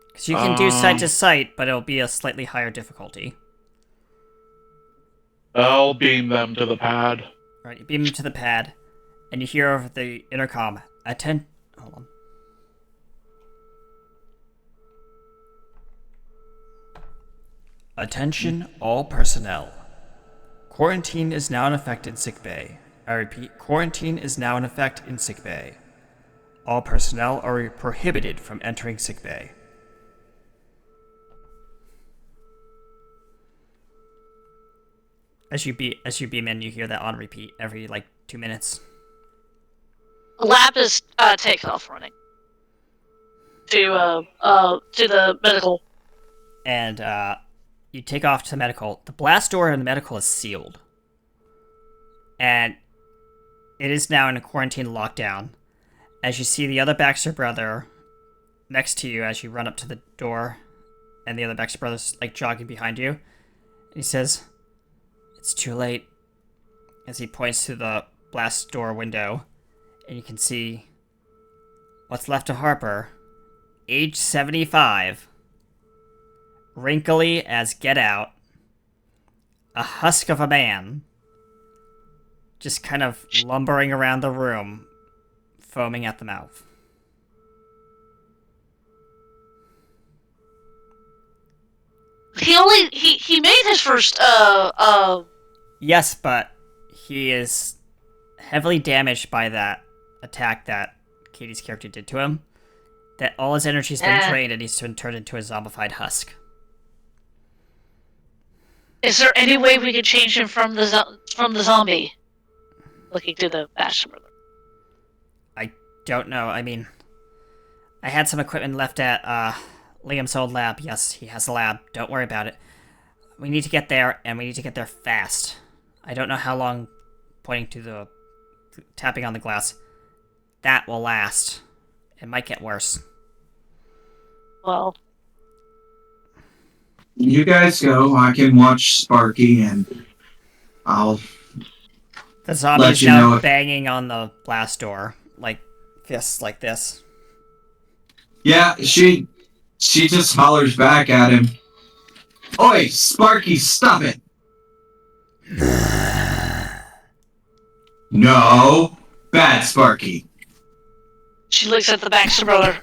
Because you can do site to site, but it'll be a slightly higher difficulty. I'll beam them to the pad. Alright, you beam them to the pad, and you hear over the intercom, hold on. Attention all personnel. Quarantine is now in effect in sickbay. I repeat, quarantine is now in effect in sickbay. All personnel are prohibited from entering sickbay. As you beam in, you hear that on repeat every, 2 minutes. Lab is takes off running to the medical. And, you take off to the medical. The blast door in the medical is sealed. And it is now in a quarantine lockdown. As you see the other Baxter brother next to you as you run up to the door, and the other Baxter brother's, jogging behind you. And he says... It's too late, as he points to the blast door window, and you can see what's left of Harper, age 75, wrinkly as get out, a husk of a man, just kind of lumbering around the room, foaming at the mouth. He made his first Yes, but he is heavily damaged by that attack that Katie's character did to him. That all his energy's been drained and he's been turned into a zombified husk. Is there any way we could change him from the zombie? Looking to the Baxter brother. I don't know. I mean, I had some equipment left at Liam's old lab. Yes, he has a lab. Don't worry about it. We need to get there, and we need to get there fast. I don't know how long, pointing to the tapping on the glass, that will last. It might get worse. Well, you guys go. I can watch Sparky, and I'll. The zombie's now banging on the blast door, fists like this. Yeah, she just hollers back at him. Oi, Sparky, stop it! No, bad Sparky. She looks at the Baxter brother.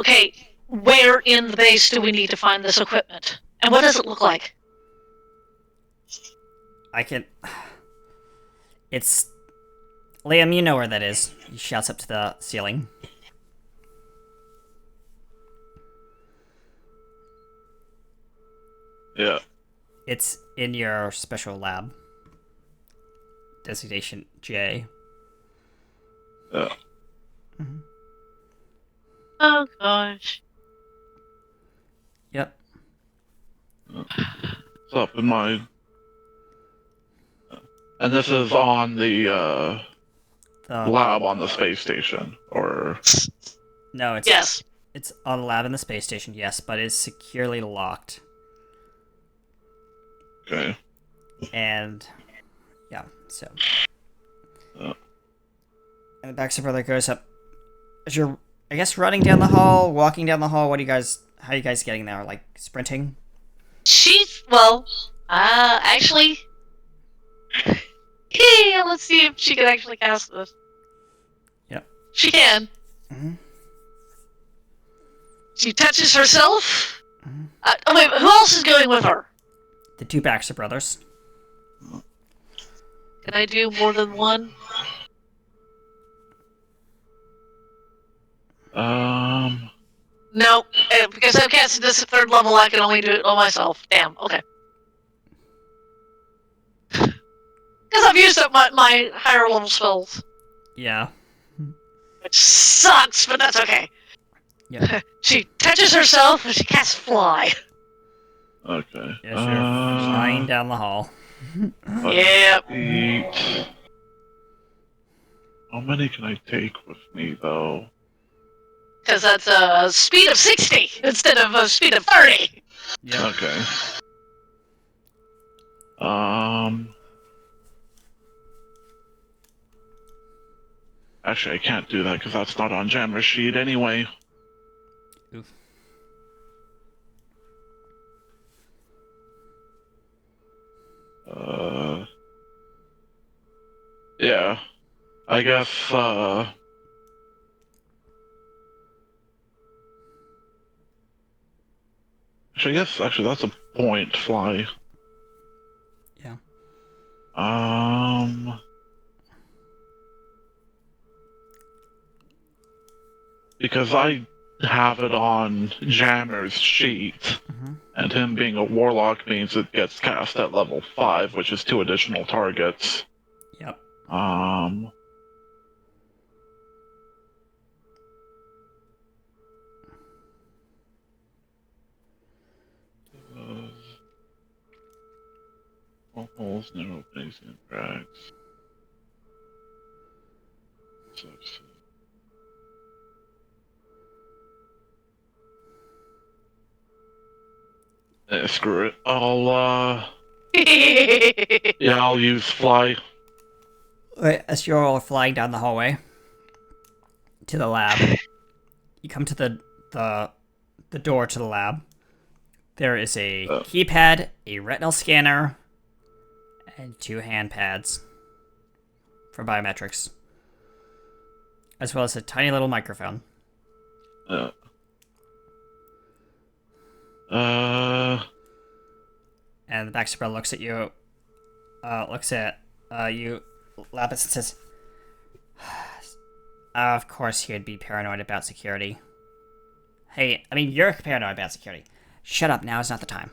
Okay, where in the base do we need to find this equipment? And what does it look like? It's... Liam, you know where that is. He shouts up to the ceiling. Yeah. It's in your special lab. Designation J. Yeah. Mm-hmm. Oh gosh. Yep. It's up in my... And this is on the lab on the space station, or... No, it's... Yes. It's on a lab in the space station, yes, but it's securely locked. Okay. And... Yeah, so... And the Baxter brother goes up. As you're, I guess, running down the hall, walking down the hall, what do you guys... How are you guys getting there? Like, sprinting? Actually... Yeah, let's see if she can actually cast this. Yep. She can. Mm-hmm. She touches herself. Wait, who else is going with her? The two Baxter brothers. Can I do more than one? No, because I've casted this at 3rd level, I can only do it on myself. Damn, okay. Because I've used up my higher level spells. Yeah. Which sucks, but that's okay. Yeah. She touches herself and she casts fly. Okay. Yeah, sure. Flying down the hall. Yep. How many can I take with me, though? Because that's a speed of 60 instead of a speed of 30. Yeah. Okay. Actually, I can't do that because that's not on Jammer's sheet anyway. Oof. Yeah. I guess, actually, that's a point fly. Yeah. Because I have it on Jammer's sheet, and him being a warlock means it gets cast at level 5, which is 2 additional targets. Yep. Holes, narrow openings, and cracks. Sucks. Screw it. I'll use fly. Right, as you're all flying down the hallway to the lab, you come to the door to the lab. There is a keypad, a retinal scanner, and 2 hand pads for biometrics, as well as a tiny little microphone. And the Baxter brother looks at you, you, Lapis, and says, of course he'd be paranoid about security. Hey, I mean, you're paranoid about security. Shut up, now is not the time.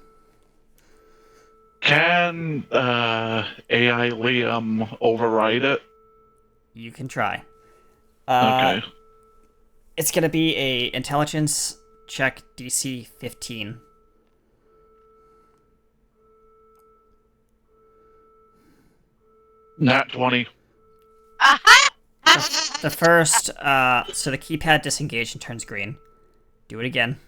Can AI Liam override it? You can try. Okay. It's gonna be a intelligence check DC 15. Nat 20. The first, so the keypad disengaged and turns green. Do it again.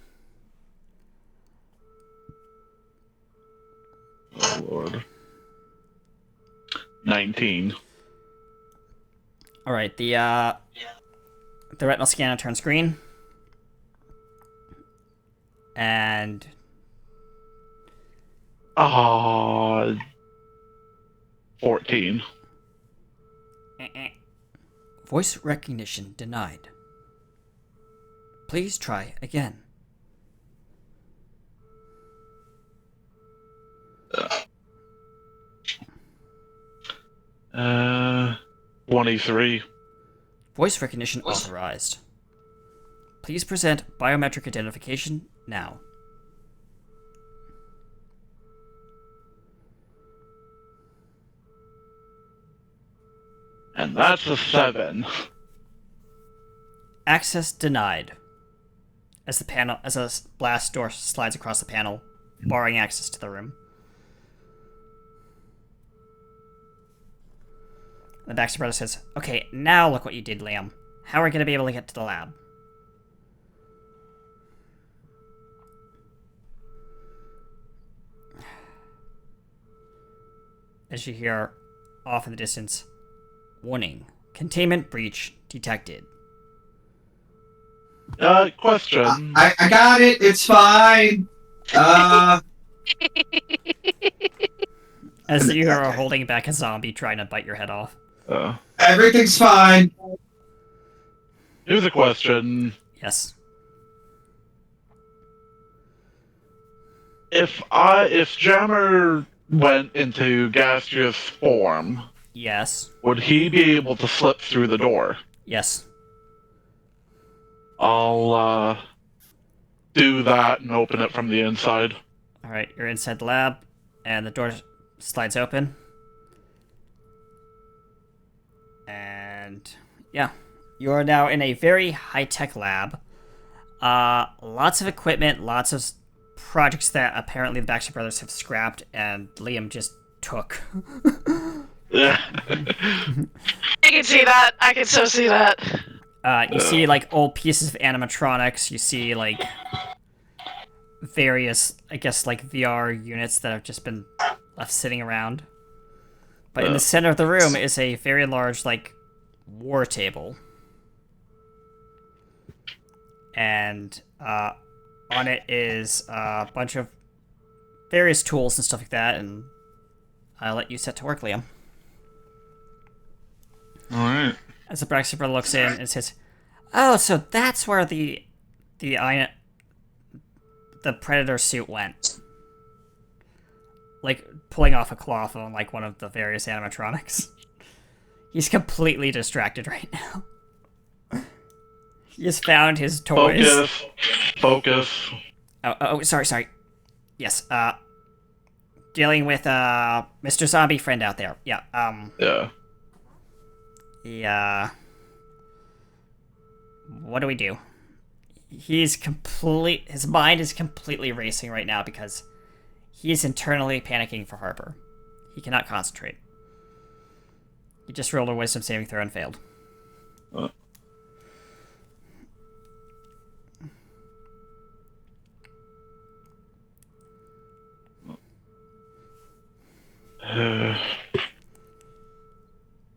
Oh, Lord. 19. Alright, the retinal scanner turns green. And... 14. Voice recognition denied. Please try again. 23. Voice recognition authorized. Please present biometric identification now. And that's a 7. Access denied. as a blast door slides across the panel, barring access to the room. The Baxter brother says, "Okay, now look what you did, Liam. How are we going to be able to get to the lab?" As you hear off in the distance, "Warning, containment breach detected." Question. I got it. It's fine. As you are holding back a zombie trying to bite your head off. Everything's fine. Here's a question. Yes. If Jammer went into gaseous form, Yes. would he be able to slip through the door? Yes. I'll do that and open it from the inside. Alright, you're inside the lab, and the door slides open. And yeah, you are now in a very high-tech lab. Lots of equipment, lots of projects that apparently the Baxter brothers have scrapped, and Liam just took. Yeah. I can see that. I can so see that. You see, like, old pieces of animatronics. You see, like, various, I guess, like, VR units that have just been left sitting around. But in the center of the room is a very large, like, war table. And on it is a bunch of various tools and stuff like that, and I'll let you set to work, Liam. Alright. As the Baxter brother looks in and says, "Oh, so that's where the Predator suit went." Like, pulling off a cloth on, like, one of the various animatronics. He's completely distracted right now. He has found his toys. Focus. Oh, sorry. Yes, dealing with, Mr. Zombie friend out there. Yeah, Yeah. What do we do? His mind is completely racing right now because he's internally panicking for Harper. He cannot concentrate. He just rolled a wisdom saving throw and failed.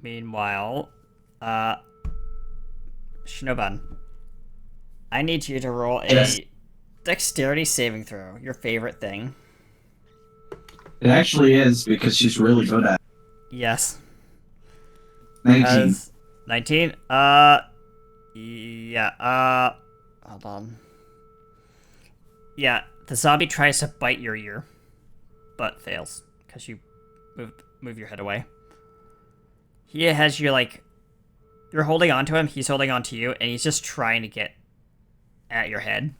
Meanwhile, Shinoban, I need you to roll a dexterity saving throw. Your favorite thing. It actually is, because she's really good at it. Yes. 19. 19? Yeah, hold on. Yeah, the zombie tries to bite your ear, but fails, because you move your head away. He has you, like, you're holding on to him, he's holding on to you, and he's just trying to get at your head.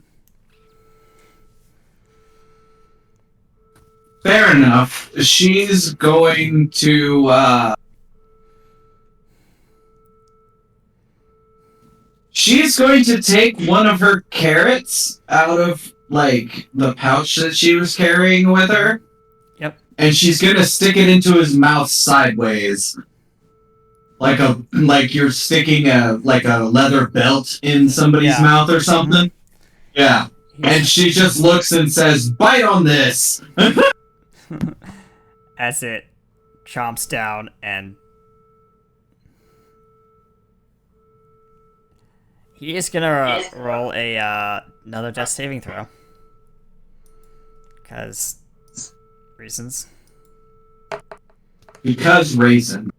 Fair enough. She's going to, she's going to take one of her carrots out of, like, the pouch that she was carrying with her. Yep. And she's gonna stick it into his mouth sideways. Like you're sticking a leather belt in somebody's mouth or something. Yeah. And she just looks and says, "Bite on this!" As it chomps down and he is gonna roll a another death saving throw. Because reasons. Because reason.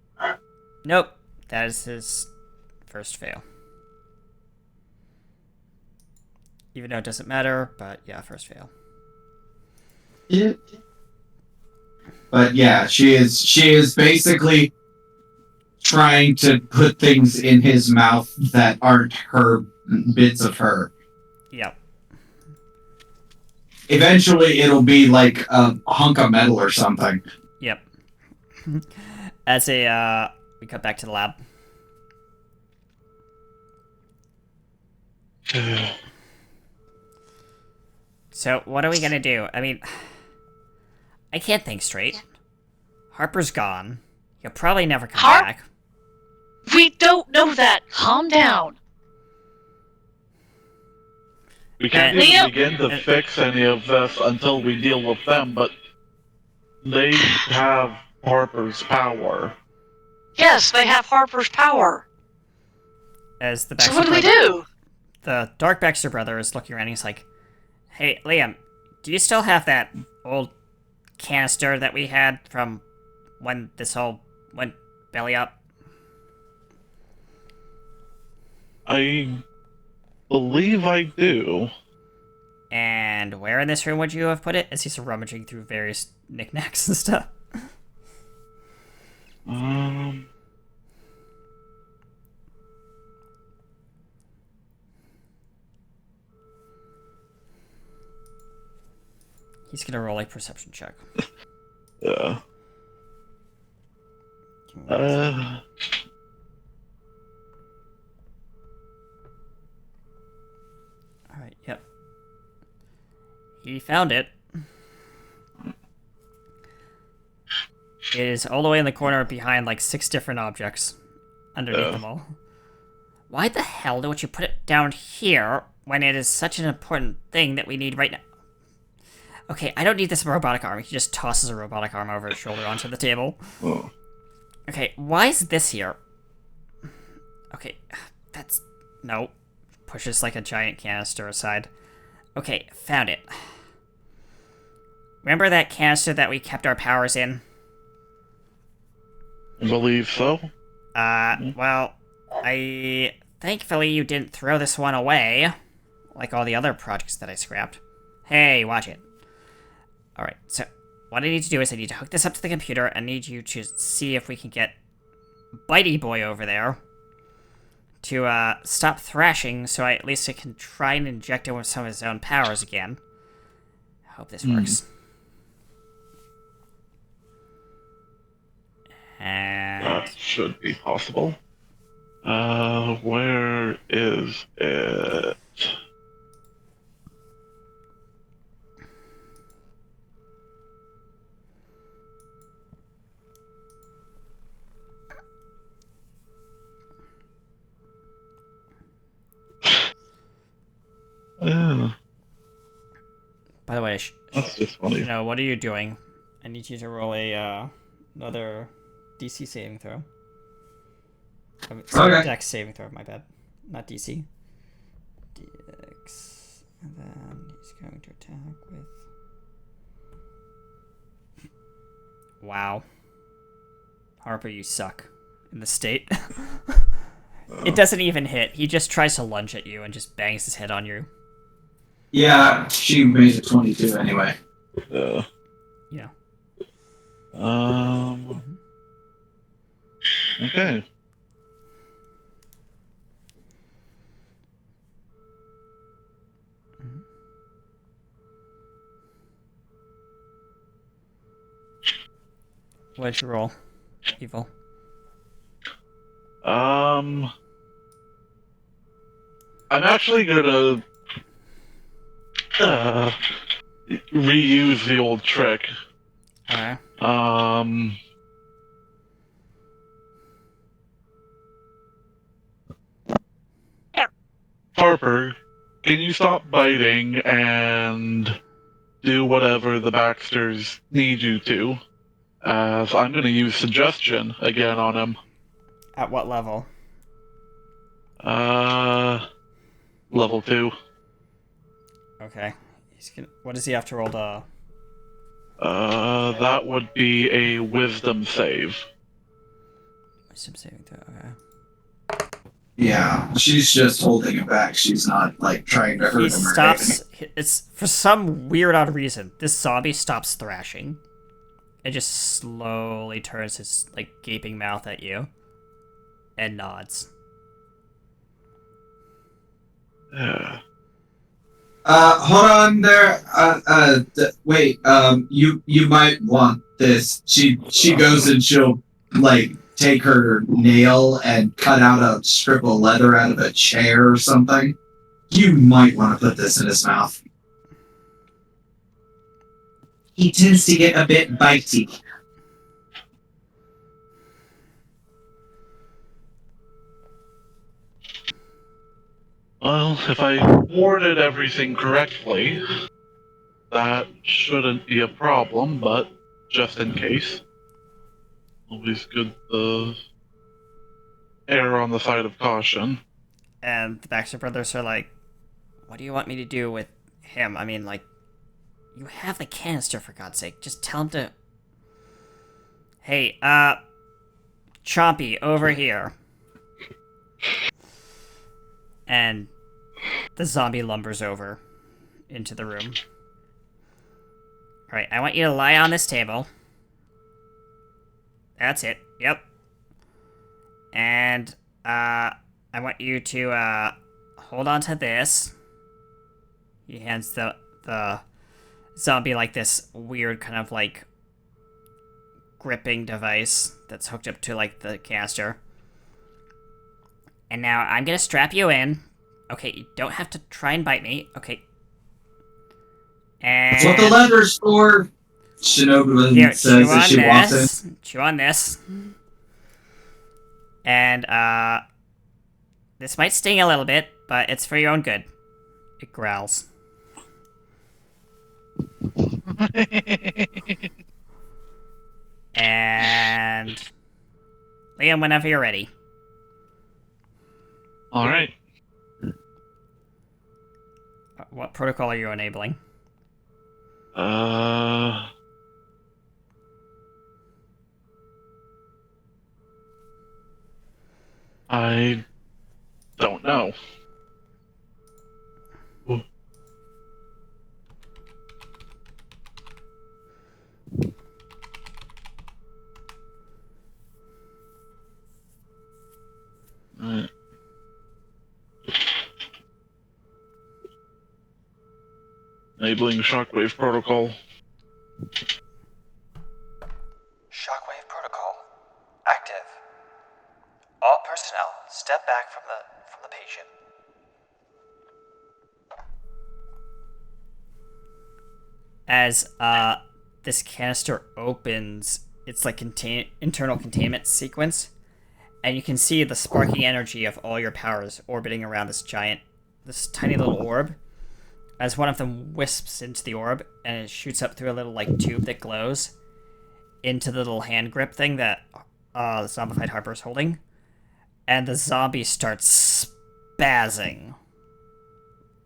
Nope. That is his first fail. Even though it doesn't matter, but yeah, first fail. Yeah. But yeah, she is basically trying to put things in his mouth that aren't her bits of her. Yep. Eventually, it'll be like a hunk of metal or something. Yep. As we cut back to the lab. So, what are we gonna do? I mean, I can't think straight. Harper's gone. He'll probably never come back. We don't know that. Calm down. We can't even begin to fix any of this until we deal with them, but they have Harper's power. Yes, they have Harper's power. As the So what do we do? The Dark Baxter brother is looking around and he's like, "Hey, Liam, do you still have that old canister that we had from when this all went belly up?" I believe I do. And where in this room would you have put it? As he's rummaging through various knickknacks and stuff. He's gonna roll a perception check. Yeah. Alright, yep. He found it. It is all the way in the corner behind like 6 different objects underneath them all. Why the hell don't you put it down here when it is such an important thing that we need right now? Okay, I don't need this robotic arm. He just tosses a robotic arm over his shoulder onto the table. Oh. Okay, why is this here? Okay, that's... No. Pushes like a giant canister aside. Okay, found it. Remember that canister that we kept our powers in? I believe so. Well, thankfully you didn't throw this one away, like all the other projects that I scrapped. Hey, watch it. Alright, so what I need to do is I need to hook this up to the computer. I need you to see if we can get Bitey Boy over there to stop thrashing, so at least I can try and inject him with some of his own powers again. I hope this works. And... That should be possible. Where is it? By the way, that's just funny. What are you doing? I need you to roll a another DC saving throw. Sorry, Dex saving throw. My bad, not DC. Dex, and then he's going to attack with. Wow, Harper, you suck. In the state. It doesn't even hit. He just tries to lunge at you and just bangs his head on you. Yeah, she made it 22 anyway. Yeah. Okay. What'd you roll, Evil? I'm actually gonna reuse the old trick. Alright. Harper, can you stop biting and do whatever the Baxters need you to? As I'm gonna use suggestion again on him. At what level? Level 2. Okay. What does he have to roll to... That would be a wisdom save. Wisdom saving throw, okay. Yeah, she's just holding it back. She's not, like, trying to hurt him He or stops... anything. It's, for some weird odd reason, this zombie stops thrashing. It just slowly turns his, like, gaping mouth at you. And nods. Yeah. Hold on there. Wait. You might want this. She goes and she'll like take her nail and cut out a strip of leather out of a chair or something. You might want to put this in his mouth. he tends to get a bit bitey. Well, if I worded everything correctly, that shouldn't be a problem, but just in case, always good to err on the side of caution. And the Baxter brothers are like, what do you want me to do with him? I mean, like, you have the canister, for God's sake. Just tell him to... Hey, Chompy, over here. And the zombie lumbers over into the room. Alright, I want you to lie on this table. That's it. Yep. And, I want you to, hold on to this. He hands the zombie, like, this weird kind of, like, gripping device that's hooked up to, like, the canister. And now I'm gonna strap you in. Okay, you don't have to try and bite me. Okay. And... That's what the leather's for! Shinobu says as she walks in. Chew on this. And, this might sting a little bit, but it's for your own good. It growls. And... Liam, whenever you're ready. Alright. What protocol are you enabling? I don't know. Enabling shockwave protocol. Shockwave protocol active. All personnel, step back from the patient. As this canister opens, it's like internal containment sequence, and you can see the sparking energy of all your powers orbiting around this tiny little orb. As one of them wisps into the orb, and it shoots up through a little, like, tube that glows into the little hand grip thing that the zombified Harper is holding. And the zombie starts spazzing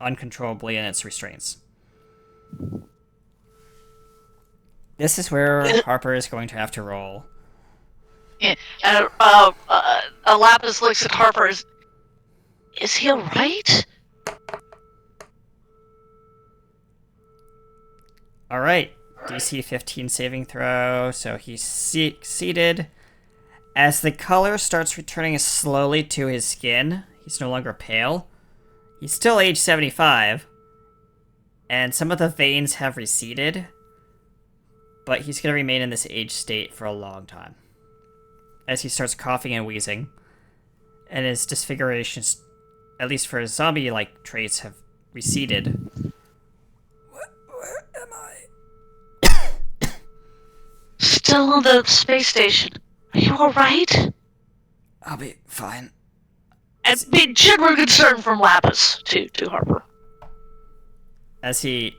uncontrollably in its restraints. This is where Harper is going to have to roll. Yeah. Lapis looks at Harper. Is he alright? Alright, DC 15 saving throw, so he's seated. As the color starts returning slowly to his skin, he's no longer pale. He's still age 75, and some of the veins have receded, but he's going to remain in this age state for a long time. As he starts coughing and wheezing, and his disfigurations, at least for his zombie-like traits, have receded. Where am I? Still on the space station. Are you alright? I'll be fine. And big general concern from Lapis to Harper. As he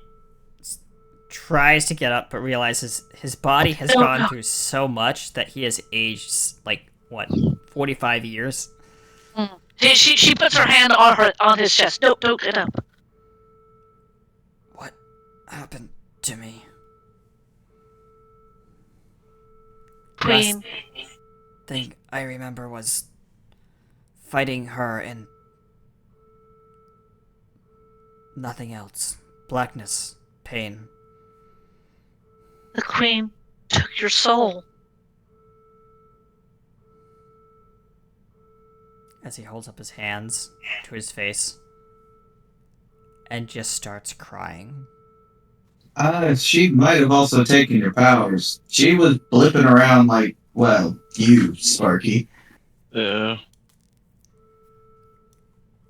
tries to get up, but realizes his body has gone through so much that he has aged, like, what, 45 years? She puts her hand on his chest. Don't get up. What happened to me? Queen. Last thing I remember was fighting her and nothing else. Blackness, pain. The Queen took your soul. As he holds up his hands to his face and just starts crying. She might have also taken your powers. She was blipping around like, well, you, Sparky. Yeah.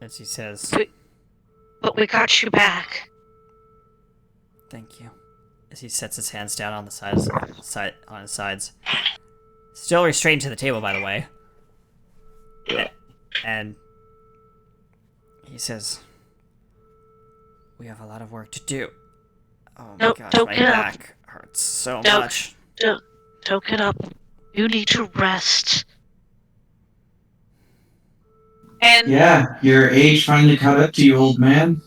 As he says, But we got you back. Thank you. as he sets his hands down on the on his sides. Still restrained to the table, by the way. Yeah. And he says, "We have a lot of work to do." Oh my Nope, gosh, don't my get up. back hurts so Don't- much. Don't get up. You need to rest. And Yeah, your age finally caught up to you, old man.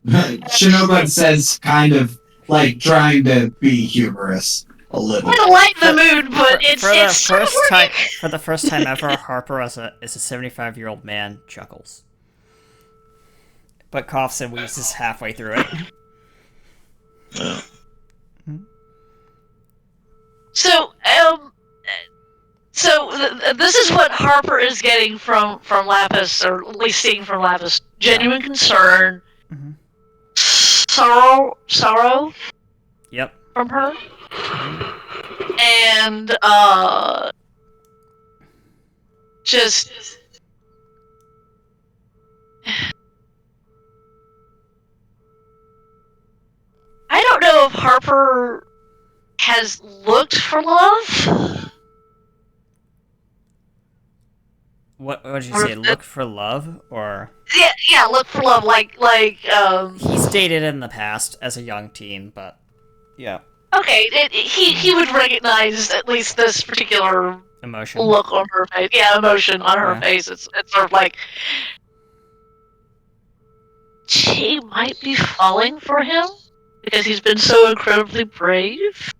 Shinobu says, kind of like trying to be humorous a little. I don't like the mood, but it's For the sort of first time, working. for the first time ever, Harper as a 75-year-old man chuckles, but coughs and wheezes halfway through it. So, this is what Harper is getting from Lapis, or at least seeing from Lapis: genuine concern, Mhm. sorrow Yep. from her, and just. I don't know if Harper has looked for love. What did you say? Look for love, or Yeah, look for love. he's dated in the past as a young teen, but yeah, Okay, he would recognize at least this particular emotion. look on her face. Yeah, emotion on her Yeah. face. It's sort of like she might be falling for him because he's been so incredibly brave.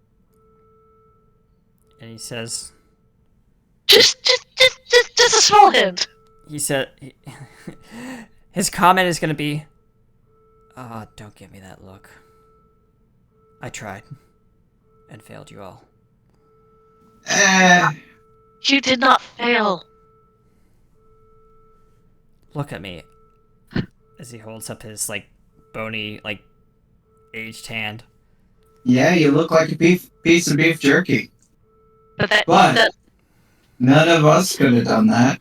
And he says, Just a small hint. he said, his comment is gonna be, "Ah, don't give me that look. I tried, and failed you all." You did not fail. Look at me, as he holds up his bony, aged hand. Yeah, you look like a piece of beef jerky. But But none of us could have done that.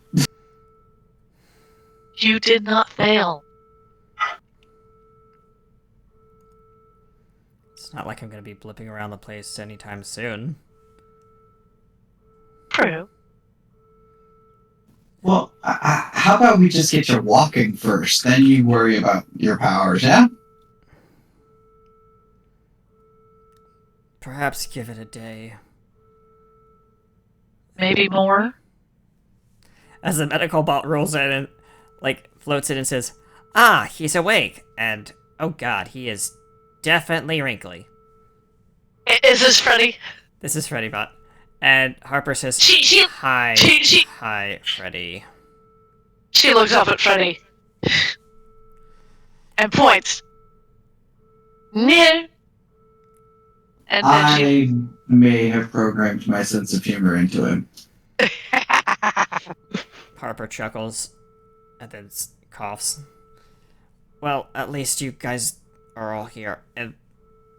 you did not fail. It's not like I'm gonna be blipping around the place anytime soon. True. Well, how about we just get you walking first, then you worry about your powers, yeah? Perhaps give it a day. Maybe more. As the medical bot rolls in and floats in and says, "Ah, he's awake, and oh god, he is definitely wrinkly." Is this Freddy? This is Freddy Bot. And Harper says, "Hi, hi, Freddy." She looks up at Freddy and points. No. And then she. I may have programmed my sense of humor into him. Harper chuckles and then coughs. "Well, at least you guys are all here, and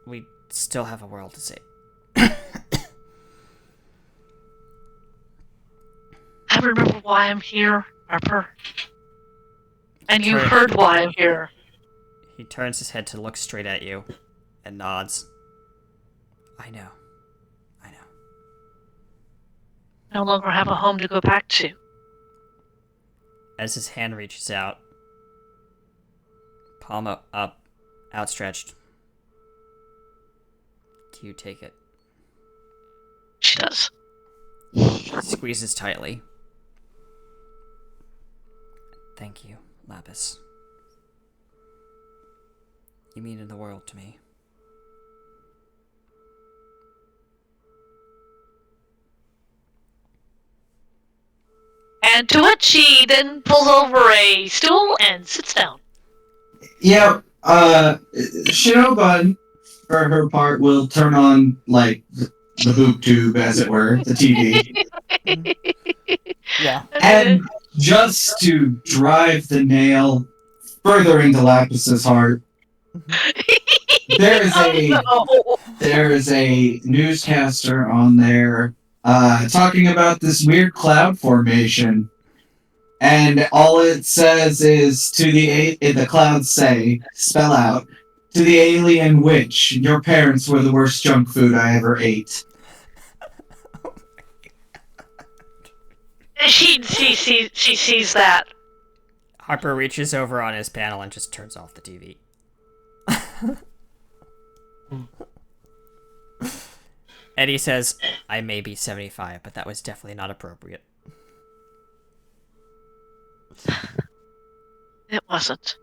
we still have a world to save." I remember why I'm here, Harper. And you heard why I'm here. He turns his head to look straight at you and nods. I know. No longer have a home to go back to. As his hand reaches out, palm up, outstretched. Do you take it? She does. Squeezes tightly. Thank you, Lapis. You mean the world to me. And to which she then pulls over a stool and sits down. Yeah, Shinobu, for her part, will turn on, the boob tube, as it were, the TV. Yeah. And just to drive the nail further into Lapis's heart, there is a newscaster on there talking about this weird cloud formation, and all it says is the clouds say, spell out, to the alien witch. Your parents were the worst junk food I ever ate. She sees that. Harper reaches over on his panel and just turns off the TV. And he says, I may be 75, but that was definitely not appropriate. It wasn't.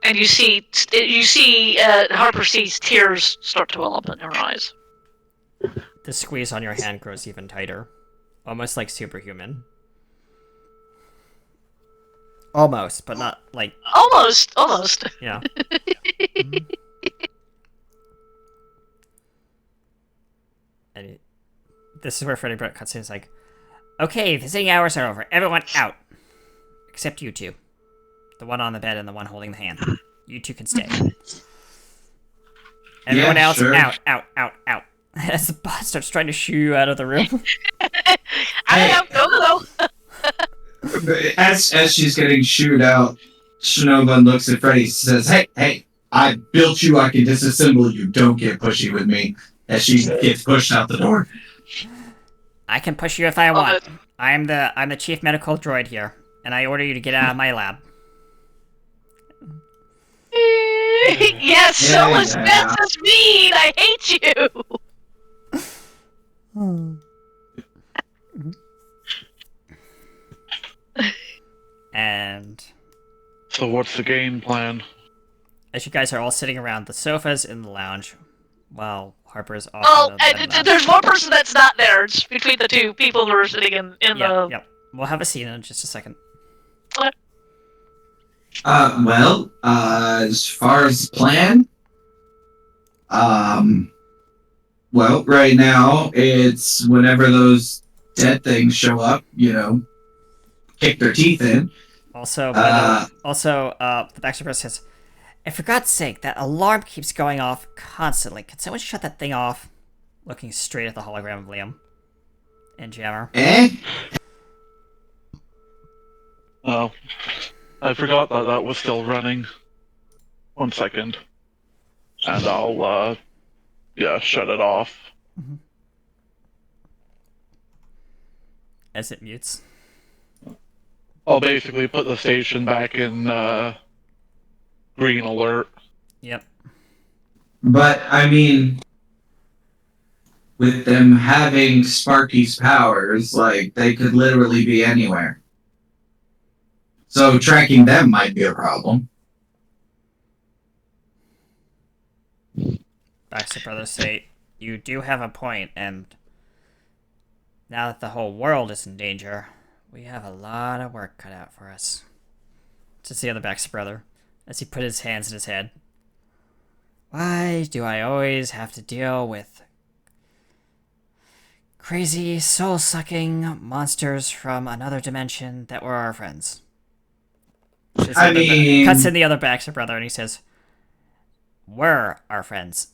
And you see, Harper sees tears start to well up in her eyes. The squeeze on your hand grows even tighter. Almost like superhuman. Almost, but not like... Almost. Yeah. And this is where Freddy Brett cuts in. It's like, okay, visiting hours are over. Everyone out. Except you two. The one on the bed and the one holding the hand. You two can stay. Everyone else, sure. out. As the boss starts trying to shoo you out of the room. Go. As she's getting shooed out, Shinobu looks at Freddy and says, Hey, I built you, I can disassemble you. Don't get pushy with me. As she gets pushed out the door. I can push you if I want. I'm the chief medical droid here, and I order you to get out of my lab. Yes, so is Francis Mean. I hate you. And so what's the game plan? As you guys are all sitting around the sofas in the lounge, while Harper's off. Oh, there's one person that's not there. It's between the two people who are sitting in the. Yep. We'll have a scene in just a second. As far as the plan, well, right now, it's whenever those dead things show up, kick their teeth in. Also, the Baxter Press says, and for God's sake, that alarm keeps going off constantly. Can someone shut that thing off? Looking straight at the hologram of Liam. And Jammer. Oh. I forgot that was still running. 1 second. And I'll, shut it off. Mm-hmm. As it mutes. I'll basically put the station back in, green alert. Yep. But, I mean, with them having Sparky's powers, they could literally be anywhere. So tracking them might be a problem. Baxter Brothers say, you do have a point, and now that the whole world is in danger, we have a lot of work cut out for us. Says the other Baxter brother, as he put his hands in his head. Why do I always have to deal with crazy, soul-sucking monsters from another dimension that were our friends? Cuts in the other Baxter brother, and he says, "Were our friends."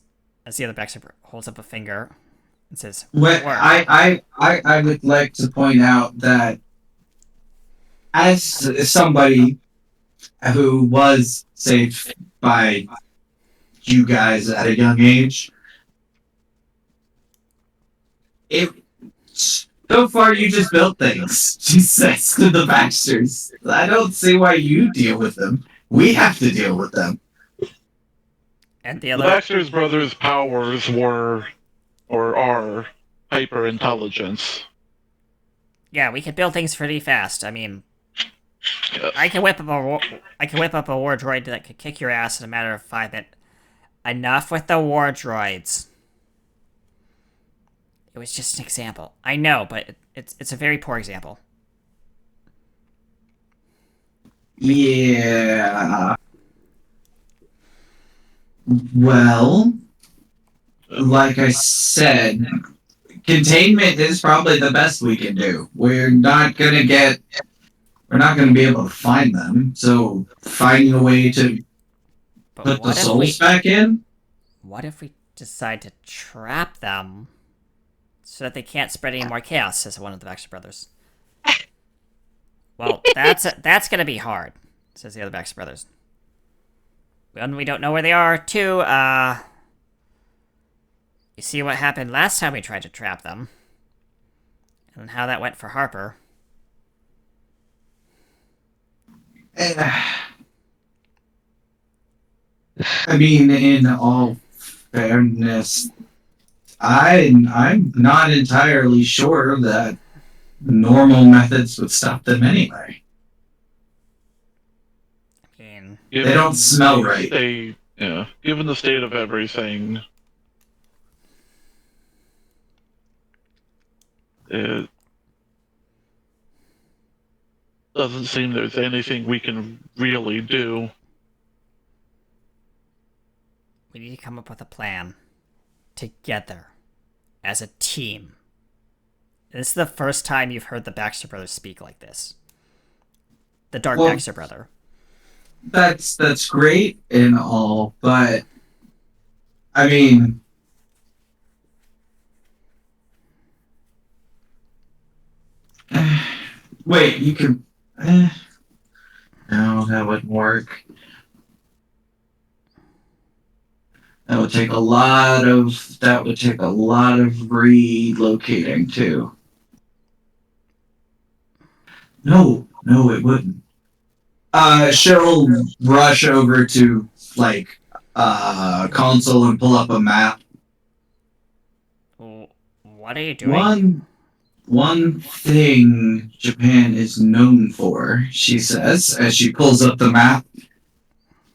As the other Baxter holds up a finger and says, "Were." I would like to point out that as somebody who was saved by you guys at a young age, so far you just built things, she says to the Baxters. I don't see why you deal with them. We have to deal with them. And the Baxter's brothers' powers were, or are, hyper-intelligence. Yeah, we can build things pretty fast. I mean, yes. I can whip up a war droid that could kick your ass in a matter of 5 minutes. Enough with the war droids. It was just an example. I know, but it's a very poor example. Yeah. Well, like I said, containment is probably the best we can do. We're not gonna be able to find them, so finding a way to put the souls back in? What if we decide to trap them so that they can't spread any more chaos, says one of the Baxter brothers. Well, that's gonna be hard, says the other Baxter brothers. One, we don't know where they are. Two, you see what happened last time we tried to trap them. And how that went for Harper. I mean, in all fairness, I'm not entirely sure that normal methods would stop them anyway. I mean, they don't smell right. Given the state of everything, it doesn't seem there's anything we can really do. we need to come up with a plan. Together. As a team. This is the first time you've heard the Baxter brothers speak like this. The Dark Baxter brother. That's great and all, but I mean, wait, you can. No, that wouldn't work. That would take a lot of relocating too. No, it wouldn't. She'll rush over to console and pull up a map. What are you doing? One thing Japan is known for, she says, as she pulls up the map,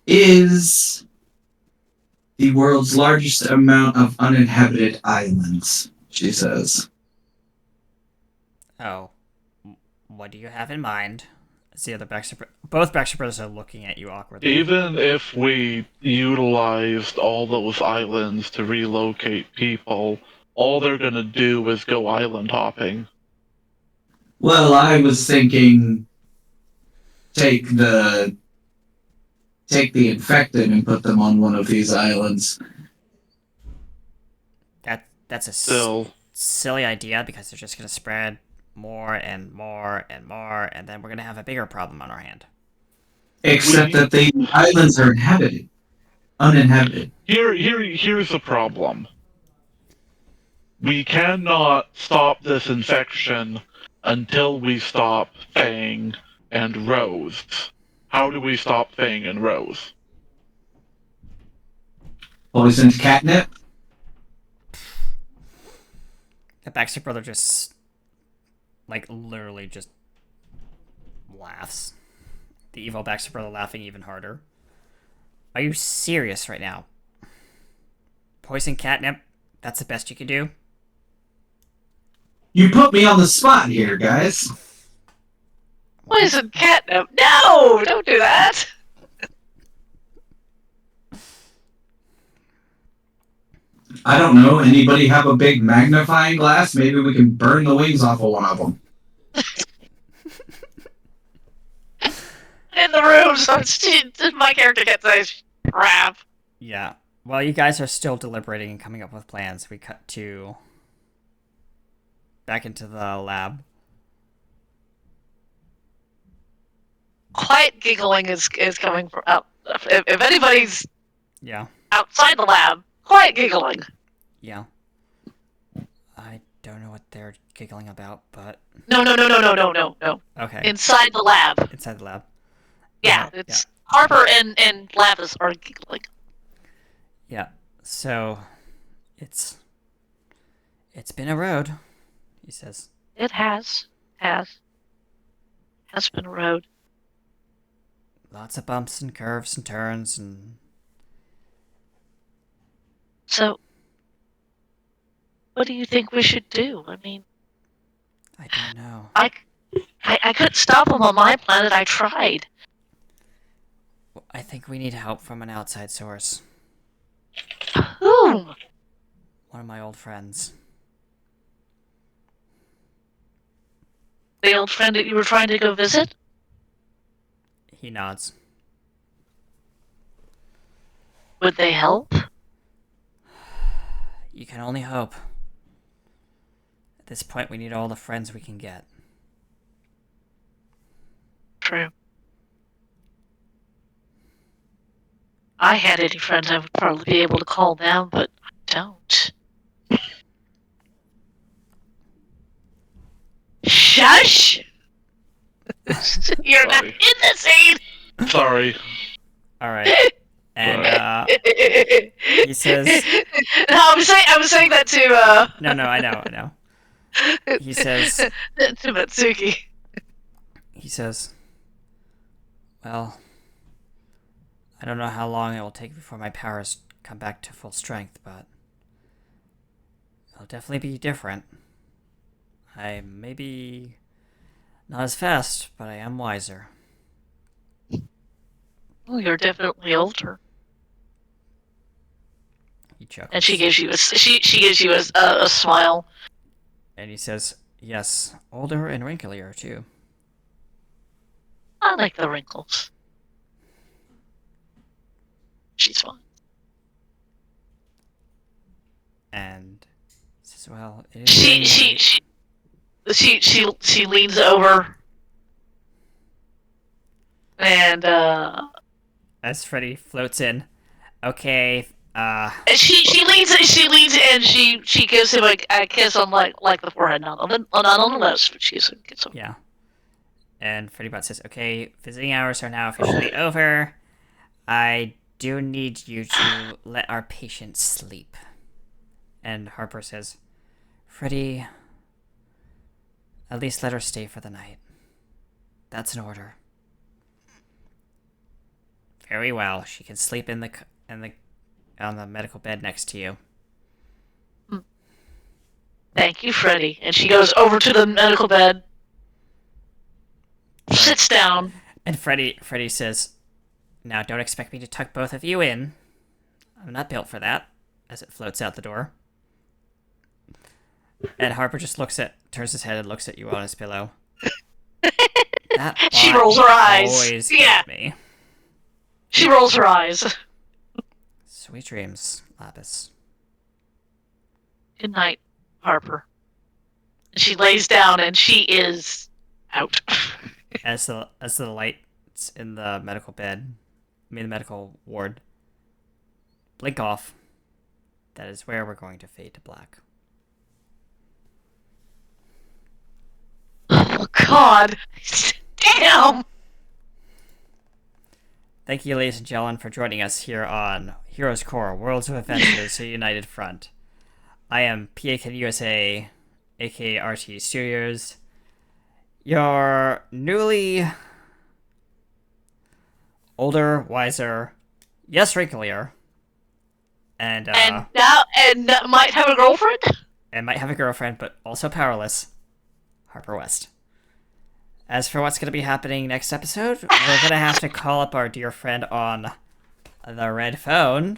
is the world's largest amount of uninhabited islands, she says. Oh. What do you have in mind? See, both Baxter brothers are looking at you awkwardly. Even if we utilized all those islands to relocate people, all they're gonna do is go island hopping. Well, I was thinking take the infected and put them on one of these islands. That's a silly idea, because they're just gonna spread more and more and more, and then we're gonna have a bigger problem on our hand. Except that the islands are uninhabited. Here's the problem. We cannot stop this infection until we stop Fang and Rose. How do we stop Fang and Rose? Poisoned catnip? The Baxter brother just literally just laughs. The evil Baxter brother laughing even harder. Are you serious right now? Poison catnip? That's the best you can do? You put me on the spot here, guys. Poison catnip? No! Don't do that! I don't know. Anybody have a big magnifying glass? Maybe we can burn the wings off of one of them. In the room, so my character gets a crap. Yeah. While you guys are still deliberating and coming up with plans, we cut to back into the lab. Quiet giggling is coming from out. If anybody's outside the lab, quiet giggling. Yeah. I don't know what they're giggling about, but No. Okay. Inside the lab. Inside the lab. Yeah, it's Harper and Lavis are giggling. Yeah. So it's been a road, he says. It has been a road. Lots of bumps and curves and turns and... So, what do you think we should do? I mean... I don't know. I couldn't stop them on my planet. I tried. I think we need help from an outside source. Whom? One of my old friends. The old friend that you were trying to go visit? He nods. Would they help? You can only hope. At this point, we need all the friends we can get. True. I had any friends, I would probably be able to call them, but I don't. Shush! You're not in the scene! Sorry. Alright. And, he says... No, I was saying that to, No, I know. He says... to Matsuki. He says... Well... I don't know how long it will take before my powers come back to full strength, but... it'll definitely be different. I may be... not as fast, but I am wiser. Well, you're definitely older. He chuckles. And she gives you a smile. And he says, yes, older and wrinklier, too. I like the wrinkles. She's fine. And says, well, it is she leans over and as Freddy floats in. Okay, and she leans and she gives him a kiss on like the forehead, not on the lips, but she gives him a kiss on. Yeah. And Freddy Bot says, okay, visiting hours are now officially over. I do need you to let our patient sleep. And Harper says, Freddy, at least let her stay for the night. That's an order. Very well. She can sleep on the medical bed next to you. Thank you, Freddy. And she goes over to the medical bed, sits down, and Freddy says, now don't expect me to tuck both of you in. I'm not built for that, as it floats out the door. And Harper just turns his head and looks at you on his pillow. That she rolls her eyes. Always yeah. Me. She rolls her eyes. Sweet dreams, Lapis. Good night, Harper. And she lays down and she is out. As the lights in the medical medical ward blink off, that is where we're going to fade to black. Oh, God. Damn! Thank you, ladies and gentlemen, for joining us here on Heroes Core, Worlds of Adventures, a United Front. I am PAK USA, aka RT Studios, your newly older, wiser, yes, wrinklier, and might have a girlfriend? And might have a girlfriend, but also powerless, Harper West. As for what's going to be happening next episode, we're going to have to call up our dear friend on the red phone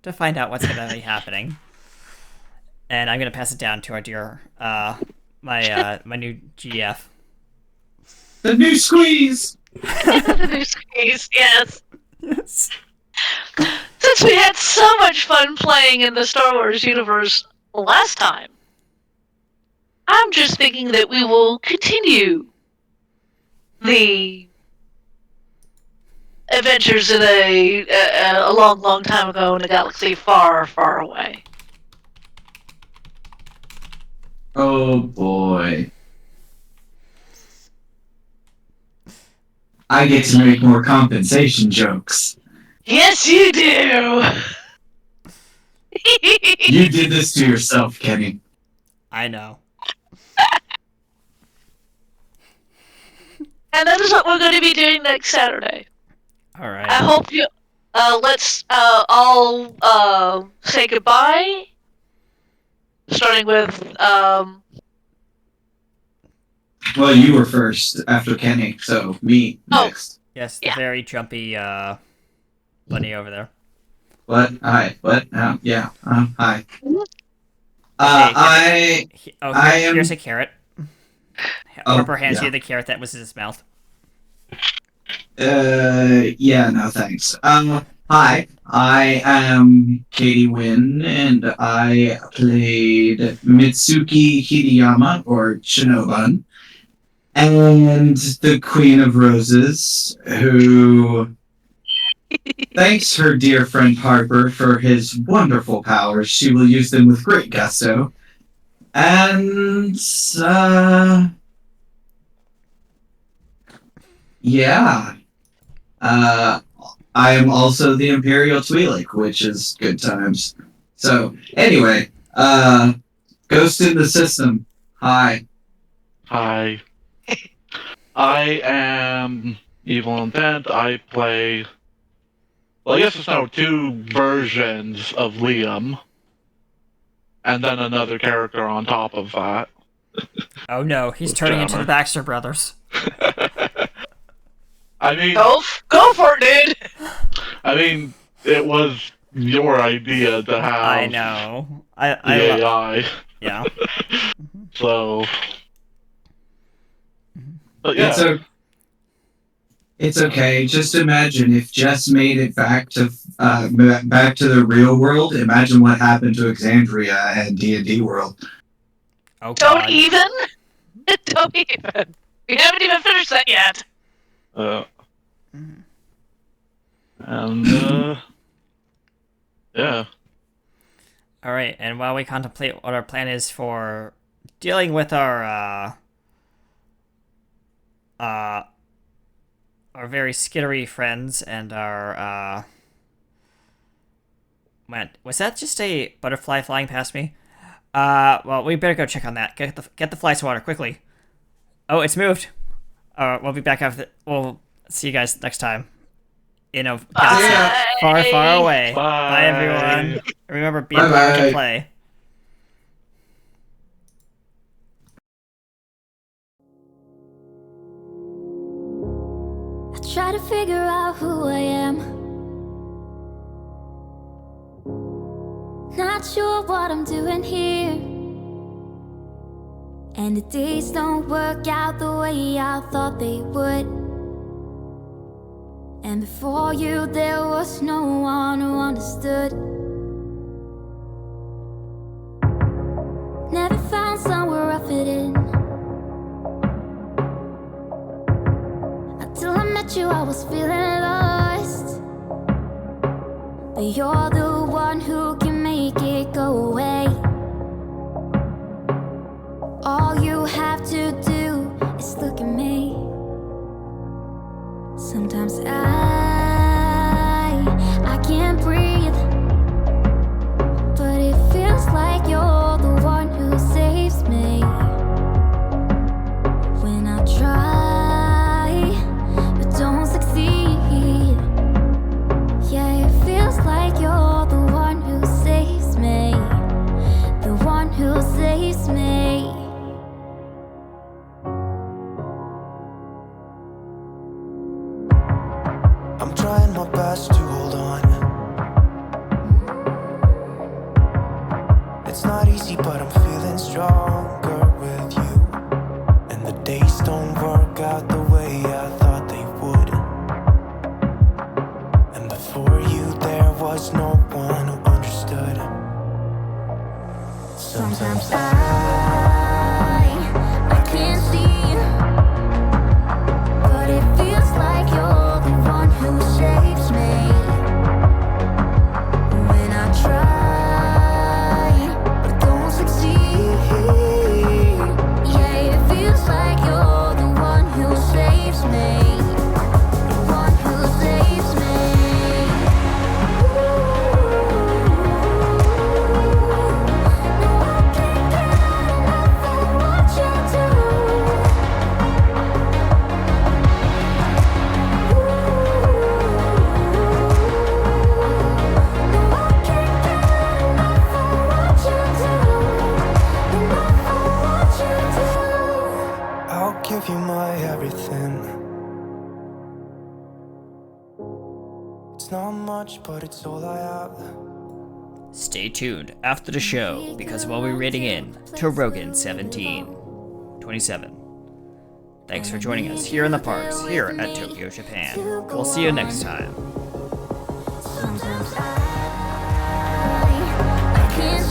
to find out what's going to be happening. And I'm going to pass it down to our dear, my new GF. The new squeeze! The new squeeze, yes. Yes. Since we had so much fun playing in the Star Wars universe last time, I'm just thinking that we will continue the adventures in a long, long time ago in a galaxy far, far away. Oh boy. I get to make more compensation jokes. Yes, you do! You did this to yourself, Kenny. I know. And that is what we're going to be doing next Saturday. Alright. I hope you... let's all say goodbye. Starting with... Well, you were first after Kenny, so me next. Yes, the very jumpy bunny over there. What? Hi. What? Yeah. Hi. Here's a carrot. Harper hands you the carrot that was in his mouth. Yeah, no thanks. Hi, I am Katie Wynn, and I played Mitsuki Hideyama, or Shinoban, and the Queen of Roses, who thanks her dear friend Harper for his wonderful powers. She will use them with great gusto. And, yeah. I am also the Imperial Twi'lek, which is good times. So, anyway, Ghost in the System. Hi. Hi. I am Evil Intent. I play... Well, I guess it's now 2 versions of Liam. And then another character on top of that. Oh no, he's turning into the Baxter Brothers. I mean... Go for it, dude! I mean, it was your idea to have... I know. I AI. Yeah. So... But yeah. It's okay. Just imagine if Jess made it back to the real world. Imagine what happened to Exandria and D&D world. Oh, Don't even. Don't even. We haven't even finished that yet. Yeah. All right, and while we contemplate what our plan is for dealing with our very skittery friends and our was that just a butterfly flying past me? Well, we better go check on that. Get the fly swatter quickly. Oh, it's moved. We'll be back after. We'll see you guys next time. In a far, far away. Bye everyone. Remember, be a pirate and play. I try to figure out who I am. Not sure what I'm doing here. And the days don't work out the way I thought they would. And before you there was no one who understood. Never found somewhere I fit in. Until I met you I was feeling lost. But you're the one who can make it go away. All you have to do is look at me. Sometimes I can't breathe, but it feels like you're the one who saves me. When I try, but don't succeed. Yeah, it feels like you're the one who saves me. The one who saves me. I'm trying my best to hold on. It's not easy, but I'm feeling stronger with you. And the days don't work out the way I thought they would. And before you there was no one who understood. Sometimes I can't see, but it feels like you're the one who saves me. When I try, but don't succeed. Yeah, it feels like you're the one who saves me. The one who saves me. I'll give you my everything. It's not much, but it's all I have. Stay tuned after the show because we'll be rating in to Rogan 1727. Thanks for joining us here in the parks here at Tokyo, Japan. We'll see you next time. Sometimes I can't